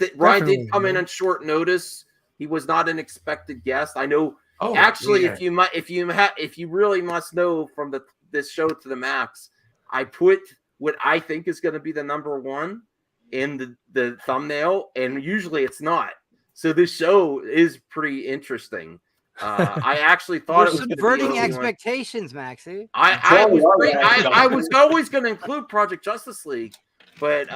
did come in on short notice. He was not an expected guest. I know. If you really must know from this show To The Max, I put what I think is going to be the number one in the thumbnail, and usually it's not. So this show is pretty interesting. I actually thought it was subverting expectations, Maxie. I was always going to include Project Justice League, but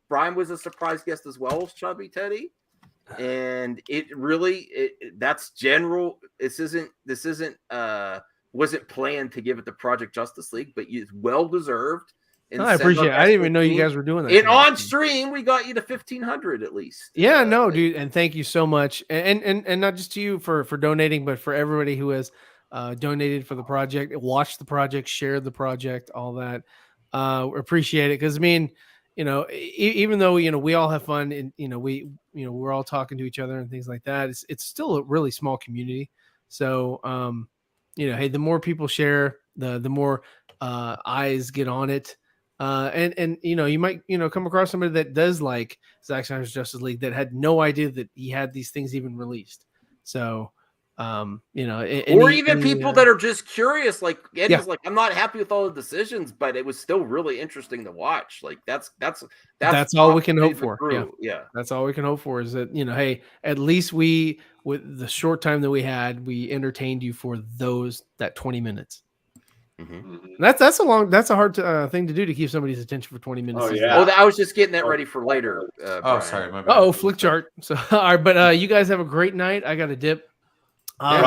Brian was a surprise guest as well as Chubby Teddy, and that's general. This wasn't planned to give it to Project Justice League, but it's well deserved. I appreciate it. I didn't even know you guys were doing that. And on stream, we got you to 1,500 at least. Yeah, no, dude, and thank you so much, and not just to you for donating, but for everybody who has donated for the project, watched the project, shared the project, all that. Appreciate it because I mean, even though we all have fun and we're all talking to each other and things like that, it's still a really small community. So hey, the more people share, the more eyes get on it. And you might come across somebody that does like Zack Snyder's Justice League that had no idea that he had these things even released. So or even people that are just curious, like Eddie's like, I'm not happy with all the decisions, but it was still really interesting to watch. Like that's all we can hope for. Yeah, that's all we can hope for is that hey, at least with the short time that we had, we entertained you for that 20 minutes. Mm-hmm. That's a hard thing to do to keep somebody's attention for 20 minutes. Oh yeah. Well, I was just getting that ready for later. Sorry, my bad. Flick chart. So all right, but you guys have a great night. I got a dip. Y'all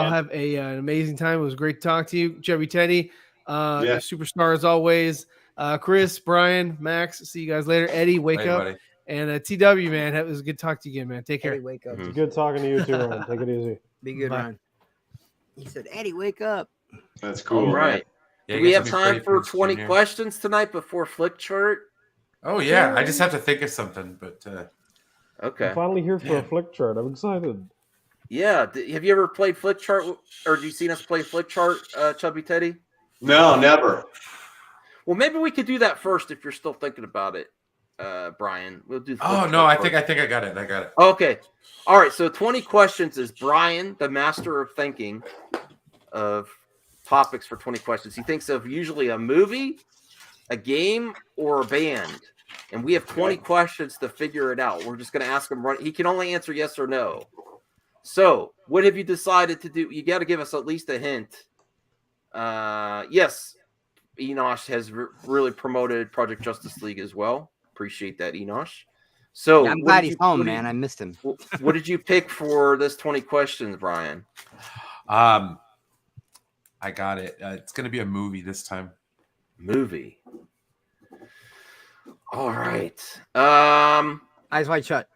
have an amazing time. It was great to talk to you, Chubby Teddy. Superstar as always. Chris, Brian, Max. See you guys later. Eddie, wake up. Buddy. And TW, man, it was good to talk to you again, man. Take care. Eddie, wake up. It's good talking to you too, Ryan. Take it easy. Be good, man. He said, Eddie, wake up. That's cool. All right. Do we have time for 20 questions tonight before Flick Chart? Oh, yeah. I just have to think of something, but okay. I'm finally here for a Flick Chart. I'm excited. Yeah. Have you ever played Flick Chart, or have you seen us play Flick Chart, Chubby Teddy? No, never. Well, maybe we could do that first if you're still thinking about it, Brian. We'll do. I think I got it. Okay. All right. So 20 questions is Brian, the master of thinking of topics for 20 questions. He thinks of usually a movie, a game, or a band. And we have 20 questions to figure it out. We're just going to ask him. He can only answer yes or no. So what have you decided to do? You got to give us at least a hint. Yes, Enosh has really promoted Project Justice League as well. Appreciate that, Enosh. So I'm glad he's home, man. I missed him. What did you pick for this 20 questions, Brian? I got it. It's going to be a movie this time. Movie. All right. Eyes Wide Shut.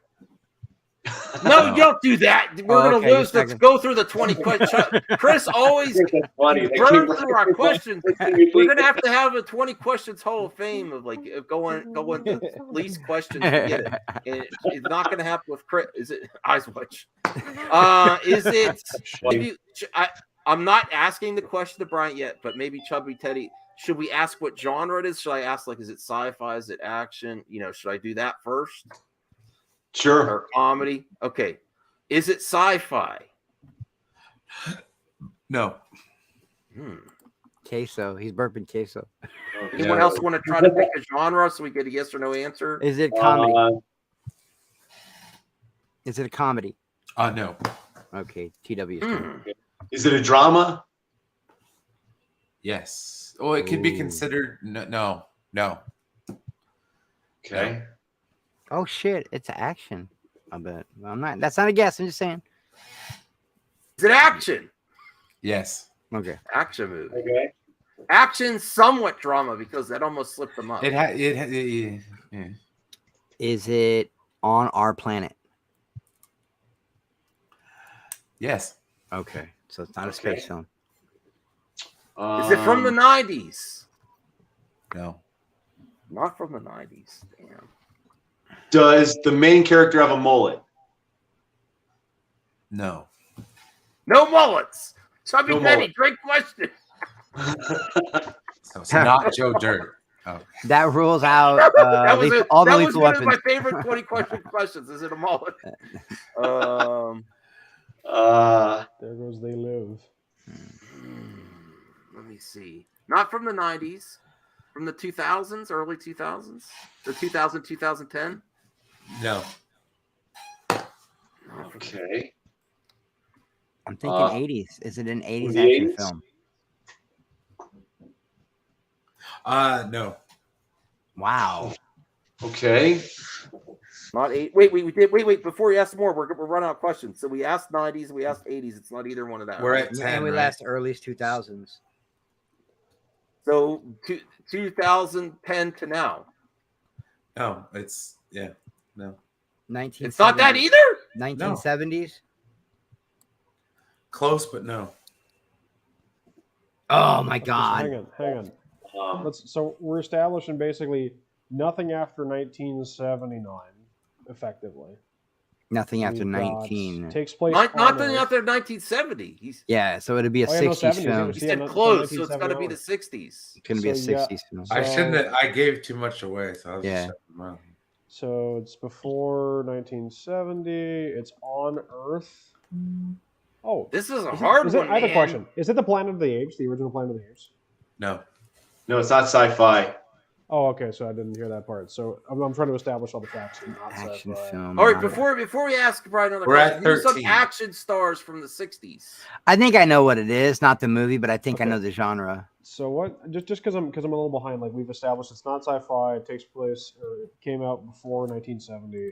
No, you don't do that. We're going to lose. Let's go through the 20 questions. Chris always burns through our questions. We're going to have a 20 questions Hall of Fame of like going the least questions to get it. And it's not going to happen with Chris. Is it Eyes Watch? Is it? I'm not asking the question to Bryant yet, but maybe Chubby Teddy. Should we ask what genre it is? Should I ask, like, is it sci-fi? Is it action? Should I do that first? Sure. Or comedy? Okay. Is it sci-fi? No. Queso. He's burping queso. Anyone else want to try to pick a genre so we get a yes or no answer? Is it comedy? Is it a comedy? No. Okay. TW. Is it a drama? Yes. Well, it could be considered. No. Okay. Oh shit! It's action. I bet. I'm not. That's not a guess. I'm just saying. Is it action? Yes. Okay. Action movie. Okay. Action, somewhat drama, because that almost slipped them up. Yeah. Is it on our planet? Yes. Okay. So it's not a space film. Is it from the 90s? No. Not from the 90s. Damn. Does the main character have a mullet? No. No mullets. Chubby Teddy, great question. So it's not Joe Dirt. Oh. That rules out all the lethal weapons. One of my favorite 20 questions. Is it a mullet? There goes They Live. Let me see. Not from the 90s. From the 2000s, early 2000s? The 2000, 2010? No. Okay. I'm thinking 80s. Is it an 80s action film? No. Wow. Okay. Not eight. Wait. Before you ask more, we're running out of questions. So we asked 90s, we asked 80s. It's not either one of that. We're at 10. And we last early 2000s. So 2010 to now. No, it's no. 1970s. It's not that either. 1970s. Close, but no. Oh my God. Hang on. So we're establishing basically nothing after 1979, effectively. Nothing after 19. Takes place. Nothing after 1970. Yeah, so it'd be a 60s film. He said close, so it's got to be the 60s. It's gonna be a 60s film. I shouldn't have. I gave too much away, so I was just So it's before 1970. It's on Earth. Oh, this is a hard one. I have a question. Is it the Planet of the Apes, the original Planet of the Apes? No, it's not sci-fi. Oh, okay. So I didn't hear that part. So I'm trying to establish all the facts. Action film. All right, before we ask Brian another question, who's some action stars from the 60s? I think I know what it is, not the movie, but I think I know the genre. So what? Just because I'm a little behind. Like we've established, it's not sci-fi. It takes place, or it came out before 1970.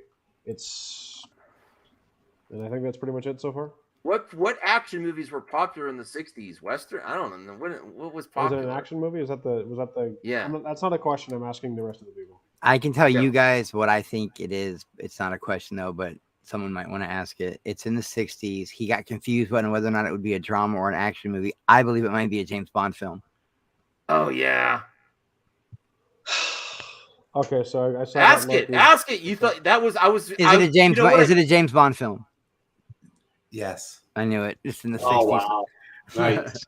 And I think that's pretty much it so far. What action movies were popular in the 60s? Western? I don't know. What was popular? Was it an action movie? Was that the? Yeah. That's not a question. I'm asking the rest of the people. I can tell you guys what I think it is. It's not a question though, but someone might want to ask it. It's in the 60s. He got confused on whether or not it would be a drama or an action movie. I believe it might be a James Bond film. Oh yeah. Okay, so I saw. Ask it. You thought that was? Is it a James Bond film? Yes. I knew it. It's in the 60s. Oh, wow. Right. Is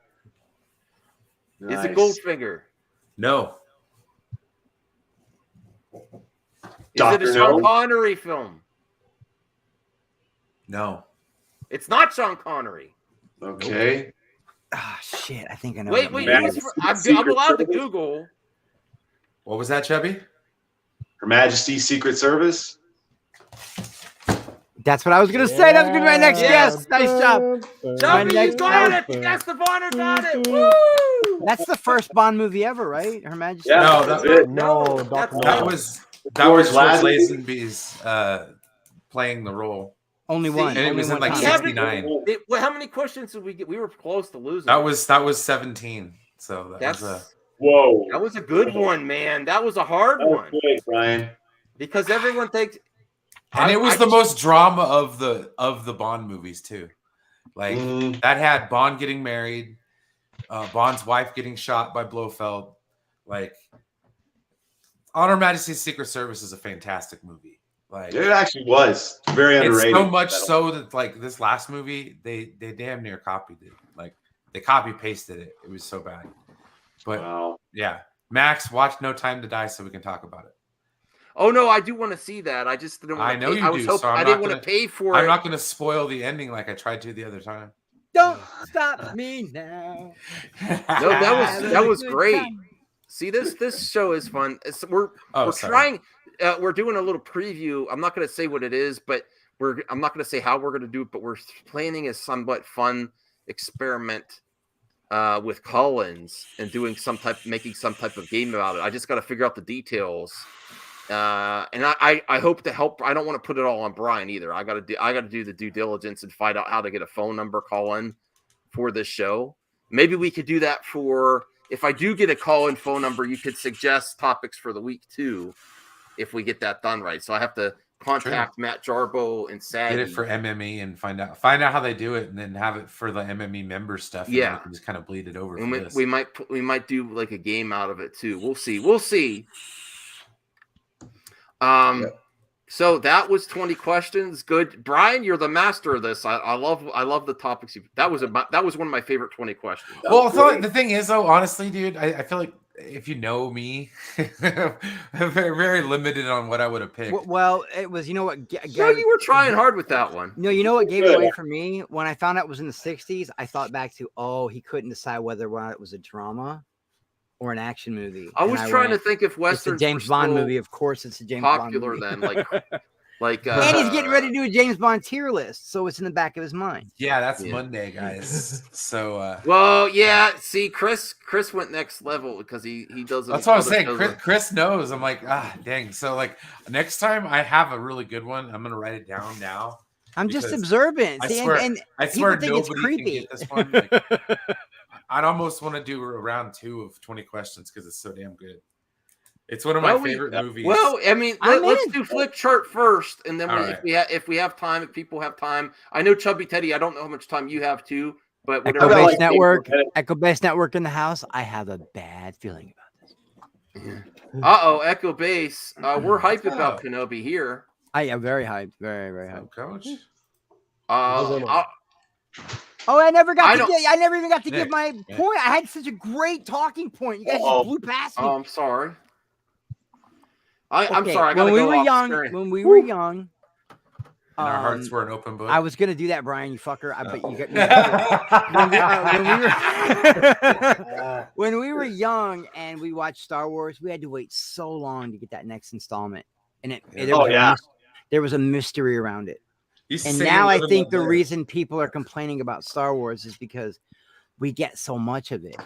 it Goldfinger? No. Is it a Sean Connery film? No. It's not Sean Connery. Okay. Ah, shit. I think I know. Wait. I'm allowed to Google. What was that, Chubby? Her Majesty's Secret Service. That's what I was going to say. That was going to be my next guess. Nice job. Chubby, you got it. Yes, the Bonner got it. Woo! That's the first Bond movie ever, right? Her Majesty. Yeah, no, that's it. That was George Lazenby's playing the role. Only one. And it was in like 69. How many questions did we get? We were close to losing. That was 17. So that was whoa. That was a good one, man. That was a hard one. Good, Brian. Because everyone thinks And it was the most drama of the Bond movies too. Like that had Bond getting married, Bond's wife getting shot by Blofeld. Like On Her Majesty's Secret Service is a fantastic movie. Like it actually was very underrated. It's so much so that like this last movie, they damn near copied it. Like they copy pasted it. It was so bad. But yeah, Max, watch No Time to Die so we can talk about it. Oh no, I do want to see that. I just didn't want to. I know pay. you I was do. hoping So I didn't want to pay for it. I'm not going to spoil the ending like I tried to the other time. Don't stop me now. No, that was great. See, this show is fun. We're trying. We're doing a little preview. I'm not going to say what it is, but I'm not going to say how we're going to do it. But we're planning a somewhat fun experiment with Collins and making some type of game about it. I just got to figure out the details. And I hope to help. I don't want to put it all on Brian either. I got to do the due diligence and find out how to get a phone number call in for this show. Maybe we could do that for, if I do get a call in phone number, you could suggest topics for the week too, if we get that done right. So I have to contact Matt Jarbo and Sadie. Get it for MME and find out how they do it, and then have it for the MME member stuff. And then we can just kind of bleed it over. And we might do like a game out of it too. We'll see. So that was 20 questions. Good, Brian, you're the master of this. I love the topics. That was one of my favorite 20 questions. Well, the thing is, though, honestly, dude, I feel like if you know me, I'm very, very limited on what I would have picked. Well, it was, you know what? So you were trying hard with that one. No, you know what gave it away for me? When I found out it was in the 60s, I thought back to, he couldn't decide whether or not it was a drama or an action movie. I was trying to think if Westerns it's a James Bond movie. Of course, it's a James Bond movie. Then, like and he's getting ready to do a James Bond tier list, so it's in the back of his mind. Yeah, that's Monday, guys. So, well, yeah. See, Chris went next level because he does. That's what I was saying. Chris knows. I'm like, dang. So, like, next time I have a really good one, I'm gonna write it down now. I'm just observant. See, I swear nobody can get this one. Like, I'd almost want to do a round 2 of 20 questions because it's so damn good. It's one of my favorite movies. Well, I mean, let's do Flick Chart first, and then if we have time, if people have time. I know Chubby Teddy. I don't know how much time you have too, but whatever. Echo Base Network in the house. I have a bad feeling about this. Echo Base. We're hyped about Kenobi here. I am very hyped. Very, very hyped. Coach. I never even got to give my point. I had such a great talking point. You guys just blew past me. Oh, I'm sorry. I'm sorry. When we were young, and our hearts were an open book. I was gonna do that, Brian. You fucker. But you got when we were young and we watched Star Wars, we had to wait so long to get that next installment, and there was a mystery around it. And now I think the reason people are complaining about Star Wars is because we get so much of it.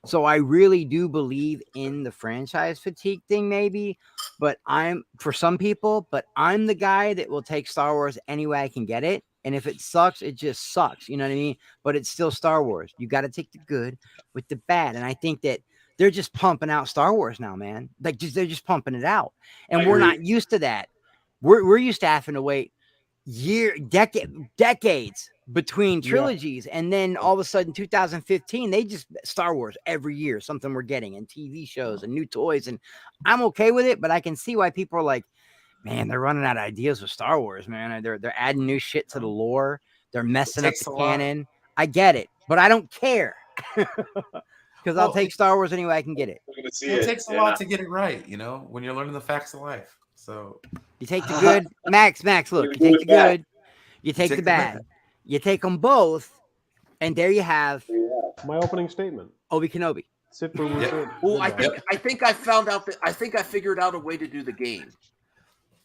So I really do believe in the franchise fatigue thing, maybe, but I'm the guy that will take Star Wars any way I can get it. And if it sucks, it just sucks. You know what I mean? But it's still Star Wars. You got to take the good with the bad. And I think that they're just pumping out Star Wars now, man. Like they're just pumping it out. And we're not used to that. We're used to having to wait decades between trilogies, and then all of a sudden 2015 they just Star Wars every year, something we're getting, and TV shows and new toys, and I'm okay with it, but I can see why people are like, man, they're running out of ideas with Star Wars, man. They're adding new shit to the lore, they're messing up the canon. I get it, but I don't care because I'll take Star Wars any way I can get it. It takes a lot to get it right, you know, when you're learning the facts of life. So you take the good, Max, look, you take the good, you take the bad. You take them both, and there you have my opening statement. Obi Kenobi. I think I found out that I figured out a way to do the game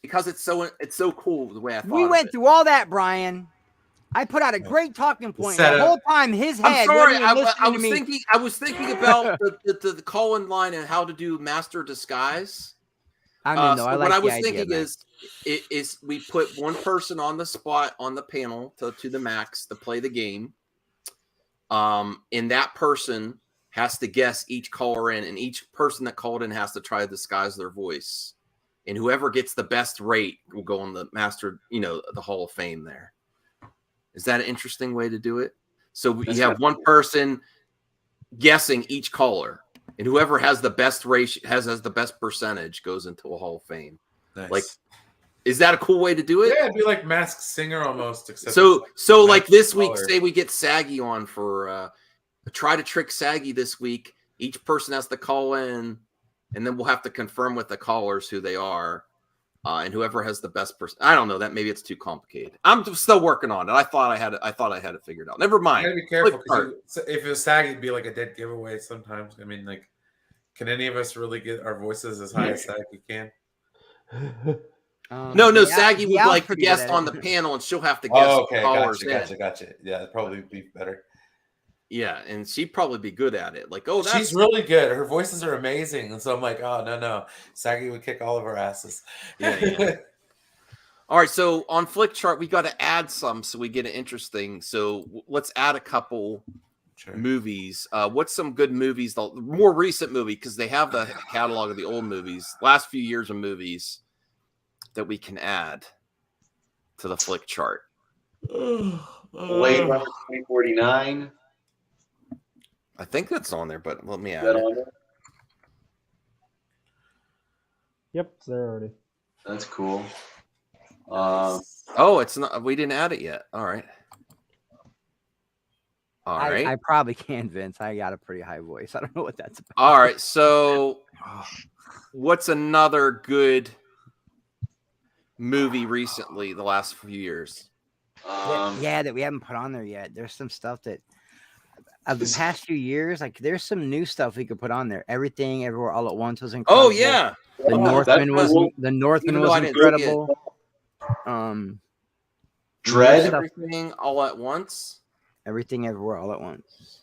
because it's so cool the way I thought. We went through all that, Brian. I put out a great talking point. The whole time, his head. I'm sorry. I was thinking about the call-in line and how to do master disguise. I know. What I was thinking is we put one person on the spot on the panel to the max to play the game. And that person has to guess each caller in, and each person that called in has to try to disguise their voice. and whoever gets the best rate will go on the master, the Hall of Fame there. Is that an interesting way to do it? So you have one person guessing each caller, and whoever has the best ratio, has the best percentage, goes into a Hall of Fame. Nice. Like, is that a cool way to do it? Yeah, it'd be like Masked Singer almost. Except so like this week, say we get Saggy on for try to trick Saggy this week. Each person has to call in, and then we'll have to confirm with the callers who they are. And whoever has the best person, I don't know. That maybe it's too complicated. I'm still working on it. I thought I had it figured out. Never mind. You gotta be careful because if it was Saggy, it'd be like a dead giveaway. Sometimes, I mean, like, can any of us really get our voices as high as Saggy can? No. Saggy would like to guest on the panel, and she'll have to guess. Oh, okay, callers gotcha. Yeah, it'd probably be better. Yeah, and she'd probably be good at it. Like, she's really good. Her voices are amazing, and so I'm like, oh no, Saggy would kick all of our asses. Yeah. All right, so on Flick Chart, we got to add some so we get it interesting. So let's add a couple movies. What's some good movies? The more recent movie, because they have the catalog of the old movies, last few years of movies that we can add to the Flick Chart. Blade Runner 2049. I think that's on there, but let me add that it. On there? Yep, it's there already. That's cool. It's not. We didn't add it yet. All right. I probably can, Vince. I got a pretty high voice. I don't know what that's about. All right. So, what's another good movie recently? The last few years. That we haven't put on there yet. There's some stuff that. Of the past few years, like there's some new stuff we could put on there. Everything, Everywhere, All at Once was incredible. Oh yeah, The Northman was incredible. Dread. Everything All at Once. Everything, Everywhere, All at Once.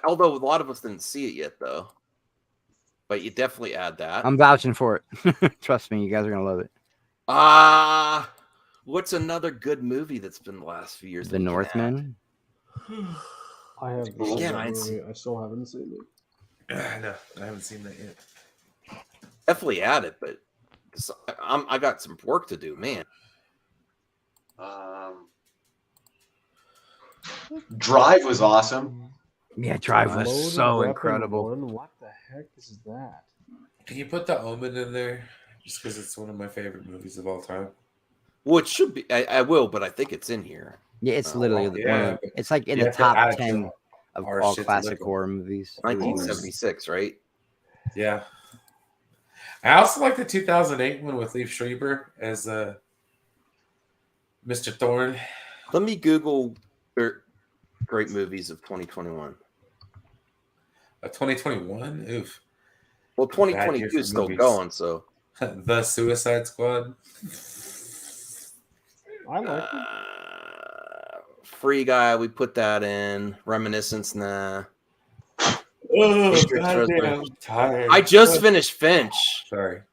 Although a lot of us didn't see it yet, though. But you definitely add that. I'm vouching for it. Trust me, you guys are gonna love it. What's another good movie that's been the last few years? The Northman. I have. I still haven't seen it. No, I haven't seen that yet. Definitely add it, but I got some work to do, man. Drive was awesome. Yeah, Drive was so incredible. What the heck is that? Can you put The Omen in there? Just because it's one of my favorite movies of all time. Well, it should be. I will, but I think it's in here. Yeah, it's literally it's like in the top 10 of all classic horror movies. 1976, right? Yeah. I also like the 2008 one with Leif Schreiber as Mr. Thorne. Let me Google great movies of 2021. 2021? Oof. Well, 2022 is still going, so. The Suicide Squad. I like Free Guy, we put that in. Reminiscence, nah. Oh, I'm tired. I just finished Finch. Sorry.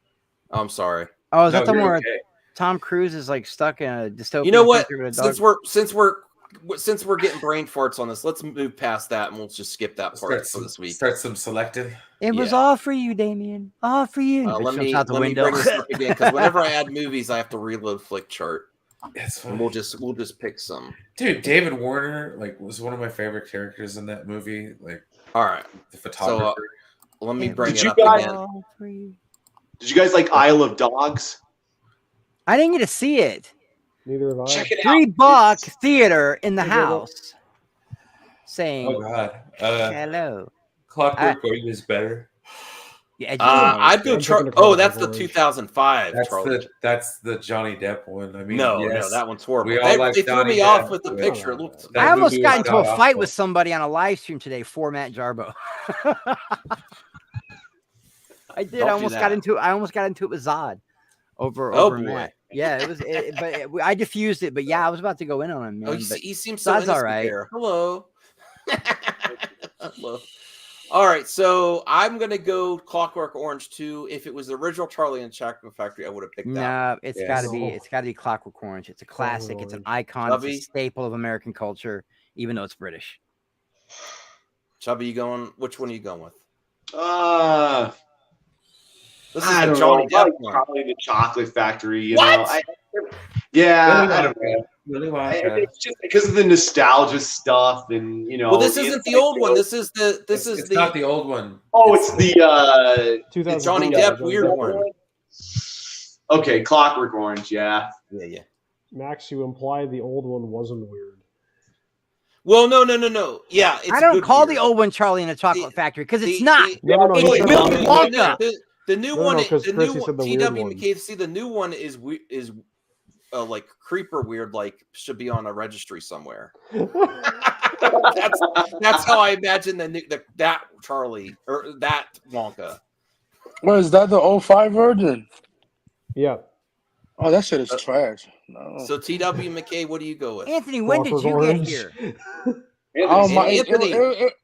I'm sorry. Oh, is that the one where Tom Cruise is like stuck in a dystopian? You know what? Since we're getting brain farts on this, let's move past that and we'll just skip that part for this week. Start some selecting. It was all for you, Damien. All for you. Let me bring this up again because whenever I add movies, I have to reload Flick Chart. And we'll just pick some. Dude, David Warner was one of my favorite characters in that movie. All right, the photographer. So let me bring it up again. Did you guys like Isle of Dogs? I didn't get to see it. Neither have I. Check it out. $3 theater in the house. Saying, "Oh God, hello." Clockwork Orange is better. Yeah, I'd go. That's the 2005. That's the Johnny Depp one. I mean, no, that one's horrible. They threw me off with the picture. I almost got into a fight with somebody on a live stream today for Matt Jarbo. I did. I almost got into it with Zod over Matt. Yeah, it was. But I diffused it. But yeah, I was about to go in on him. Man, he seems so Zod's all right. There. Hello. Hello. All right, so I'm gonna go Clockwork Orange 2. If it was the original Charlie and the Chocolate Factory, I would have picked that. No, it's gotta be Clockwork Orange. It's a classic. It's an icon. Chubby. It's a staple of American culture, even though it's British. Chubby, you going? Which one are you going with? This is I the don't Johnny know. Depp one. Probably the Chocolate Factory. You What? know, I don't know. It's just because of the nostalgia stuff, and Well, this isn't the old one. This is not the old one. Oh, it's the Johnny Depp weird one. Okay, Clockwork Orange. Yeah. Yeah. Max, you implied the old one wasn't weird. Well, no. Yeah, it's I don't call weird. the old one Charlie and the Chocolate Factory because it's not. No, It's Willy Wonka. The new one, because the Chrissy new said the one, weird TW one. McKay. The new one is like creeper weird, like should be on a registry somewhere. that's how I imagine that Charlie or that Wonka. Well, is that the 05 version? Yeah. Oh, that shit is trash. No. So TW McKay, what do you go with? Anthony, when did you get here? Anthony,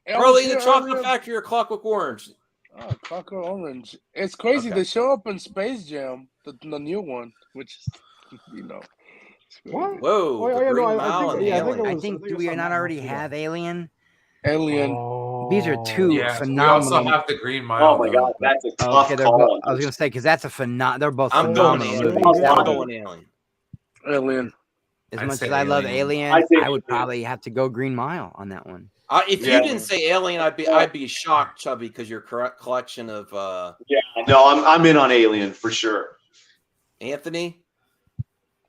Charlie and the Chocolate Factory or Clockwork Orange? Oh, Clockwork Orange. It's crazy. Okay. They show up in Space Jam, the new one, which is, What? Whoa, Oh, the yeah, Green no, Mile and Alien. I think do we not already have Alien? Alien. These are two phenomenal. We also have the Green Mile. Oh my God, that's a tough call. I was gonna say because that's a phenomenal. They're both I'm phenomenal going movies. Alien. Alien. As much as I love Alien, I would probably have to go Green Mile on that one. If you didn't say Alien, I'd be shocked, Chubby, because your correct collection of No, I'm in on Alien for sure. Anthony?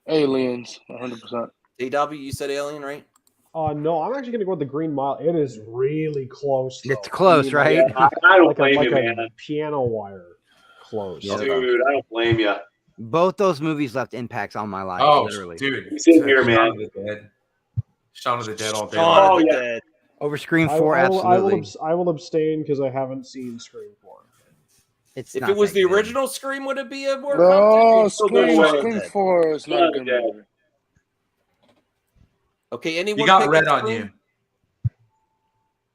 Aliens, 100%. DW, you said Alien, right? No, I'm actually gonna go with the Green Mile. It is really close. Though. It's close, right? Yeah, I don't like blame you, a man. piano wire close. Dude, I don't blame you. Both those movies left impacts on my life. Oh, literally. dude, Same here, man. Shaun of the Dead all day. Shaun of the Dead. Over Scream 4, absolutely. I will abstain because I haven't seen Scream 4. It's if not it was that the good. original Scream, would it be a more? No, complex? Scream 4 is not a good movie. Okay, anyone? You got picking red on Scream? you.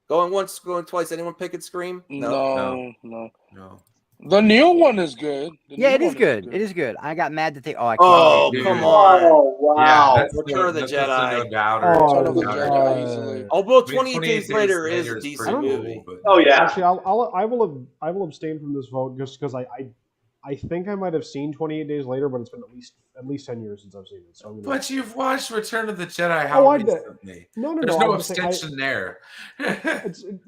Going once, going twice. Anyone picking Scream? No. No. The new one is good. Yeah, it is good. It is good. I got mad that they. I can't. Oh, Dude. come on! Oh wow! Yeah, Return of the Jedi. No doubter. Return of the Jedi easily. Although 28 Days Later is a decent movie. Oh yeah. Actually, I will abstain from this vote just because I think I might have seen 28 Days Later, but it's been at least 10 years since I've seen it. So I'm gonna... But you've watched Return of the Jedi how recently? No. There's no I'm just saying, abstention there.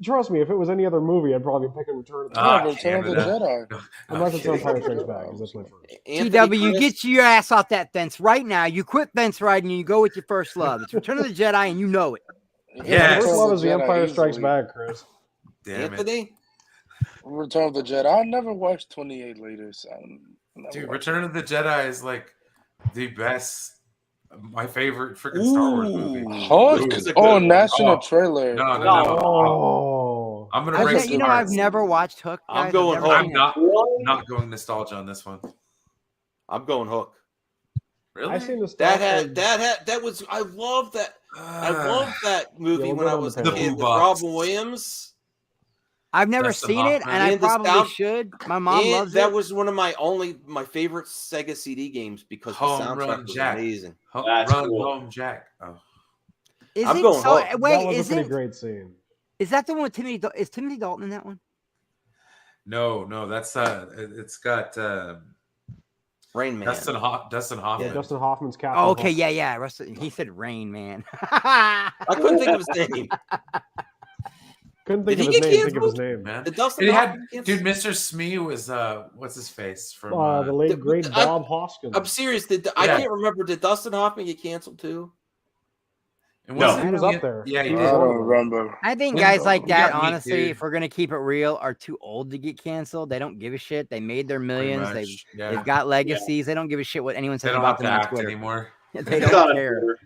trust me, if it was any other movie, I'd probably be picking Return of the Return of the Jedi. Unless it's Empire Strikes Back, because that's my first. TW, you get your ass off that fence right now. You quit fence riding and you go with your first love. It's Return of the Jedi, and you know it. Yeah, first love is the Empire Strikes Back, Chris. Damn Anthony? Return of the Jedi. I never watched 28 Later. So dude, Return of the Jedi is like the best, my favorite freaking Star Wars movie. Hulk? Oh, National Trailer. No. Oh. I'm gonna break some I've never watched Hook. I'm going Hook. I'm not going nostalgia on this one. I'm going Hook. Really? I seen nostalgia. That was. I love that. I loved that movie when I was a kid with Box. Robin Williams. I've never Dustin seen it, Hoffman. and I And the probably sound- should. My mom loves That it. was one of my favorite Sega CD games because the Home soundtrack Run was Jack. amazing. That's Run cool. Home Jack. Oh. Is I'm it going so? Hook. Wait, That was is a pretty it? great scene. Is that the one with Timothy? Is Timothy Dalton in that one? No, that's it's got Rain Man. Dustin Hoffman. Yeah. Dustin Hoffman's Captain. Oh, okay, Hook. yeah. He said Rain Man. I couldn't think of his name. Couldn't Did think he of his get name. Think of his canceled? name. Man. Did Dustin It had, Hoffman get dude, Mr. Smee was what's his face from The late great I- Bob Hoskins. I'm serious. I can't remember. Did Dustin Hoffman get canceled too? and No. He was up there. Yeah, he He did. was I up don't there. remember. I think Yeah, guys like you that, got me, honestly, dude. if we're gonna keep it real, are too old to get canceled. They don't give a shit. They made their millions. They've got legacies. They don't give a shit what anyone They says don't about have to them on act Twitter. anymore. They It's don't not care. fair.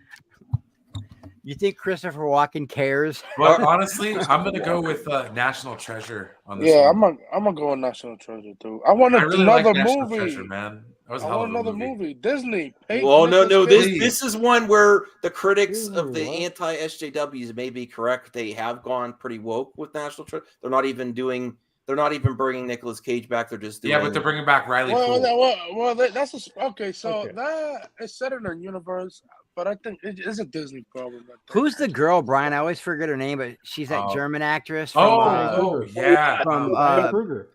You think Christopher Walken cares? But honestly, I'm gonna go with National Treasure on this Yeah, one. I'm gonna go with National Treasure too. I want I really like another National movie. Treasure, man. That was a I hell want of a another movie. Disney. Pay Well, no. Nicolas Cage. This is one where the critics Ooh, of the what? anti-SJWs may be correct. They have gone pretty woke with National Treasure. They're not even bringing Nicolas Cage back. They're just doing. Yeah, but they're bringing back Riley Well, Poole. that's okay. So Okay. that is set in a universe, but I think it's a Disney problem. Who's the girl, Brian? I always forget her name, but she's that German actress from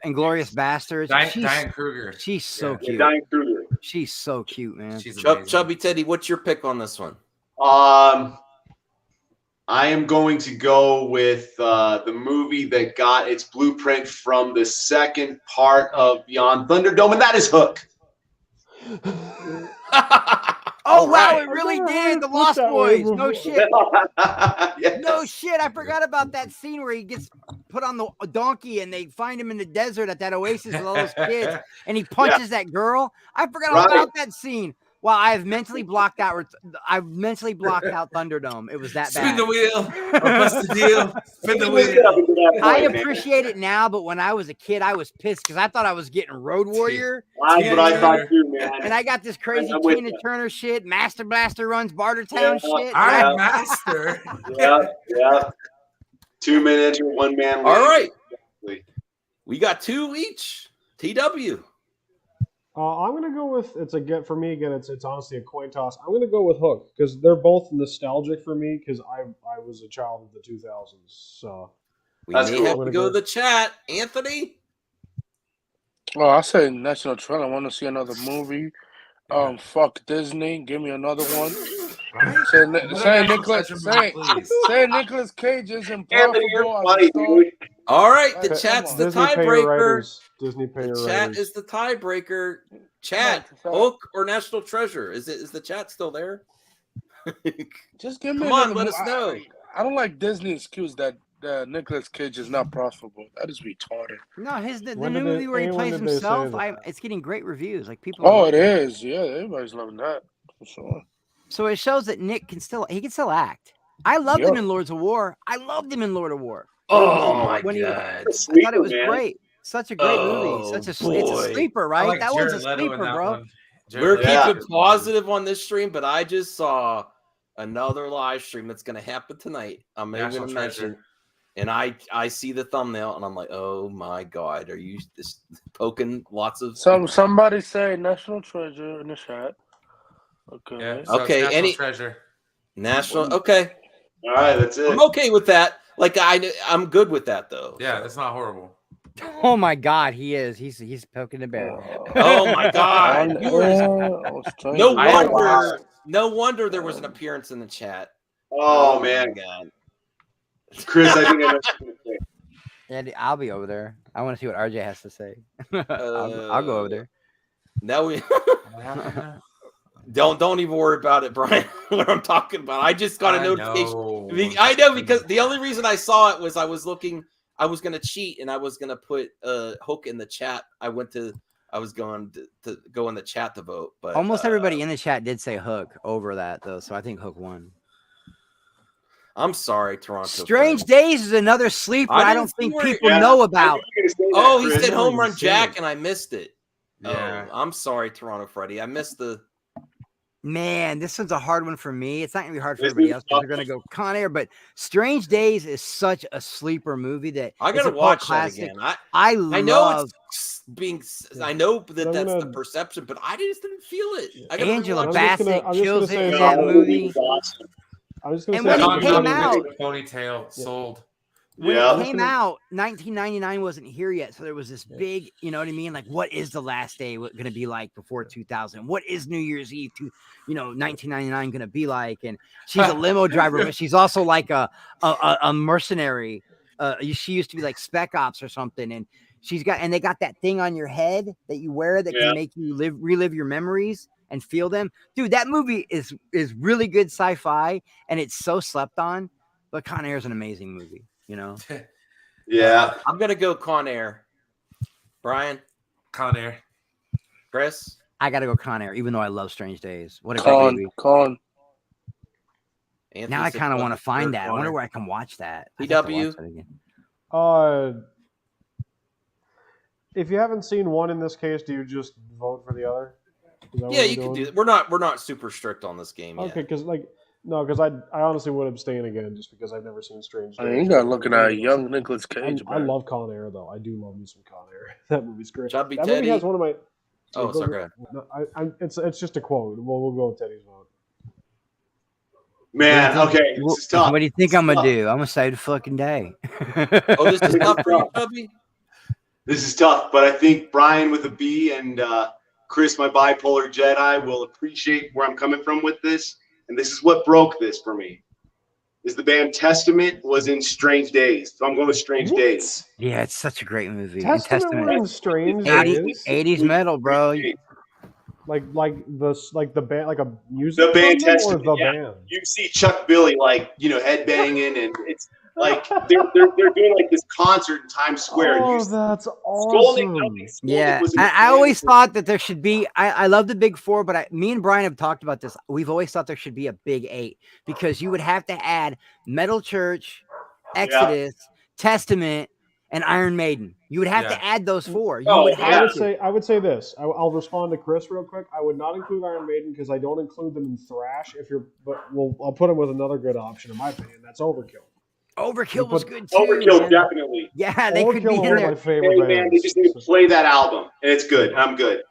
Inglourious Bastards. Diane Kruger. She's so cute. Diane Kruger. She's so cute, man. She's Chubby Teddy, what's your pick on this one? I am going to go with the movie that got its blueprint from the second part of Beyond Thunderdome, and that is Hook. Oh, wow, it really did. The Lost Boys. No shit. Yes. No shit. I forgot about that scene where he gets put on the donkey and they find him in the desert at that oasis with all those kids and he punches that girl. I forgot all about that scene. Well, I've mentally blocked out Thunderdome. It was that bad. Spin the wheel. What's the deal? Spin the wheel. I appreciate it now, but when I was a kid, I was pissed because I thought I was getting Road Warrior. That's what I thought too, man. And I got this crazy Tina Turner shit. Master Blaster runs Bartertown shit. I'm Master. Yeah. 2 minutes or 1 man. All right. We got 2 each. TW. I'm gonna go with it's for me again. It's honestly a coin toss. I'm gonna go with Hook because they're both nostalgic for me because I was a child of the 2000s. So we may have to go to the chat. Anthony. Oh, I say National Treasure. I want to see another movie. Fuck Disney. Give me another one. Say Nicolas Cage is impossible. All right, the chat's the tiebreaker. Disney pay your chat is the tiebreaker. Chat, Hook or National Treasure? Is the chat still there? Just give me. Come on, let us know. I don't like Disney excuse that Nicolas Cage is not profitable. That is retarded. No, the new movie where he plays himself, it's getting great reviews. Like people. Oh, it is. Yeah, everybody's loving that for sure. So it shows that Nick can still act. I loved him in Lords of War. Oh my god! I thought it was great. Such a great movie. It's a sleeper, right? Like that one's a sleeper, bro. We're keeping positive on this stream, but I just saw another live stream that's going to happen tonight. I'm not going to mention, and I see the thumbnail, and I'm like, oh my god, are you just poking lots of? Somebody say National Treasure in the chat. Okay. Yeah, so okay. Treasure. National. Okay. All right, that's it. I'm okay with that. Like I'm good with that though. Yeah, that's not horrible. Oh my god, he is. He's poking the bear. Oh my god. No wonder there was an appearance in the chat. Oh man, god. Chris, I think I know what you're gonna say. Yeah, I'll be over there. I want to see what RJ has to say. I'll go over there. Now we Don't even worry about it, Brian. What I'm talking about. I just got a notification. I know because the only reason I saw it was I was looking. I was gonna cheat and I was gonna put Hook in the chat. I was going to go in the chat to vote, but almost everybody in the chat did say Hook over that though. So I think Hook won. I'm sorry, Toronto. Strange Days is another sleeper. I don't think people know about. Oh, he said Home Run Jack and I missed it. Yeah, I'm sorry, Toronto Freddy. I missed the. Man, this one's a hard one for me. It's not gonna be hard for everybody else. They're gonna go Con Air, but Strange Days is such a sleeper movie that I gotta watch that again. I know it's being. I know that that's the perception, but I just didn't feel it. Angela Bassett kills it in that movie. I was gonna say, when it came out, ponytail sold. When it came out, 1999 wasn't here yet, so there was this big, you know what I mean? Like, what is the last day going to be like before 2000? What is New Year's Eve 1999 going to be like? And she's a limo driver, but she's also like a mercenary. She used to be like Spec Ops or something, and they got that thing on your head that you wear that can make you relive your memories and feel them. Dude, that movie is really good sci-fi, and it's so slept on. But Con Air is an amazing movie. You know, yeah. I'm gonna go Con Air. Brian, Con Air. Chris, I gotta go Con Air, even though I love Strange Days. What a great movie. Con. Now I kind of want to find that. I wonder where I can watch that. PW. If you haven't seen one in this case, do you just vote for the other? Yeah, you can do that. We're not super strict on this game. Okay, because I honestly would abstain again just because I've never seen Strange Days. You're not looking at a young Nicolas Cage. I love Con Air though. I do love me some Con Air. That movie's great. Chubby that Teddy. movie has one of my. Oh, sorry. No, it's just a quote. We'll go with Teddy's vote. Man, okay, this is tough. What do you think I'm gonna do? I'm gonna save the fucking day. Oh, this is tough for you, Chubby? This is tough, but I think Brian with a B and Chris, my bipolar Jedi, will appreciate where I'm coming from with this. And this is what broke this for me. Is the band Testament was in Strange Days. So I'm going with Strange Days. Yeah, it's such a great movie. Testament was in Strange 80s metal, bro. Like the band, like a music. The band or Testament. the Yeah. band. You see Chuck Billy headbanging, and it's like they're doing like this concert in Times Square. Oh, that's awesome. Yeah, I always thought that there should be. I love the Big Four, but me and Brian have talked about this. We've always thought there should be a Big Eight because you would have to add Metal Church, Exodus, Testament, and Iron Maiden. You would have to add those four. I would say this. I'll respond to Chris real quick. I would not include Iron Maiden because I don't include them in thrash. I'll put them with another good option in my opinion. That's Overkill. Overkill was good too. Overkill, man. definitely. Yeah, they could be in there. My favorite man, they just need to play that album, and it's good. I'm good.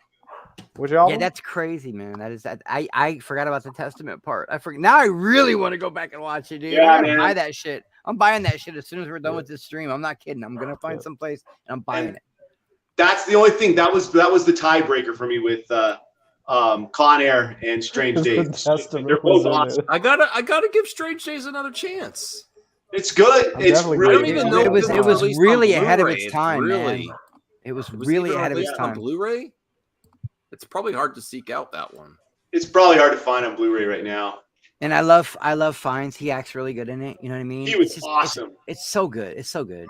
Which album? Yeah, that's crazy, man. That is that. I forgot about the Testament part. Now I really want to go back and watch it, dude. Yeah, I gotta man. buy that shit. I'm buying that shit as soon as we're done with this stream. I'm not kidding. I'm gonna find some place and I'm buying it. That's the only thing. That was the tiebreaker for me with Con Air and Strange Days. They're both awesome. I gotta give Strange Days another chance. It's good. It's really I don't even know it was really ahead of its time, really, man. It was really ahead of its time. On Blu-ray, it's probably hard to seek out that one. It's probably hard to find on Blu-ray right now. And I love Fiennes. He acts really good in it. You know what I mean? He was awesome. It's so good. It's so good.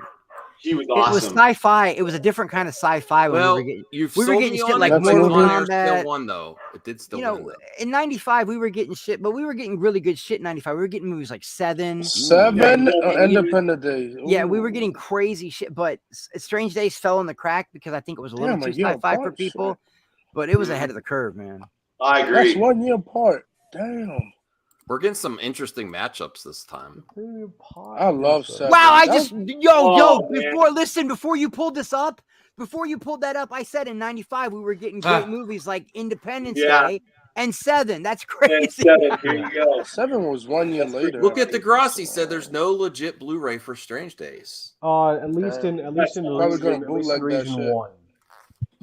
He was awesome. It was sci-fi. It was a different kind of sci-fi. We were getting shit like Mortal Kombat. Still won though. It did still. In '95 we were getting shit, but we were getting really good shit in '95. We were getting movies like Seven, Independent Day. Ooh. Yeah, we were getting crazy shit. But Strange Days fell in the crack because I think it was a little too sci-fi for people. But it was ahead of the curve, man. I agree. That's 1 year apart. Damn. We're getting some interesting matchups this time. I love Seven. Wow, before you pulled that up, I said in '95 we were getting great movies like Independence Day and Seven. That's crazy. Seven, here you go. Seven was 1 year later. Look at Degrassi said there's no legit Blu-ray for Strange Days. At least in region 1.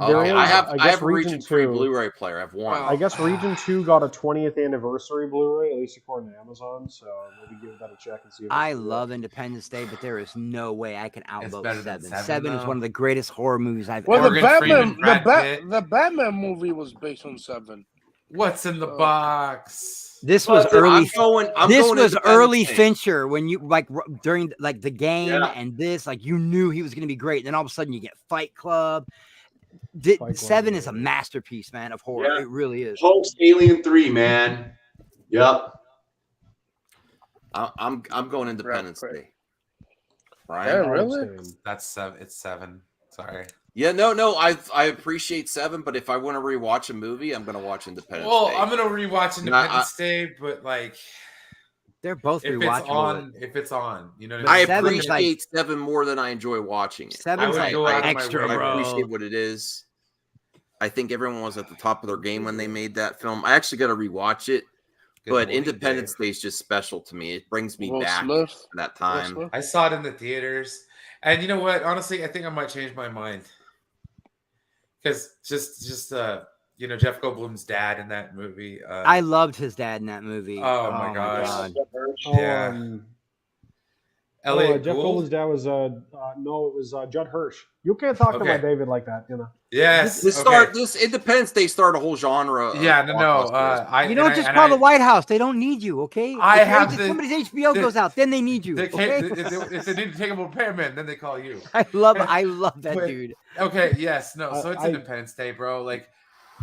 I have a Region 3 Blu-ray player. I have one. I guess Region 2 got a 20th anniversary Blu-ray, at least according to Amazon. So maybe give that a check and see. I love Independence Day, but there is no way I can outvote Seven. Seven is one of the greatest horror movies I've ever. The Batman movie was based on Seven. What's in the box? This was early Fincher when you during the game and this you knew he was going to be great. Then all of a sudden you get Fight Club. Seven is a masterpiece, man, of horror. Yeah. It really is. Post Alien 3, man. Yep. I'm going Independence Day. Brian, yeah, really? That's 7. It's 7. Sorry. Yeah, no. I appreciate 7, but if I want to rewatch a movie, I'm gonna watch Independence Day. Well, I'm gonna rewatch Independence Day, but they're both rewatchable. If it's on, you know what I mean? I appreciate 7 more than I enjoy watching it. 7's extra, bro. I appreciate what it is. I think everyone was at the top of their game when they made that film. I actually got to rewatch it, but Independence Day is just special to me. It brings me back to that time. I saw it in the theaters, and you know what? Honestly, I think I might change my mind because just Jeff Goldblum's dad in that movie. I loved his dad in that movie. Oh my gosh. Yeah. Jeff Goldblum's dad was it was Judd Hirsch. You can't talk to my David like that, you know. Yes. This Independence Day started a whole genre. Yeah, you don't just call the White House. They don't need you, okay? Somebody's HBO goes out, then they need you. Okay? If they need to take a repairman, then they call you. I love that dude. Okay, yes, no. So it's Independence Day, bro.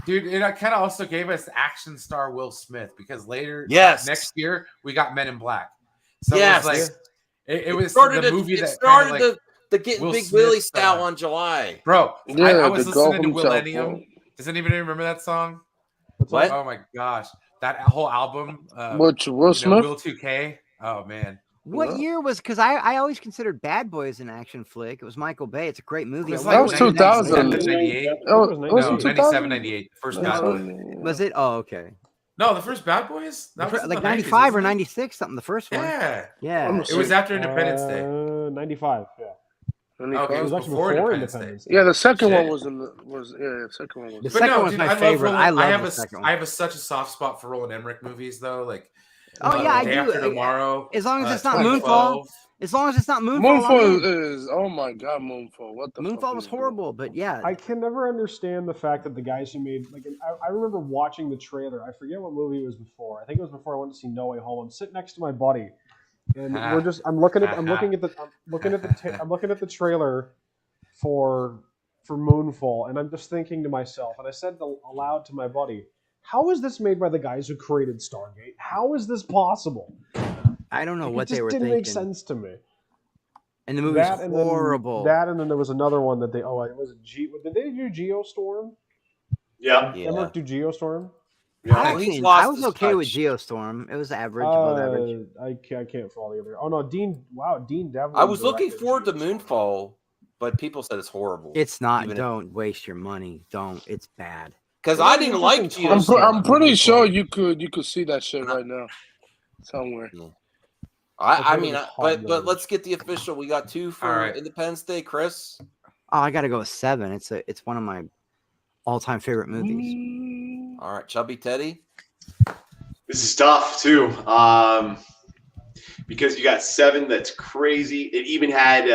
Dude, it kind of also gave us action star Will Smith because next year we got Men in Black. So it was the movie that started the Getting Big Willie style on July. Bro, I was listening to Millennium. Does anybody remember that song? What? Oh my gosh. That whole album. Which Will Smith? Will 2K. Oh man. What year was? Because I always considered Bad Boys an action flick. It was Michael Bay. It's a great movie. That was 2000. 98. No, 97, 98. First Bad Boys. Was it? Oh, okay. No, the first Bad Boys? That was like in the 95 90s, or 96, something. The first one. Yeah. Yeah. It was after Independence Day. 95, yeah. Okay, it was actually before Independence Day. Yeah, the second Shit. one was in the the second one was. The second one's my favorite. I love the second one. I have such a soft spot for Roland Emmerich movies, though. Like, I Day do. After Tomorrow. As long as it's not 2012. Moonfall. As long as it's not Moonfall. Moonfall is oh my god, Moonfall. What the Moonfall was horrible, but yeah. I can never understand the fact that the guys who made I remember watching the trailer. I forget what movie it was before. I think it was before I went to see No Way Home. I'm sitting next to my buddy, and I'm looking at the trailer for Moonfall, and I'm just thinking to myself, and I said aloud to my buddy, "How is this made by the guys who created Stargate? How is this possible?" I don't know what they were thinking. It just didn't make sense to me. And the movie was horrible. And then there was another one that it was did they do Geostorm? Yeah. Emmerich do Geostorm? Yeah. I was okay with Geostorm. It was average, above average. I can't follow the other. Oh no, Dean Devlin. I was looking forward to Moonfall, but people said it's horrible. It's not. Don't waste your money. Don't. It's bad. Because I didn't like Geostorm. I'm pretty sure you could see that shit right now somewhere. Yeah. I mean, but let's get the official. We got 2 for Independence Day, Chris. Oh, I got to go with 7. It's one of my all-time favorite movies. All right, Chubby Teddy. This is tough too, because you got 7. That's crazy. It even had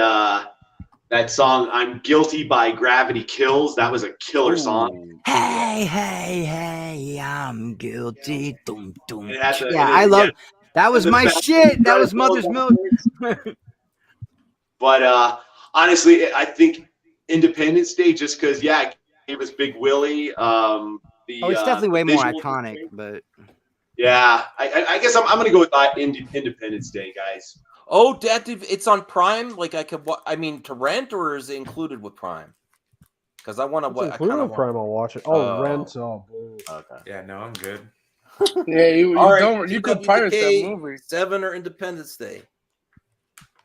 that song "I'm Guilty" by Gravity Kills. That was a killer song. Hey, hey, hey, I'm guilty. Dum, dum. I love. That was my shit. That was Mother's Milk. But honestly, I think Independence Day, just because, it gave us Big Willie. It's definitely way more iconic, but yeah, I guess I'm going to go with Independence Day, guys. Oh, it's on Prime. Like to rent, or is it included with Prime? Because I want to. Included with Prime, I'll watch it. Rent. Oh, okay. Yeah, no, I'm good. Yeah, you could pirate that movie. 7 or Independence Day.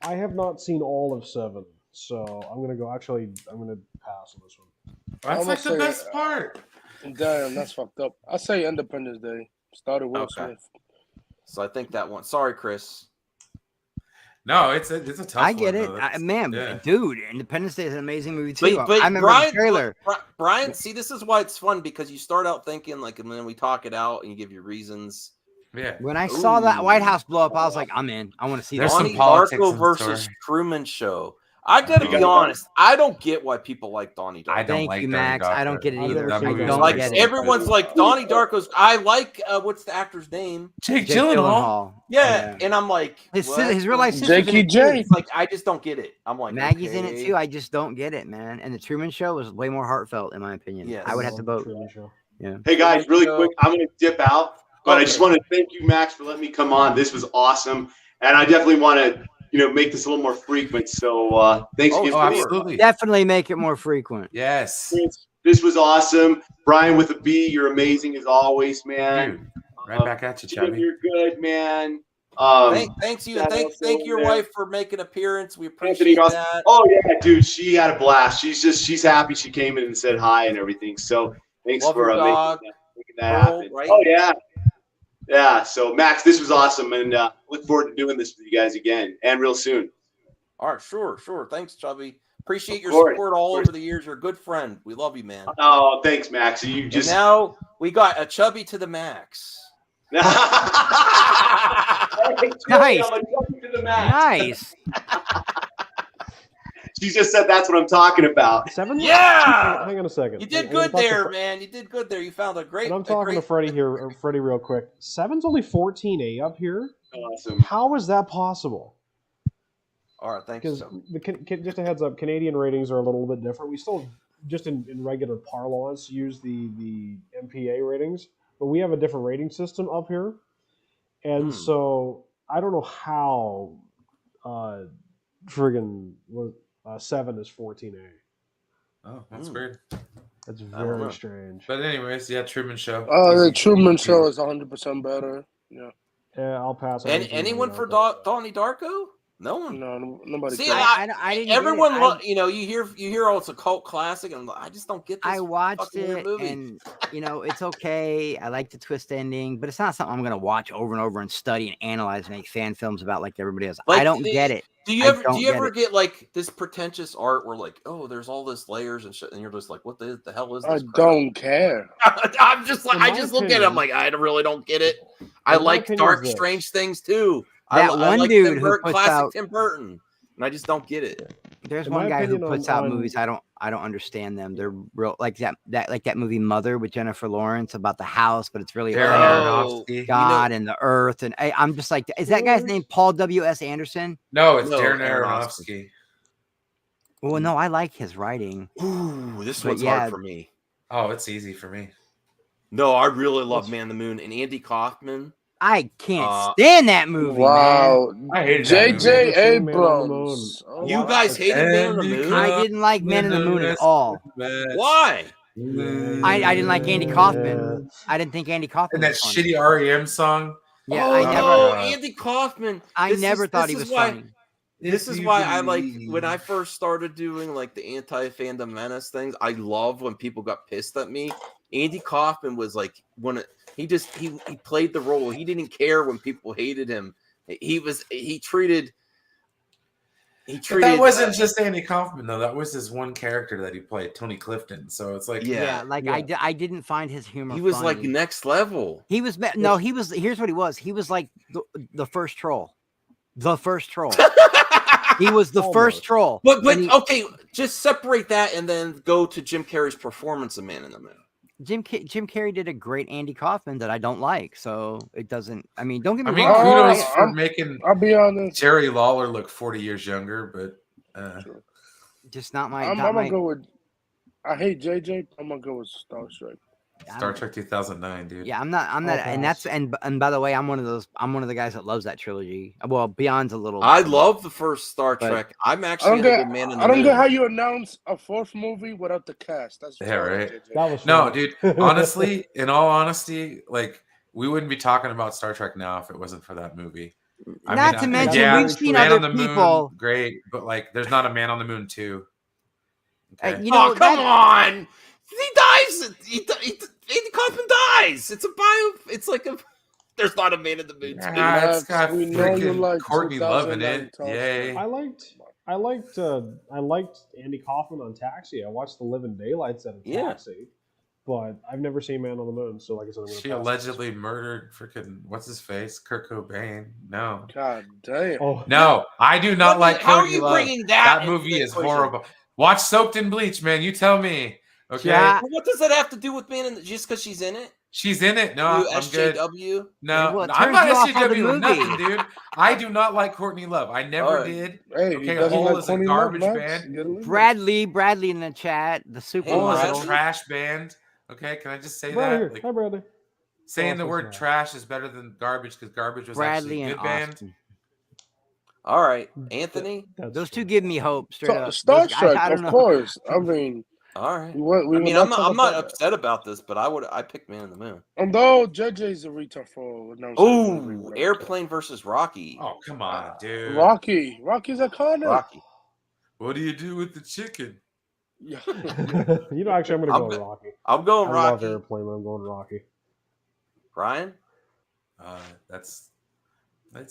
I have not seen all of 7, so I'm gonna go. Actually, I'm gonna pass on this one. That's like the best part. Damn, that's fucked up. I say Independence Day. Started Will Smith. So I think that one. Sorry, Chris. No, it's a tough one. I get it. Dude, Independence Day is an amazing movie too. But I remember the trailer. Brian, see, this is why it's fun, because you start out thinking, like, and then we talk it out and you give your reasons. Yeah. When I saw that White House blow up, I was like, I'm in. I want to see that. Donnie Darko versus Truman Show. I gotta be honest. I don't get why people like Donnie Darko. Thank you, Max. I don't get it either. Everyone's like Donnie Darko's. I like what's the actor's name? Jake Gyllenhaal. Yeah, and I'm like his real life sister's Jakey J. Like I just don't get it. I'm like Maggie's in it too. I just don't get it, man. And the Truman Show was way more heartfelt, in my opinion. Yes. I would have to vote. Yeah. Hey guys, really quick, I'm gonna dip out, but I just want to thank you, Max, for letting me come on. This was awesome, and I definitely want to make this a little more frequent. So thanks again. Absolutely. Definitely make it more frequent. Yes. This was awesome. Brian with a B, you're amazing as always, man. Dude, right back at you, Chubby. You're good, man. Thanks you. Thank your wife for making an appearance. We appreciate that. Oh yeah, dude, she had a blast. She's happy she came in and said hi and everything. So thanks for making that happen. Right? Oh yeah. Yeah, so Max, this was awesome, and look forward to doing this with you guys again, and real soon. All right, sure. Thanks, Chubby. Appreciate your support all over the years. You're a good friend. We love you, man. Oh, thanks, Max. You just and now we got a Chubby to the max. Nice. She just said that's what I'm talking about. 7? Yeah. Hang on a second. You did good there, man. You did good there. You found a great. And I'm talking to Freddie here, Freddie, real quick. 7's only 14A up here. Awesome. How is that possible? All right, thanks. Because just a heads up, Canadian ratings are a little bit different. We still, just in regular parlance, use the MPA ratings, but we have a different rating system up here, and so I don't know how friggin' 7 is 14A. Oh, that's weird. That's very strange. But anyways, yeah, Truman Show. Oh, the Truman Show is 100% better. Yeah. Yeah, I'll pass. Anyone for Donnie Darko? No one. No, nobody. See, cares. I didn't. Everyone, you hear, oh, it's a cult classic, and I just don't get this. I watched it, movie. and it's okay. I like the twist ending, but it's not something I'm gonna watch over and over and study and analyze and make fan films about like everybody else. I don't get it. Do you ever get like this pretentious art where like, oh, there's all this layers and shit, and you're just like, what the hell is this? I don't care. I'm just like, I just look at it. I'm like, I really don't get it. I like dark, strange things too. That I one like dude who puts classic out Tim Burton, and I just don't get it. There's one guy who puts out movies. I don't understand them. They're real like that movie Mother with Jennifer Lawrence about the house, but it's really about God and the earth. And I'm just like, is that guy's name Paul W.S. Anderson? No, it's Darren Aronofsky. Well, no, I like his writing. Ooh, this one's hard for me. Oh, it's easy for me. No, I really love Man on the Moon and Andy Kaufman. I can't stand that movie. Wow, man. I hated J.J. Abrams. You guys hated Man on the Moon? I didn't like Man on the Moon at all. Why? I didn't like Andy Kaufman. I didn't think Andy Kaufman. And that shitty REM song. Yeah, Andy Kaufman. I never thought he was funny. This is why I like when I first started doing like the anti-Fandom Menace things. I love when people got pissed at me. Andy Kaufman was like he played the role. He didn't care when people hated him. He treated. But that wasn't just Andy Kaufman though. That was his one character that he played, Tony Clifton. So it's like I didn't find his humor. He was funny. like next level. He was he was. Here's what he was. He was like the first troll. The first troll. He was the first troll. But okay, just separate that and then go to Jim Carrey's performance of Man in the Moon. Jim Carrey did a great Andy Kaufman that I don't like, so it doesn't. I mean, don't get me wrong. Kudos for making. I'll be honest. Jerry Lawler look 40 years younger, but just not my. I'm gonna go with. I hate JJ. I'm gonna go with Star Trek. Star Trek 2009, dude. Yeah, I'm not, and that's and by the way, I'm one of the guys that loves that trilogy. Well, Beyond's a little. I love the first Star Trek. I'm actually a Man in the Moon. I don't get how you announce a fourth movie without the cast. That's right. That was no, dude. Honestly, in all honesty, like we wouldn't be talking about Star Trek now if it wasn't for that movie. Not to mention, we've seen other people. Moon, great, but like, there's not a Man on the Moon 2. Okay. Come on. He dies. Andy Kaufman dies. It's a bio. It's like a. There's not a Man in the Moon. It's got freaking Courtney Love in it. Yay! I liked Andy Kaufman on Taxi. I watched The Living Daylights out of Taxi, but I've never seen Man on the Moon. So like I said, she allegedly murdered freaking what's his face, Kurt Cobain. No, God damn. Oh. No, I do not like. How are you bringing that? That movie is horrible. Watch Soaked in Bleach, man. You tell me. Okay. Yeah. What does that have to do with being just because she's in it? She's in it. No, I'm good. SJW? No, I'm not SJW with nothing, dude. I do not like Courtney Love. I never did. Hey, okay, Hole is a garbage band. Bradley in the chat. The Hole is a trash band. Okay, can I just say that? Like, hi, Bradley. Saying the word trash is better than garbage because garbage was Bradley actually a good band. All right, Anthony. Those two give me hope. Straight up. Star Trek, of course. I mean. All right. I'm not upset about this, but I picked Man in the Moon. Although JJ's a retard for Airplane versus Rocky. Oh, come on, dude. Rocky's a Connor. Rocky. What do you do with the chicken? Yeah. Actually, I'm gonna go with Rocky. I'm going Rocky. I love Airplane, but I'm going Rocky. Ryan? That's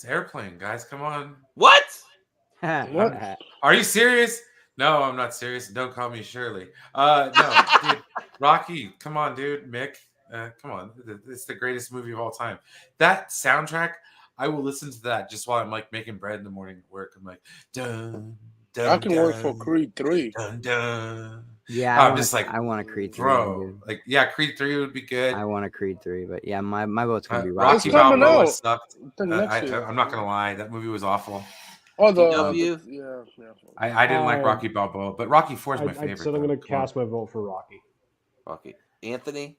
Airplane, guys. Come on. What? What? Are you serious? No, I'm not serious. Don't call me Shirley. No, dude. Rocky, come on, dude. Mick, come on. It's the greatest movie of all time. That soundtrack, I will listen to that just while I'm like making bread in the morning at work. I'm like, dun, dun, I can work for Creed 3. Dun, dun. Yeah, I'm just like, I want a Creed 3. Bro, dude. like, yeah, Creed 3 would be good. I want a Creed 3, but yeah, my vote's gonna be Rocky. Rocky. Balboa sucked. I'm not gonna lie, that movie was awful. Oh, yeah. I didn't like Rocky Balboa, but Rocky 4 is my favorite. So I'm going to cast my vote for Rocky. Rocky. Anthony?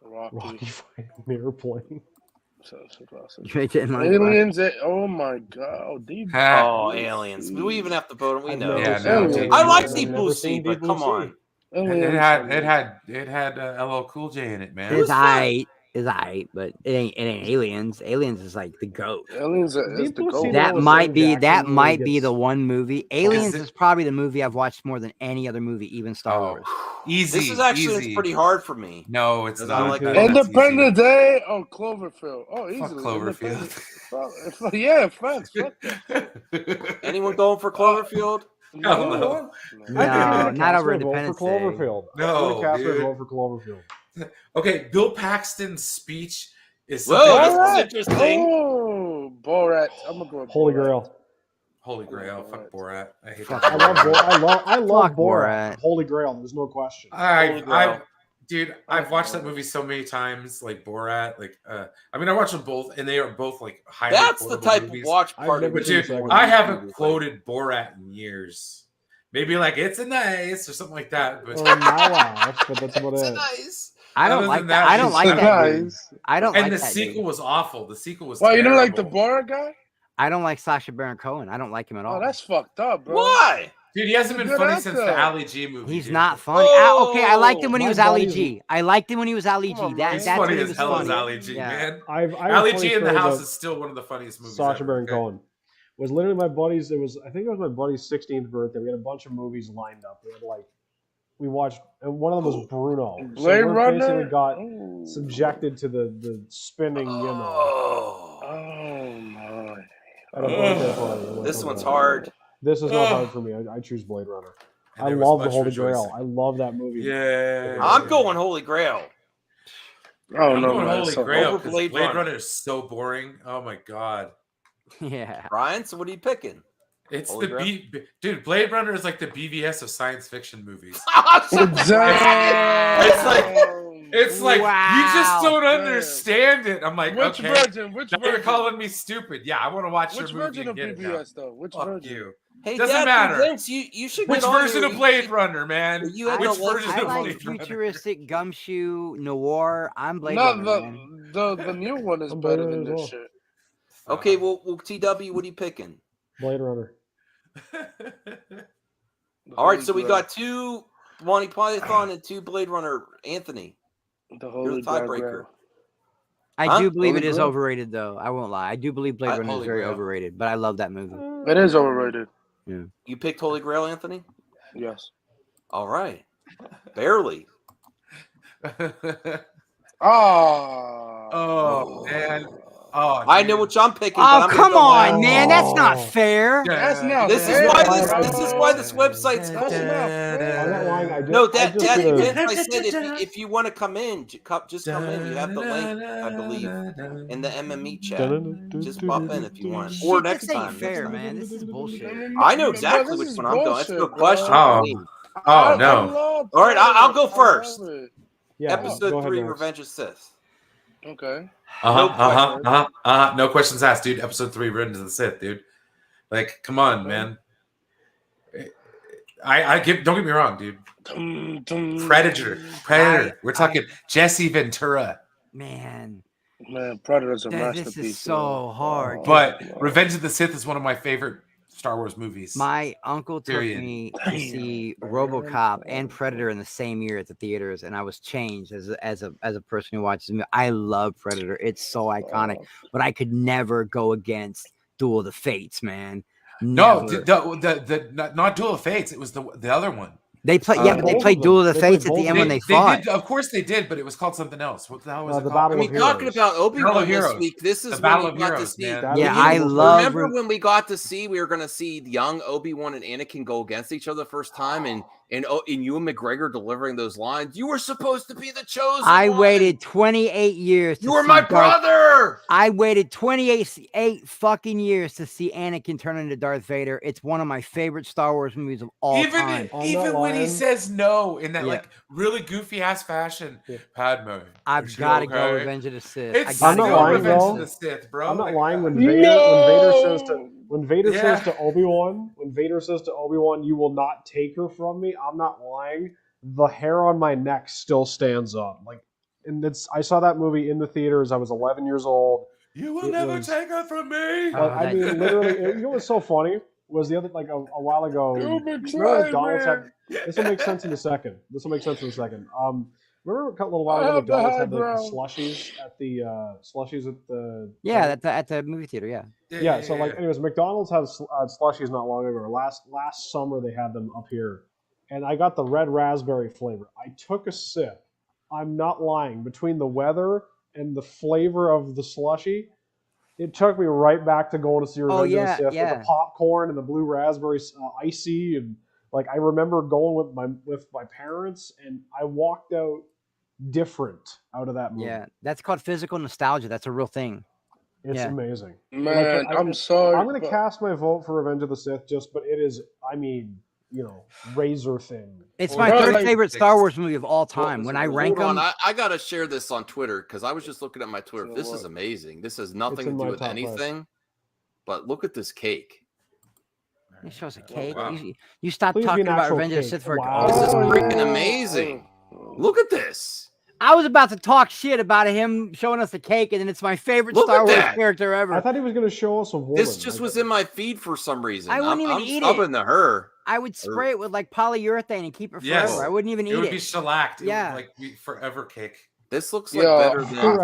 Rocky fighting Airplane. Aliens. Oh my god. Aliens. Do we even have to vote? We know. Yeah, no, I like Deep Blue Sea, but come on. It had LL Cool J in it, man. It's is alright, but it ain't Aliens. Aliens is like the GOAT. Aliens is the GOAT. That might be the one movie. Aliens is probably the movie I've watched more than any other movie, even Star Wars. Easy. This is actually pretty hard for me. No, it's not. Like Independence Day or Cloverfield. Oh, easily. Fuck Cloverfield. Yeah, facts. Fuck that. Anyone going for Cloverfield? No, not over Independence for Cloverfield. No, vote for Cloverfield. Okay, Bill Paxton's speech is this is interesting. Oh, Borat. I'm gonna go with Holy Grail. Holy Grail. Fuck Borat. I hate that. Borat. I love Borat. Holy Grail. There's no question. Dude, I've watched that movie so many times, like Borat. Like, I mean, I watched them both, and they are both like highly. That's the type movies. of watch party. But dude, I haven't quoted Borat in years. Maybe like "It's a nice" or something like that. But but that's about it. Nice. I don't like that. I don't like that. I don't. And like the that sequel was awful. The sequel was. Well, you don't like the Borat guy? I don't like Sacha Baron Cohen. I don't like him at all. Oh, that's fucked up, bro. Why? Dude, he hasn't been funny since the Ali G movie. He's not funny. Okay, I liked him when he was Ali G. I liked him when he was Ali G. That's funny as hell as Ali G, man. Ali G in the House is still one of the funniest movies. Sacha Baron Cohen was literally my buddy's. I think it was my buddy's 16th birthday. We had a bunch of movies lined up. We watched, and one of them was Bruno. Blade Runner. Basically got subjected to the spinning, Oh my! I don't find that funny. This one's hard. This is not hard for me. I choose Blade Runner. I love the Holy Grail. I love that movie. Yeah, I'm going Holy Grail. Oh I'm no, going Holy Grail. Blade Runner is so boring. Oh my god. Yeah, Ryan. So what are you picking? It's dude. Blade Runner is like the BVS of science fiction movies. It's like you just don't understand it. I'm like, which okay, version? Which now you're calling me stupid. Yeah, I want to watch your movie. Which version of and get BVS though? Which version? You. Hey, doesn't matter. Vince, you should. Which version of Blade Runner, man? You I like futuristic gumshoe noir. I'm Blade Runner. Man. The new one is better than this shit. Okay, well, TW, what are you picking? Blade Runner. All right, so we got 2 Monty Python and 2 Blade Runner. Anthony, you're the tiebreaker. I do believe it is overrated, though. I won't lie. I do believe Blade Runner is very overrated, but I love that movie. It is overrated. Yeah. You picked Holy Grail, Anthony? Yes. All right. Barely. Oh man. Oh, I know what I'm picking. Oh, come on, man. That's not fair. That's not this fair. This is why this website's cool. No, that Vince, I said if you want to come in, just come in. You have the link, I believe, in the MME chat. Just pop in if you want. Or next time. Fair, man. This is bullshit. I know exactly which one I'm going. That's a good question. Oh no. All right, I'll go first. Yeah, Episode 3, Revenge of Sith. Okay. No questions asked, dude. Episode 3, Revenge of the Sith, dude. Like, come on, man. Don't get me wrong, dude. Predator. We're talking Jesse Ventura. Man, Predator's a masterpiece. This is so hard. But Revenge of the Sith is one of my favorite Star Wars movies. My uncle took me to see RoboCop and Predator in the same year at the theaters, and I was changed as a person who watches me. I love Predator; it's so iconic. But I could never go against Duel of the Fates, man. Never. No, not Duel of Fates. It was the other one. They play, but they played Duel of the Fates at the end when they fought. Of course they did, but it was called something else. What the hell was it called? I mean, talking about Obi-Wan this week, this is when we got to see. Yeah, I love. Remember when we got to see? We were going to see young Obi-Wan and Anakin go against each other the first time, and Ewan McGregor delivering those lines. You were supposed to be the chosen. I waited 28 years. You were my brother. I waited 28 fucking years to see Anakin turn into Darth Vader. It's one of my favorite Star Wars movies of all time. Even when he says no in that like really goofy ass fashion, Padme. I've got to go Revenge of the Sith. I'm not lying, Revenge of the Sith, bro. I'm not lying when Vader says to Obi-Wan, you will not take her from me. I'm not lying. The hair on my neck still stands up. I saw that movie in the theaters. I was 11 years old. You will never take her from me. I mean, literally, you know what's so funny was the other a while ago. McDonald's had. This will make sense in a second. Remember a little while ago, McDonald's had the slushies at the at the movie theater. Yeah. So like, anyways, McDonald's had slushies not long ago. Last summer they had them up here, and I got the red raspberry flavor. I took a sip. I'm not lying. Between the weather and the flavor of the slushie, it took me right back to going to see Revenge of the Sith with the popcorn and the blue raspberry icy, and like I remember going with my parents, and I walked out different out of that movie. Yeah, that's called physical nostalgia. That's a real thing. It's amazing. Man, I'm sorry. I'm going to cast my vote for Revenge of the Sith, but it is, razor thin. It's my third favorite Star Wars movie of all time. When I rank them, I got to share this on Twitter because I was just looking at my Twitter. This is amazing. This has nothing to do with anything, but look at this cake. It shows a cake. Wow. You stop talking about Revenge of the Sith for This is freaking amazing. Look at this. I was about to talk shit about him showing us the cake, and then it's my favorite Star Wars character ever. I thought he was going to show us a woman. This just was in my feed for some reason. I wouldn't even eat it. To her. I would spray it with like polyurethane and keep it forever. I wouldn't even eat it. It would be shellacked. Yeah. Like forever cake. This looks like better than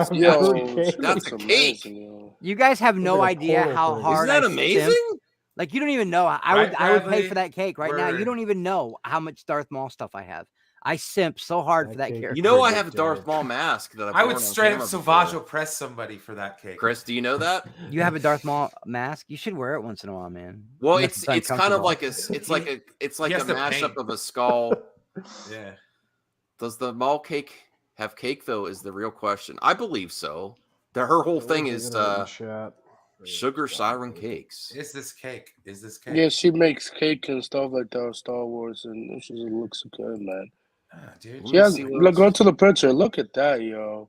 that's a cake. You guys have no idea how hard. Isn't that amazing? Like you don't even know. I would pay for that cake right now. You don't even know how much Darth Maul stuff I have. I simp so hard for that character. You know I have a Darth Maul mask that I would straight up Savage press somebody for that cake. Chris, do you know that? You have a Darth Maul mask? You should wear it once in a while, man. Well, it's kind of like a mashup of a skull. Yeah. Does the Maul cake have cake though? Is the real question. I believe so. Her whole thing is sugar siren cakes. Is this cake? Yeah, she makes cake and stuff like that. Star Wars, and she looks good, man. Dude, look, go to the picture. Look at that, yo.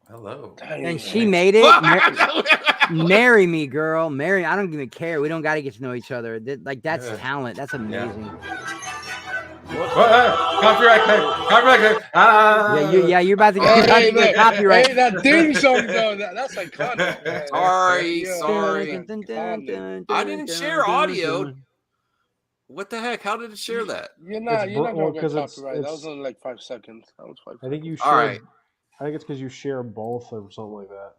Hello. Dang, and she made it. Marry me, girl. Marry. I don't even care. We don't got to get to know each other. That's talent. That's amazing. Copyright claim. You're about to get copyright. Hey, that ding song though. That's iconic. Sorry. I didn't share audio. What the heck? How did it share that? You're not gonna get copyright. That was only like 5 seconds. That was 5 seconds. I think you shared. All right. I think it's because you share both or something like that.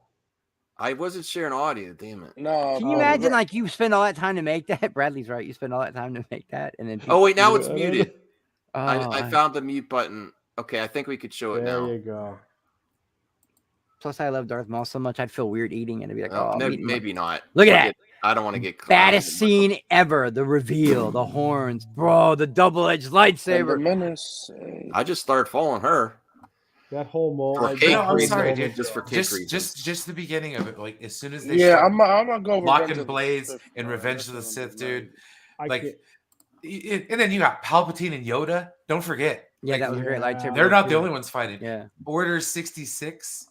I wasn't sharing audio. Damn it. No. Can you imagine like you spend all that time to make that? Bradley's right. You spend all that time to make that, and then. Oh wait, now it's muted. I found the mute button. Okay, I think we could show it now. There you go. Plus, I love Darth Maul so much, I'd feel weird eating it. I'd be like, maybe not. Look at that. I don't want to get baddest scene ever. The reveal, the horns, bro, the double-edged lightsaber. I just started following her. That whole moment. I'm sorry, dude. Just for cake reasons. Just the beginning of it. Like as soon as they I'm gonna go locking blades in Revenge of the Sith, dude. And then you got Palpatine and Yoda. Don't forget. Yeah, that was a great lightsaber. They're not the only ones fighting. Yeah. Order 66.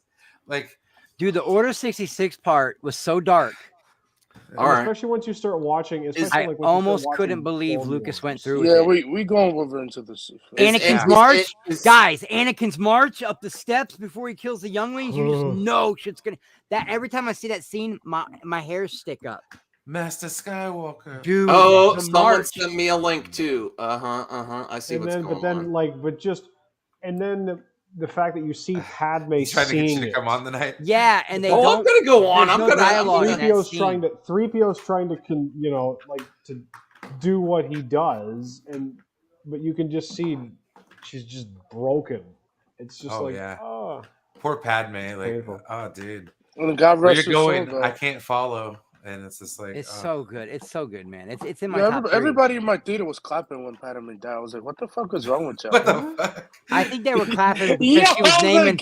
Dude, the Order 66 part was so dark. Especially once you start watching. I almost couldn't believe Lucas went through with it. we going over into this. Anakin's march. Guys, Anakin's march up the steps before he kills the younglings. You just know shit's gonna. That every time I see that scene, my hairs stick up. Master Skywalker. Dude. Oh, someone sent me a link too. I see what's going on. And then the fact that you see Padme trying to get you to come on tonight. Yeah, and they I'm gonna go on. I'm gonna dialogue. 3PO's trying to do what he does, but you can just see she's just broken. It's just poor Padme. Dude. God rest you're going, I can't follow. And it's just like it's so good. It's so good, man. It's in my top 3. Everybody in my theater was clapping when Padme died. I was like, "What the fuck is wrong with y'all?" I think they were clapping because she was naming.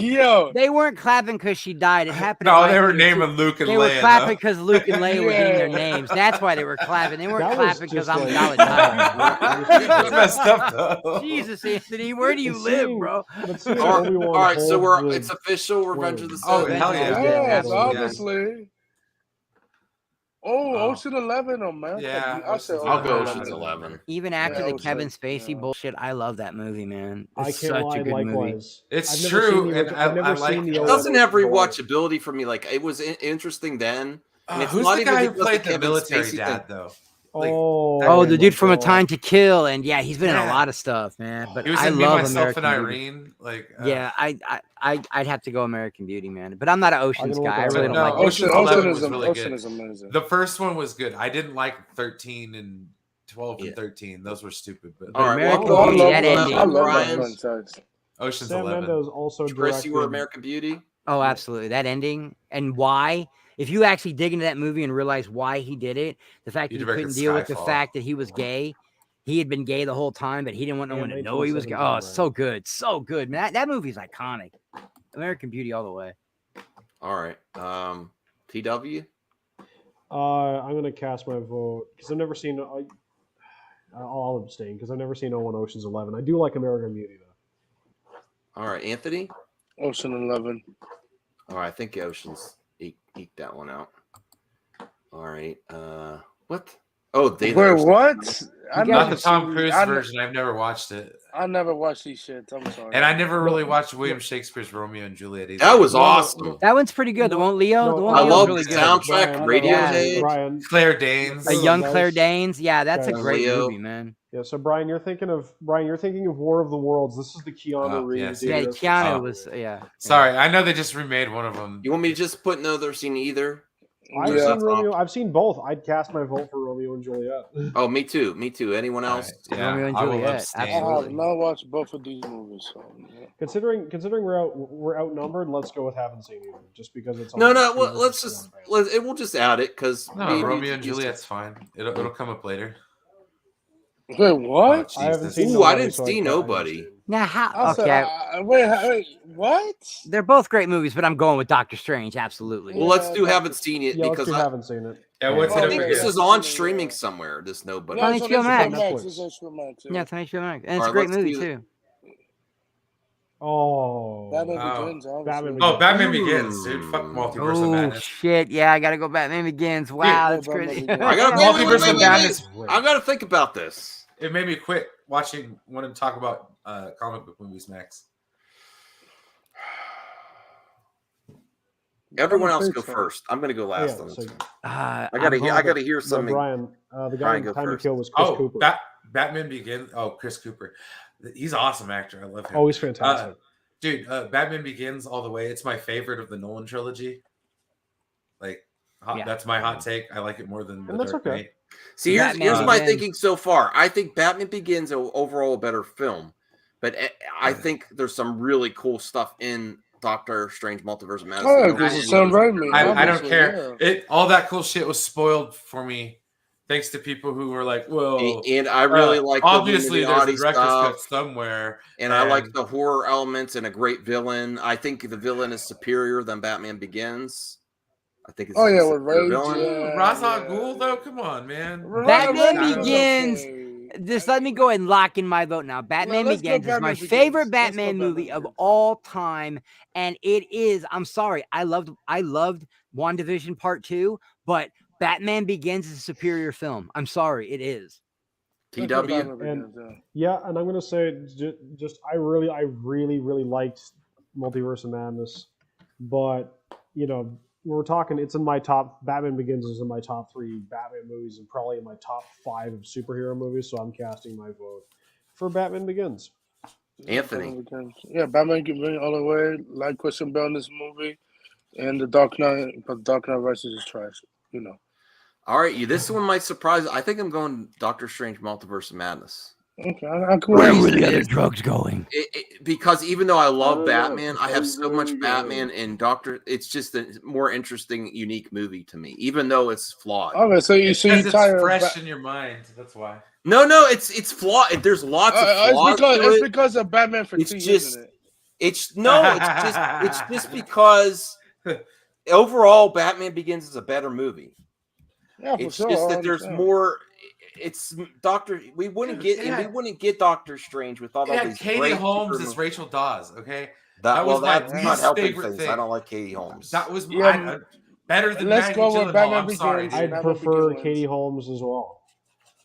They weren't clapping because she died. It happened. No, they were naming Luke and Leia. They were clapping because Luke and Leia were getting their names. That's why they were clapping. They weren't clapping because I'm Dolly. That's messed up, though. Jesus, Anthony, where do you live, bro? All right, so it's official. Revenge of the Sith. Oh hell yeah! Yes, obviously. Oh, Ocean 11, man. Yeah, I'll go Ocean's 11. Even after the Kevin Spacey bullshit, I love that movie, man. It's I can't lie, likewise. It's true, and I like it. It doesn't have rewatchability for me. Like it was interesting then. Who's the guy who played the military dad, though? The dude from A Time to Kill, and he's been in a lot of stuff, man. But I love American Beauty. Irene. Like, I'd have to go American Beauty, man. But I'm not an Oceans guy. I really don't like Ocean 11 was really Ocean good. is amazing. The first one was good. I didn't like 13 and 12 and 13. Those were stupid. But American Beauty, that ending. I love that franchise. Ocean's Sam 11. Mendes also Chris, directed. you were American Beauty. Oh, absolutely. That ending and why. If you actually dig into that movie and realize why he did it, the fact that he couldn't deal with the fact that he was gay, he had been gay the whole time, but he didn't want no one to know he was gay. Oh, so good. So good, man. That movie's iconic. American Beauty all the way. All right. TW? I'm going to cast my vote because I've never seen... I'll abstain because I've never seen 01 Ocean's 11. I do like American Beauty, though. All right. Anthony? Ocean 11. All right. I think Ocean's eked that one out. All right. What? Oh, wait, what? Not the Tom Cruise version. I've never watched it. I never watched these shits. I'm sorry. And I never really watched William Shakespeare's Romeo and Juliet either. That was awesome. That one's pretty good. The one Leo. The one I love really the good. soundtrack. Radiohead. Brian, Claire Danes. A young Claire Danes. Yeah, that's a great Leo. movie, man. Yeah, so Brian, you're thinking of War of the Worlds. This is the Keanu Reeves. Yeah, Keanu was. Sorry, I know they just remade one of them. You want me to just put neither seen either? I've seen Romeo. I've seen both. I'd cast my vote for Romeo and Juliet. Oh, me too. Me too. Anyone else? Right. Yeah, Romeo and I will Juliet. abstain. I have not watched both of these movies. So, yeah. Considering we're outnumbered, let's go with haven't seen either. Just because it's no. Well, let's just we'll just add it because Romeo and Juliet's fine. It'll come up later. Wait, what? I haven't seen. Ooh, I didn't see Nobody. Now how? Wait, what? They're both great movies, but I'm going with Doctor Strange. Absolutely. Well, let's do haven't seen it because I haven't seen it. Yeah, what's I think this is on streaming somewhere. This Nobody. On HBO Max. Yeah, it's on HBO Max, and it's a great movie too. Oh, Batman Begins, dude. Fuck Multiverse of Madness. Shit, yeah, I gotta go Batman Begins. Wow, that's crazy. I gotta Multiverse of Madness. I gotta think about this. It made me quit watching. Want to talk about comic book movies, Max? Everyone else go first. I'm gonna go last on this. I gotta hear something. Brian, the guy in Time to Kill was Chris Cooper. Batman Begins. Oh, Chris Cooper. He's an awesome actor. I love him. Oh, he's fantastic. Dude, Batman Begins all the way. It's my favorite of the Nolan trilogy. That's my hot take. I like it more than The Dark Knight. See, here's my thinking so far. I think Batman Begins is overall a better film, but I think there's some really cool stuff in Doctor Strange Multiverse of Madness. Oh, because it sounds right, man. I don't care. All that cool shit was spoiled for me, thanks to people who were like, "Whoa!" And I really like obviously there's a director's cut somewhere, and I like the horror elements and a great villain. I think the villain is superior than Batman Begins. I think it's with Rage. Ra's al Ghul, though. Come on, man. Batman Begins. Just let me go ahead and lock in my vote now. Batman Begins is my favorite Batman movie of all time, and it is. I'm sorry, I loved WandaVision Part 2, but Batman Begins is a superior film. I'm sorry, it is. TW. And I'm gonna say just I really liked Multiverse of Madness, but we're talking. It's in my top. Batman Begins is in my top 3 Batman movies, and probably in my top 5 of superhero movies. So I'm casting my vote for Batman Begins. Anthony. Yeah, Batman Begins all the way. Like Christian Bale in this movie, and the Dark Knight. But Dark Knight Rises is trash. All right, this one might surprise. I think I'm going Doctor Strange Multiverse of Madness. Okay, where were the other drugs going? Because even though I love Batman, I have so much Batman and it's just a more interesting, unique movie to me, even though it's flawed. Okay, so you it's fresh in your mind. That's why. No, it's flawed. There's lots of flaws. It's because of Batman for isn't it? It's just because overall Batman Begins is a better movie. Yeah, it's just that there's more. It's Doctor. We wouldn't get Doctor Strange without all these. Katie Holmes is Rachel Dawes. Okay, that was my least favorite thing. I don't like Katie Holmes. That was better than Let's go with Batman Begins. I'd prefer Katie Holmes as well.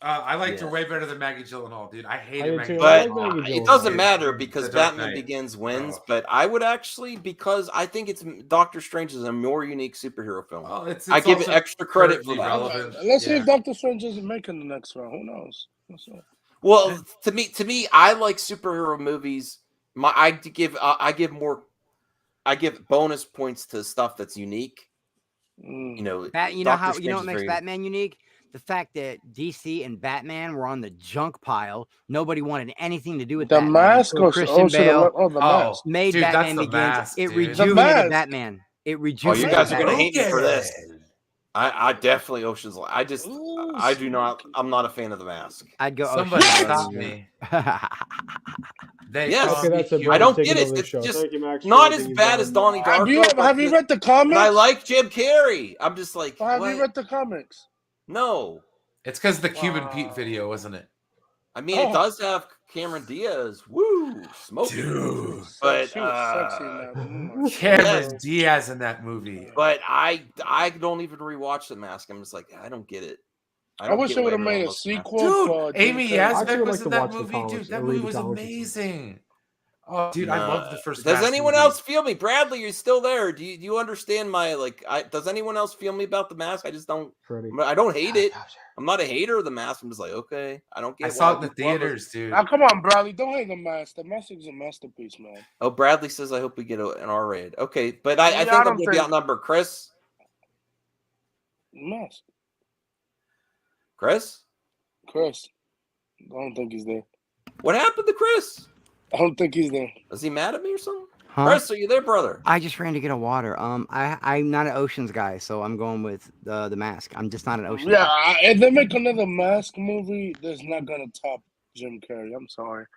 I liked her way better than Maggie Gyllenhaal, dude. I hated Maggie But Gyllenhaal. it doesn't matter because The Dark Batman Knight. Begins wins. But I would actually, because I think it's Doctor Strange is a more unique superhero film. Oh, it's I give it also extra credit for that. relevant. Let's see if Doctor Strange isn't making the next one. Who knows? Well, to me, I like superhero movies. I give bonus points to stuff that's unique. You know, what makes Batman unique? The fact that DC and Batman were on the junk pile. Nobody wanted anything to do with the Batman. mask. So Christian Bale the mask made dude, Batman that's the Begins. mask, It dude. rejuvenated Batman. It rejuvenated. You guys are gonna Batman. hate me for this. I definitely Ocean's 11. I do not. I'm not a fan of the mask. I'd go. Somebody Ocean's stop 11. me. Yes, that's it, I don't Take get it it. over the It's show. just Thank you, Max, for not as everything bad you've as done. Donnie Darko. Have you read the comics? I like Jim Carrey. I'm just like, have you read the comics? No. It's because the Cuban Pete video, wasn't it? I mean, it does have Cameron Diaz. Woo, smoking. Dude. But she was sexy in that. Cameron Diaz in that movie. But I don't even rewatch The Mask. I'm just like, I don't get it. I wish they would have made a sequel. Dude, Amy Yazbek was in that watch the movie, comics dude. That or movie read the was comics. amazing. Oh, dude, I love the first. Does Mask anyone movie. else feel me? Bradley, you're still there. Do you understand my does anyone else feel me about The Mask? I just don't. I don't hate it. I'm not a hater of The Mask. I'm just like, okay, I don't get. I saw it in the theaters, dude. Now, come on, Bradley, don't hate The Mask. The Mask is a masterpiece, man. Oh, Bradley says I hope we get an R rated. Okay, but I think I'm gonna be outnumbered. Chris. Mask. Chris. I don't think he's there. What happened to Chris? I don't think he's there. Is he mad at me or something? Huh? Chris, are you there, brother? I just ran to get a water. I'm not an Oceans guy, so I'm going with the Mask. I'm just not an Oceans guy. If they make another Mask movie, that's not gonna top Jim Carrey. I'm sorry,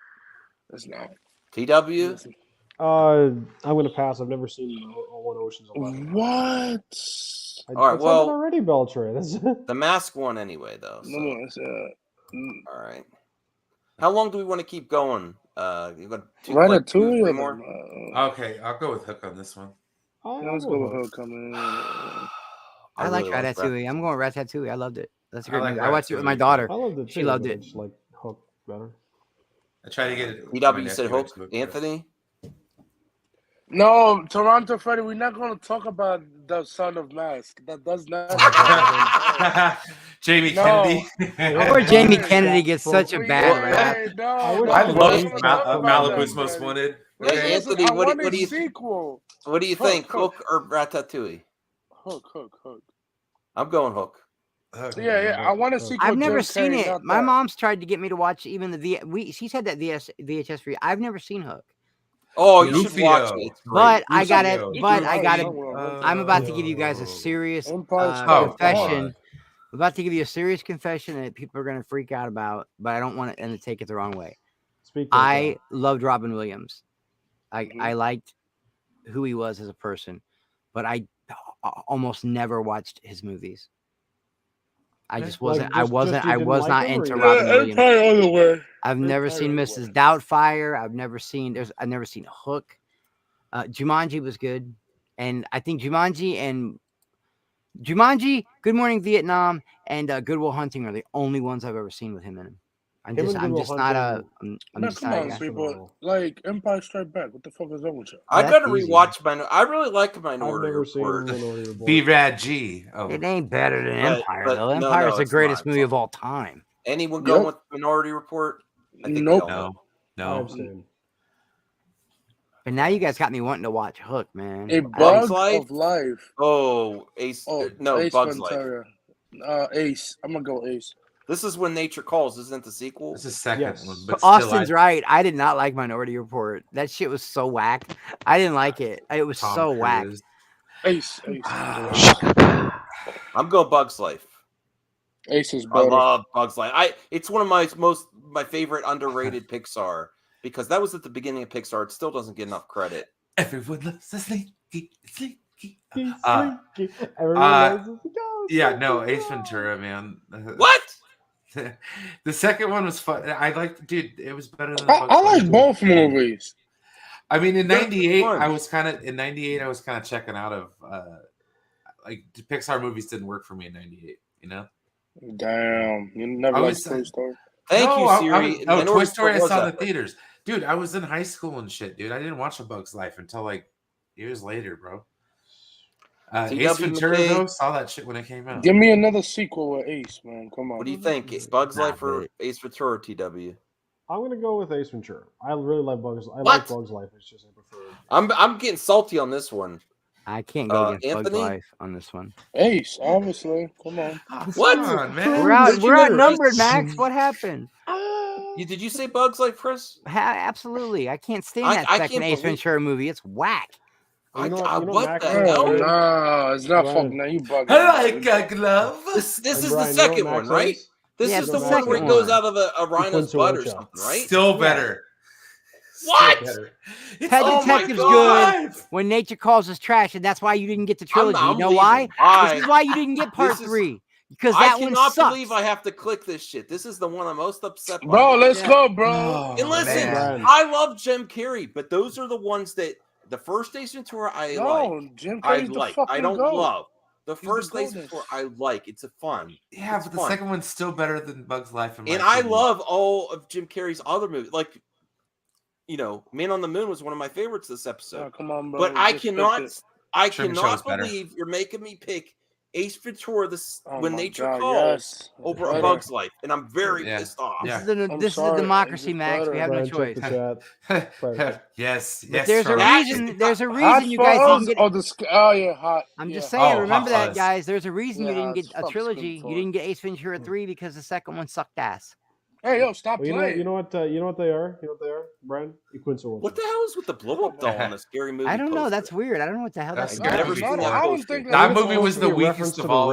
it's not. TW. I'm gonna pass. I've never seen one Ocean's 11. What? All right, well, already Beltray. The Mask one anyway, though. So. All right. How long do we want to keep going? You got two more. Okay, I'll go with Hook on this one. Let's go with Hook. I like Ratatouille. I'm going with Ratatouille. I loved it. That's a great movie. I watched it with Ratatouille. my daughter. I loved it. She loved it. Just like Hook better. I try to get it. TW said Hook. Anthony. No, Toronto Freddy, we're not going to talk about the Son of Mask. That does not. Jamie Kennedy. Poor Jamie Kennedy gets such a bad rap. I love Malibu's Most Wanted. Hey, Anthony, what do you sequel? What do you think, Hook or Ratatouille? Hook. I'm going Hook. Yeah. I want to see. I've never seen it. My mom's tried to get me to watch even she's had that VHS for you. I've never seen Hook. Oh, you should watch it. But I got it. I'm about to give you guys a serious confession. I'm about to give you a serious confession that people are going to freak out about, but I don't want them to take it the wrong way. I loved Robin Williams. I liked who he was as a person, but I almost never watched his movies. I just wasn't. I was not into Robin Williams. I've never seen Mrs. Doubtfire. I've never seen Hook. Jumanji was good, and I think Jumanji, Good Morning Vietnam, and Good Will Hunting are the only ones I've ever seen with him in them. I'm just not a people. Like Empire Strikes Back. What the fuck is wrong with you? I gotta rewatch I really like Minority Report. B-Rad G. Oh. It ain't better than Empire though. Empire is the greatest movie of all time. Anyone going with Minority Report? I think no. But now you guys got me wanting to watch Hook, man. A Bug of Life. Oh, Ace. No, Ace Bug's Ventura. Life. Ace. I'm gonna go Ace. This is When Nature Calls, isn't it the sequel? It's the second one. But Austin's right. I did not like Minority Report. That shit was so whack. I didn't like it. It was so whack. Ace. I'm going Bug's Life. Ace is better. I love Bug's Life. It's one of my favorite underrated Pixar because that was at the beginning of Pixar. It still doesn't get enough credit. Everyone loves a sneaky. Yeah, no, Ace Ventura, man. What? The second one was fun. I liked, dude. It was better than. I like both movies. I mean, in '98, I was kind of checking out of like Pixar movies didn't work for me in '98. You know. Damn, you never liked Toy Story. Thank you, Siri. Toy Story I saw in the theaters. Dude, I was in high school and shit, dude. I didn't watch A Bug's Life until like years later, bro. Ace Ventura, though, saw that shit when it came out. Give me another sequel with Ace, man. Come on. What do you think? Bug's Life or Ace Ventura, TW? I'm gonna go with Ace Ventura. I really like Bugs. I like Bugs Life. It's just I prefer. I'm getting salty on this one. I can't go against Bugs Life on this one. Ace, obviously. Come on. What? Man. We're outnumbered, Max. What happened? Did you say Bugs Life, Chris? Absolutely. I can't stand that second Ace Ventura movie. It's whack. What the hell? No, it's not fucking. Now you bugging. I like a glove. This is the second one, right? This is the one where it goes out of a rhino's butt or something, right? Still better. What? Pet Detective's good when nature calls us trash, and that's why you didn't get the trilogy. You know why? This is why you didn't get part 3. Because that one sucks. I cannot believe I have to click this shit. This is the one I'm most upset by. Bro, let's go, bro. And listen, I love Jim Carrey, but those are the ones that the first Ace Ventura I like. I don't love. The first Ace Ventura I like. It's a fun. Yeah, but the second one's still better than Bug's Life. And I love all of Jim Carrey's other movies. Like, Man on the Moon was one of my favorites this episode. Oh, come on, bro. But I cannot believe you're making me pick Ace Ventura When Nature Calls over A Bug's Life, and I'm very pissed off. This is a democracy, Max. We have no choice. Yes. But there's a reason. There's a reason you guys didn't get. Hot. I'm just saying. Remember that, guys. There's a reason you didn't get a trilogy. You didn't get Ace Ventura 3 because the second one sucked ass. Hey, yo, stop playing. You know what they are? Brian? What the hell is with the blow-up doll on a scary movie? I don't know. That's weird. I don't know what the hell that's. That movie was the weakest of all.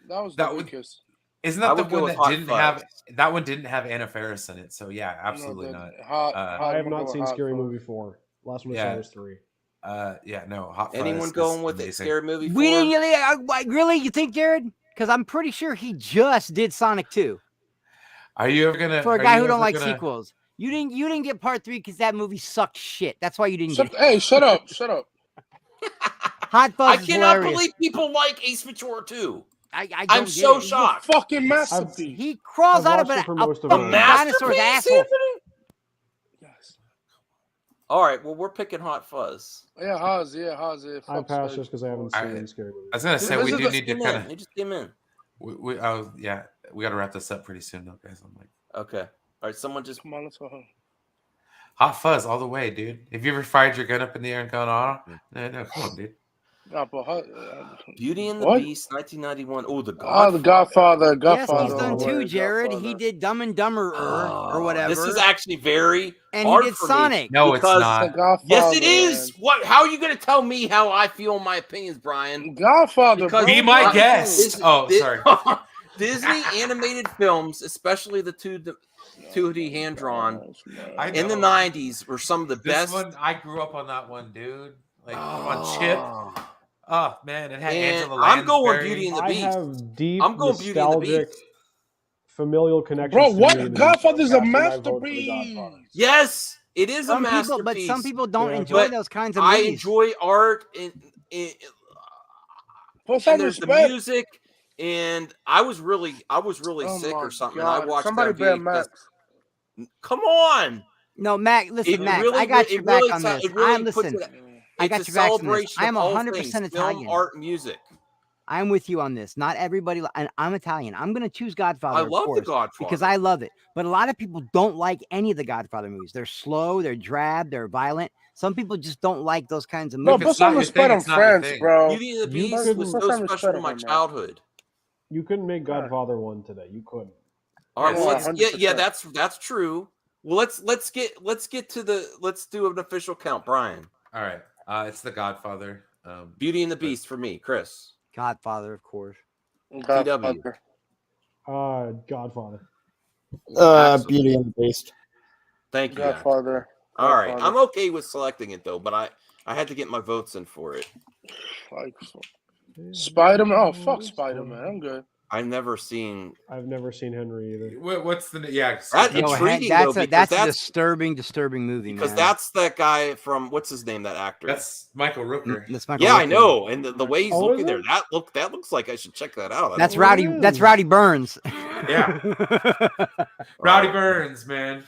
That was the weakest. Isn't that the one that didn't have? That one didn't have Anna Faris in it. So yeah, absolutely not. I have not seen Scary Movie 4. Last one I saw was 3. Hot Fuzz. Anyone going with it? Scary Movie 4? We didn't really. You think, Jared? Because I'm pretty sure he just did Sonic 2. Are you ever gonna? For a guy who don't like sequels, you didn't get part 3 because that movie sucked shit. That's why you didn't get it. Hey, shut up! Hot Fuzz. I cannot believe people like Ace Ventura 2. I'm so shocked. Fucking masterpiece. He crawls out of a dinosaur's asshole. Yes. All right. Well, we're picking Hot Fuzz. Yeah, Haz. I passed just because I haven't seen Scary Movie. I was gonna say we do need to kind of. He just came in. We got to wrap this up pretty soon, though, guys. I'm like, okay, all right. Someone just come on, let's go home. Hot Fuzz all the way, dude. Have you ever fired your gun up in the air and gone on? No, come on, dude. Beauty and the Beast, 1991. Oh, the Godfather. The Godfather. Yes, he's done 2, Jared. Godfather. He did Dumb and Dumber or whatever. This is actually very and hard he did for Sonic. Me no, it's not. Yes, it is. What? How are you going to tell me how I feel in my opinions, Brian? Godfather. Be my guest. Sorry. Disney animated films, especially the 2D hand drawn in the 90s, were some of the best. One, I grew up on that one, dude. Like on Chip. Oh man, it had Angela Lansbury. I'm going Beauty and the Beast. I have deep, I'm going Beauty and the Beast. Familial connection. Bro, what? Godfather's a masterpiece. Yes, it is a masterpiece. But some people don't enjoy those kinds of movies. I enjoy art and there's the music. And I was really sick or something. And I watched somebody that Max. Come on. No, Max. Listen, Max. I got your back on this. I got your back on this. I am 100% Italian. Art and music. I'm with you on this. Not everybody. And I'm Italian. I'm going to choose Godfather. I love the Godfather because I love it. But a lot of people don't like any of the Godfather movies. They're slow. They're drab. They're violent. Some people just don't like those kinds of movies. No, put some respect on France, bro. Beauty and the Beast was so special in my childhood. You couldn't make Godfather 1 today. You couldn't. All right. Well, that's true. Well, let's do an official count, Brian. All right. It's the Godfather. Beauty and the Beast for me, Chris. Godfather, of course. Godfather. Godfather. Beauty and the Beast. Thank you. Godfather. All right. I'm okay with selecting it though, but I had to get my votes in for it. Spider-Man. Oh, fuck Spider-Man. I'm good. I've never seen Henry either. What's the that's a disturbing movie, because man. that's that guy from what's his name? That actor. That's Michael Rooker. That's Michael Rooker. I know, and the way he's looking there, that looks like I should check that out. That's Rowdy. That's Rowdy Burns. Yeah, Rowdy Burns, man.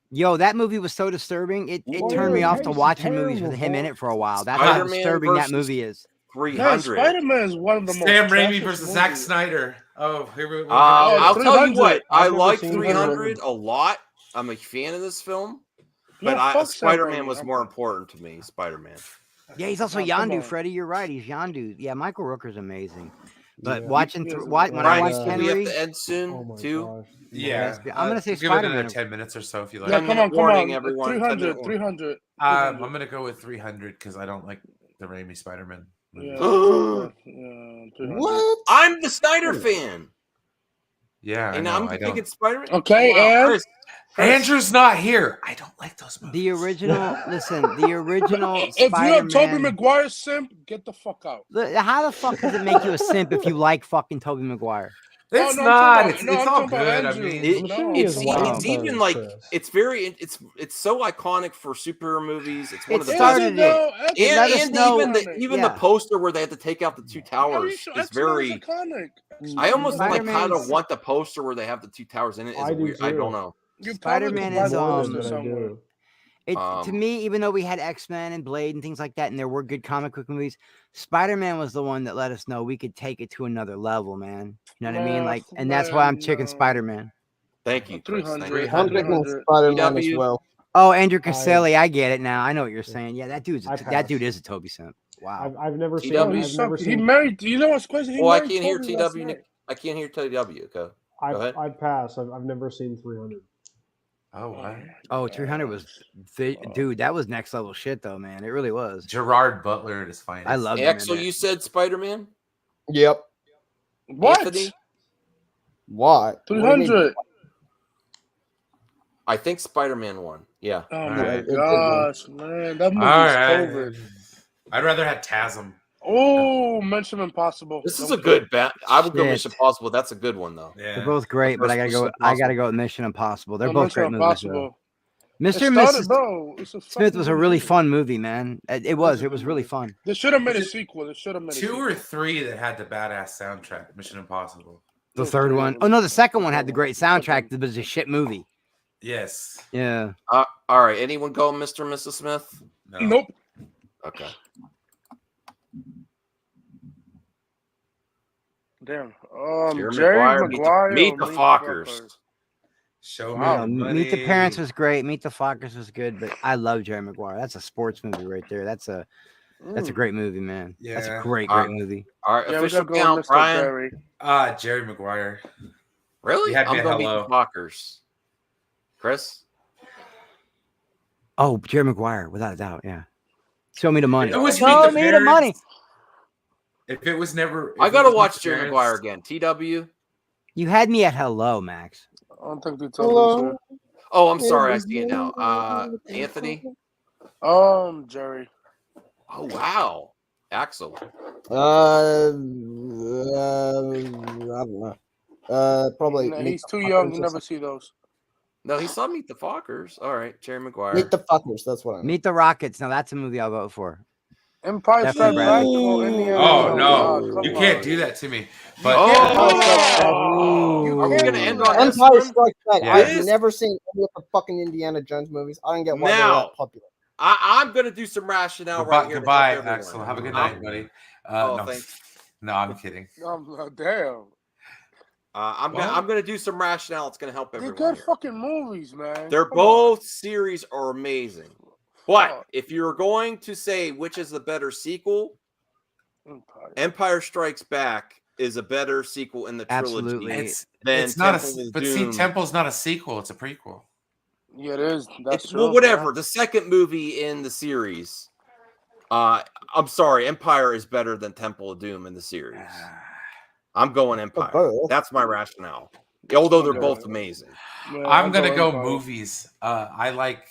Yo, that movie was so disturbing. It turned me off to watching movies with him in it for a while. That's how disturbing that movie is. 300. Spider-Man is one of the most. Sam Raimi versus Zack Snyder. Oh, here we go. I'll tell you what. I like 300 a lot. I'm a fan of this film, but Spider-Man was more important to me. Spider-Man. Yeah, he's also Yondu, Freddie. You're right. He's Yondu. Yeah, Michael Rooker's amazing. But when I watched Henry, we have to end soon too. Yeah, I'm gonna say give Spider-Man. it another 10 minutes or so if you like. Yeah, come on, warning, everyone. 300. I'm gonna go with 300 because I don't like the Raimi Spider-Man. Yeah. What? I'm the Snyder fan. Yeah, and I'm thinking Spider-Man. Okay, and Andrew's not here. I don't like those movies. The original, the original. If you're a Tobey Maguire simp, get the fuck out. How the fuck does it make you a simp if you like fucking Tobey Maguire? It's not. It's all good. I mean, it's even like it's very it's so iconic for superhero movies. It's one of the best. Even the poster where they had to take out the two towers is very iconic. I almost kind of want the poster where they have the two towers in it. I don't know. Spider-Man is to me, even though we had X-Men and Blade and things like that, and there were good comic book movies, Spider-Man was the one that let us know we could take it to another level, man. You know what I mean? Like, and that's why I'm checking Spider-Man. Thank you. 300 Spider-Man as well. Oh, Andrew Caselli, I get it now. I know what you're saying. Yeah, that dude is a Toby simp. Wow. I've never seen. He married. You know what's crazy? Well, I can't hear TW. I can't hear TW. Okay. I pass. I've never seen 300. Oh, wow. Oh, 300 was, dude, that was next level shit, though, man. It really was. Gerard Butler at his finest. I love it. Axel, you said Spider-Man? Yep. What? Anthony? What? 300. I think Spider-Man won. Yeah. Oh, my gosh, man. That movie's COVID. I'd rather have TASM. Oh, Mission Impossible. This is a good bet. I would go Mission Impossible. That's a good one, though. Yeah. They're both great, but I gotta go with Mission Impossible. They're both great movies. Mr. and Mrs. Smith was a really fun movie, man. It was really fun. They should have made a sequel. Two or three that had the badass soundtrack. Mission Impossible. The third one. Oh no, the second one had the great soundtrack. It was a shit movie. Yes. Yeah. All right. Anyone go, Mr. and Mrs. Smith? No. Nope. Okay. Damn. Jerry Maguire. Meet the Fockers. Show me. Meet the Parents was great. Meet the Fockers was good, but I love Jerry Maguire. That's a sports movie right there. That's a great movie, man. Yeah. That's a great movie. All right, official count, Brian. Jerry Maguire. Really? I'm going to Meet the Fockers. Chris? Oh, Jerry Maguire, without a doubt, yeah. Show me the money. Show me the money. If it was never, I gotta watch Jerry Maguire again. TW. You had me at hello, Max. I don't think they told me. Oh, I'm sorry. I see it now. Anthony. Jerry. Oh wow, Axel. I don't know. Probably. No, he's too young. You never see those. No, he saw Meet the Fockers. All right, Jerry Maguire. Meet the Fockers. That's what I mean. Meet the Rockets. Now that's a movie I'll vote for. Empire Strikes Back. Oh no, you can't do that to me. But are we gonna end on Empire Strikes Back? I've never seen any of the fucking Indiana Jones movies. I don't get why they're that popular. I'm gonna do some rationale right here. Goodbye, Axel. Have a good night, buddy. No, thanks. No, I'm kidding. Damn. I'm gonna do some rationale. It's gonna help everyone. They're good fucking movies, man. They're both series are amazing. But if you're going to say which is the better sequel, Empire Strikes Back is a better sequel in the trilogy. It's not but see, Temple's not a sequel; it's a prequel. Yeah, it is. That's true. Well, whatever. Man. The second movie in the series. I'm sorry, Empire is better than Temple of Doom in the series. I'm going Empire. That's my rationale. Although they're both amazing. I'm gonna go movies. I like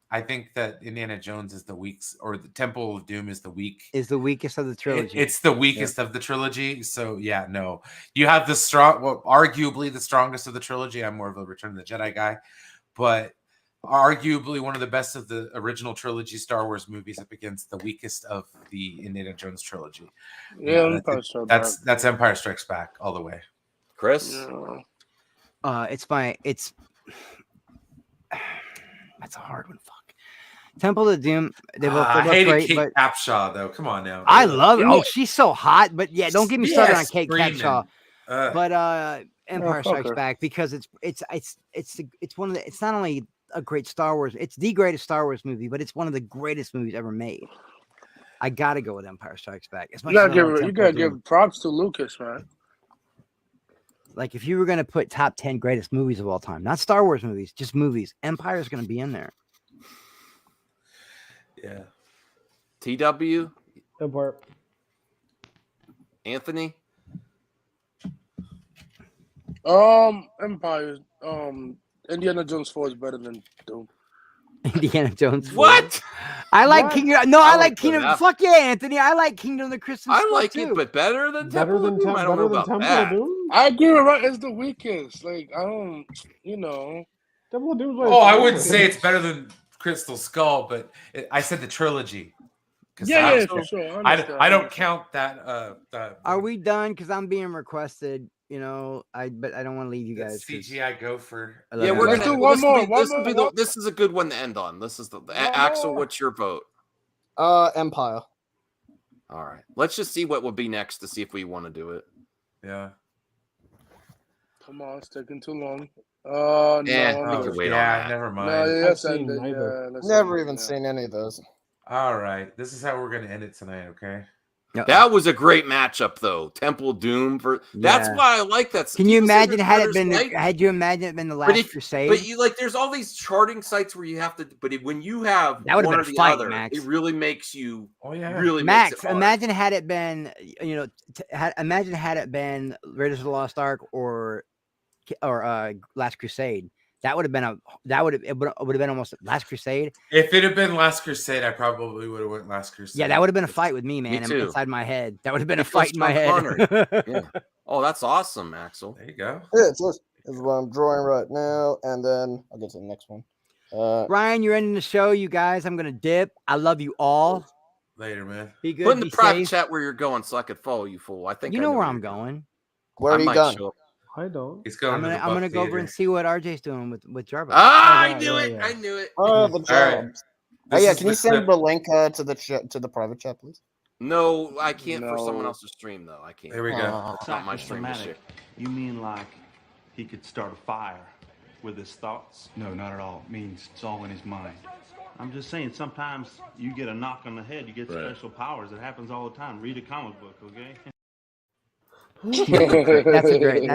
I think that Indiana Jones is the weakest, or the Temple of Doom is the weakest of the trilogy. It's the weakest of the trilogy. So yeah, no, you have the strong, well, arguably the strongest of the trilogy. I'm more of a Return of the Jedi guy, but arguably one of the best of the original trilogy Star Wars movies up against the weakest of the Indiana Jones trilogy. Yeah, that's Empire Strikes Back all the way. Chris, that's a hard one. Fuck. Temple of Doom. I hated Kate Capshaw though. Come on now. I love it. Oh, she's so hot. But yeah, don't get me started on Kate Capshaw. But Empire Strikes Back, because it's one of the, it's not only a great Star Wars, it's the greatest Star Wars movie, but it's one of the greatest movies ever made. I gotta go with Empire Strikes Back. You gotta give props to Lucas, man. Like, if you were gonna put top 10 greatest movies of all time, not Star Wars movies, just movies, Empire's gonna be in there. Yeah. TW? Empire. Anthony? Empire. Indiana Jones 4 is better than Doom. Indiana Jones 4. What? I like Kingdom. No, I like Kingdom. Fuck yeah, Anthony. I like Kingdom of the Crystal Skull. I like too. it, but better than Temple of Doom. I don't know about that. I agree. Right, it's the weakest. Like, I don't, Temple of Doom. Oh, I wouldn't say it's better than Crystal Skull, but I said the trilogy. Yeah, sure. I don't count that. Are we done? Because I'm being requested. But I don't want to leave you guys. CGI Gopher. Yeah, we're gonna do one more. This is a good one to end on. This is Axel. What's your vote? Empire. All right. Let's just see what will be next to see if we want to do it. Yeah. Come on, it's taking too long. No. Never mind. Never even seen any of those. All right. This is how we're gonna end it tonight, okay? That was a great matchup, though. Temple Doom that's why I like that. Can you imagine had it been the Last Crusade? But there's all these charting sites where you have to. But when you have that would one have been a fight, other, Max. It really makes you. Oh yeah, really Max. Makes it hard. Imagine had it been, imagine had it been Raiders of the Lost Ark or Last Crusade. That would have been almost Last Crusade. If it had been Last Crusade, I probably would have went Last Crusade. Yeah, that would have been a fight with me, man. Inside my head, that would have been a fight in my head. Yeah. Oh, that's awesome, Axel. There you go. Yeah, this is what I'm drawing right now, and then I'll get to the next one. Ryan, you're ending the show, you guys. I'm gonna dip. I love you all. Later, man. Be good. Put in the private chat where you're going, so I could follow you, fool. I think you know where I'm going. Where are you going? I don't. He's going. I'm gonna go over and see what RJ's doing with Jarvis. I knew it. I knew it. Oh, the jobs. Oh yeah, can you send the link to the private chat, please? No, I can't for someone else's stream though. I can't. There we go. It's not my stream to share. You mean like he could start a fire with his thoughts? No, not at all. It means it's all in his mind. I'm just saying, sometimes you get a knock on the head, you get special powers. It happens all the time. Read a comic book, okay? That's a great.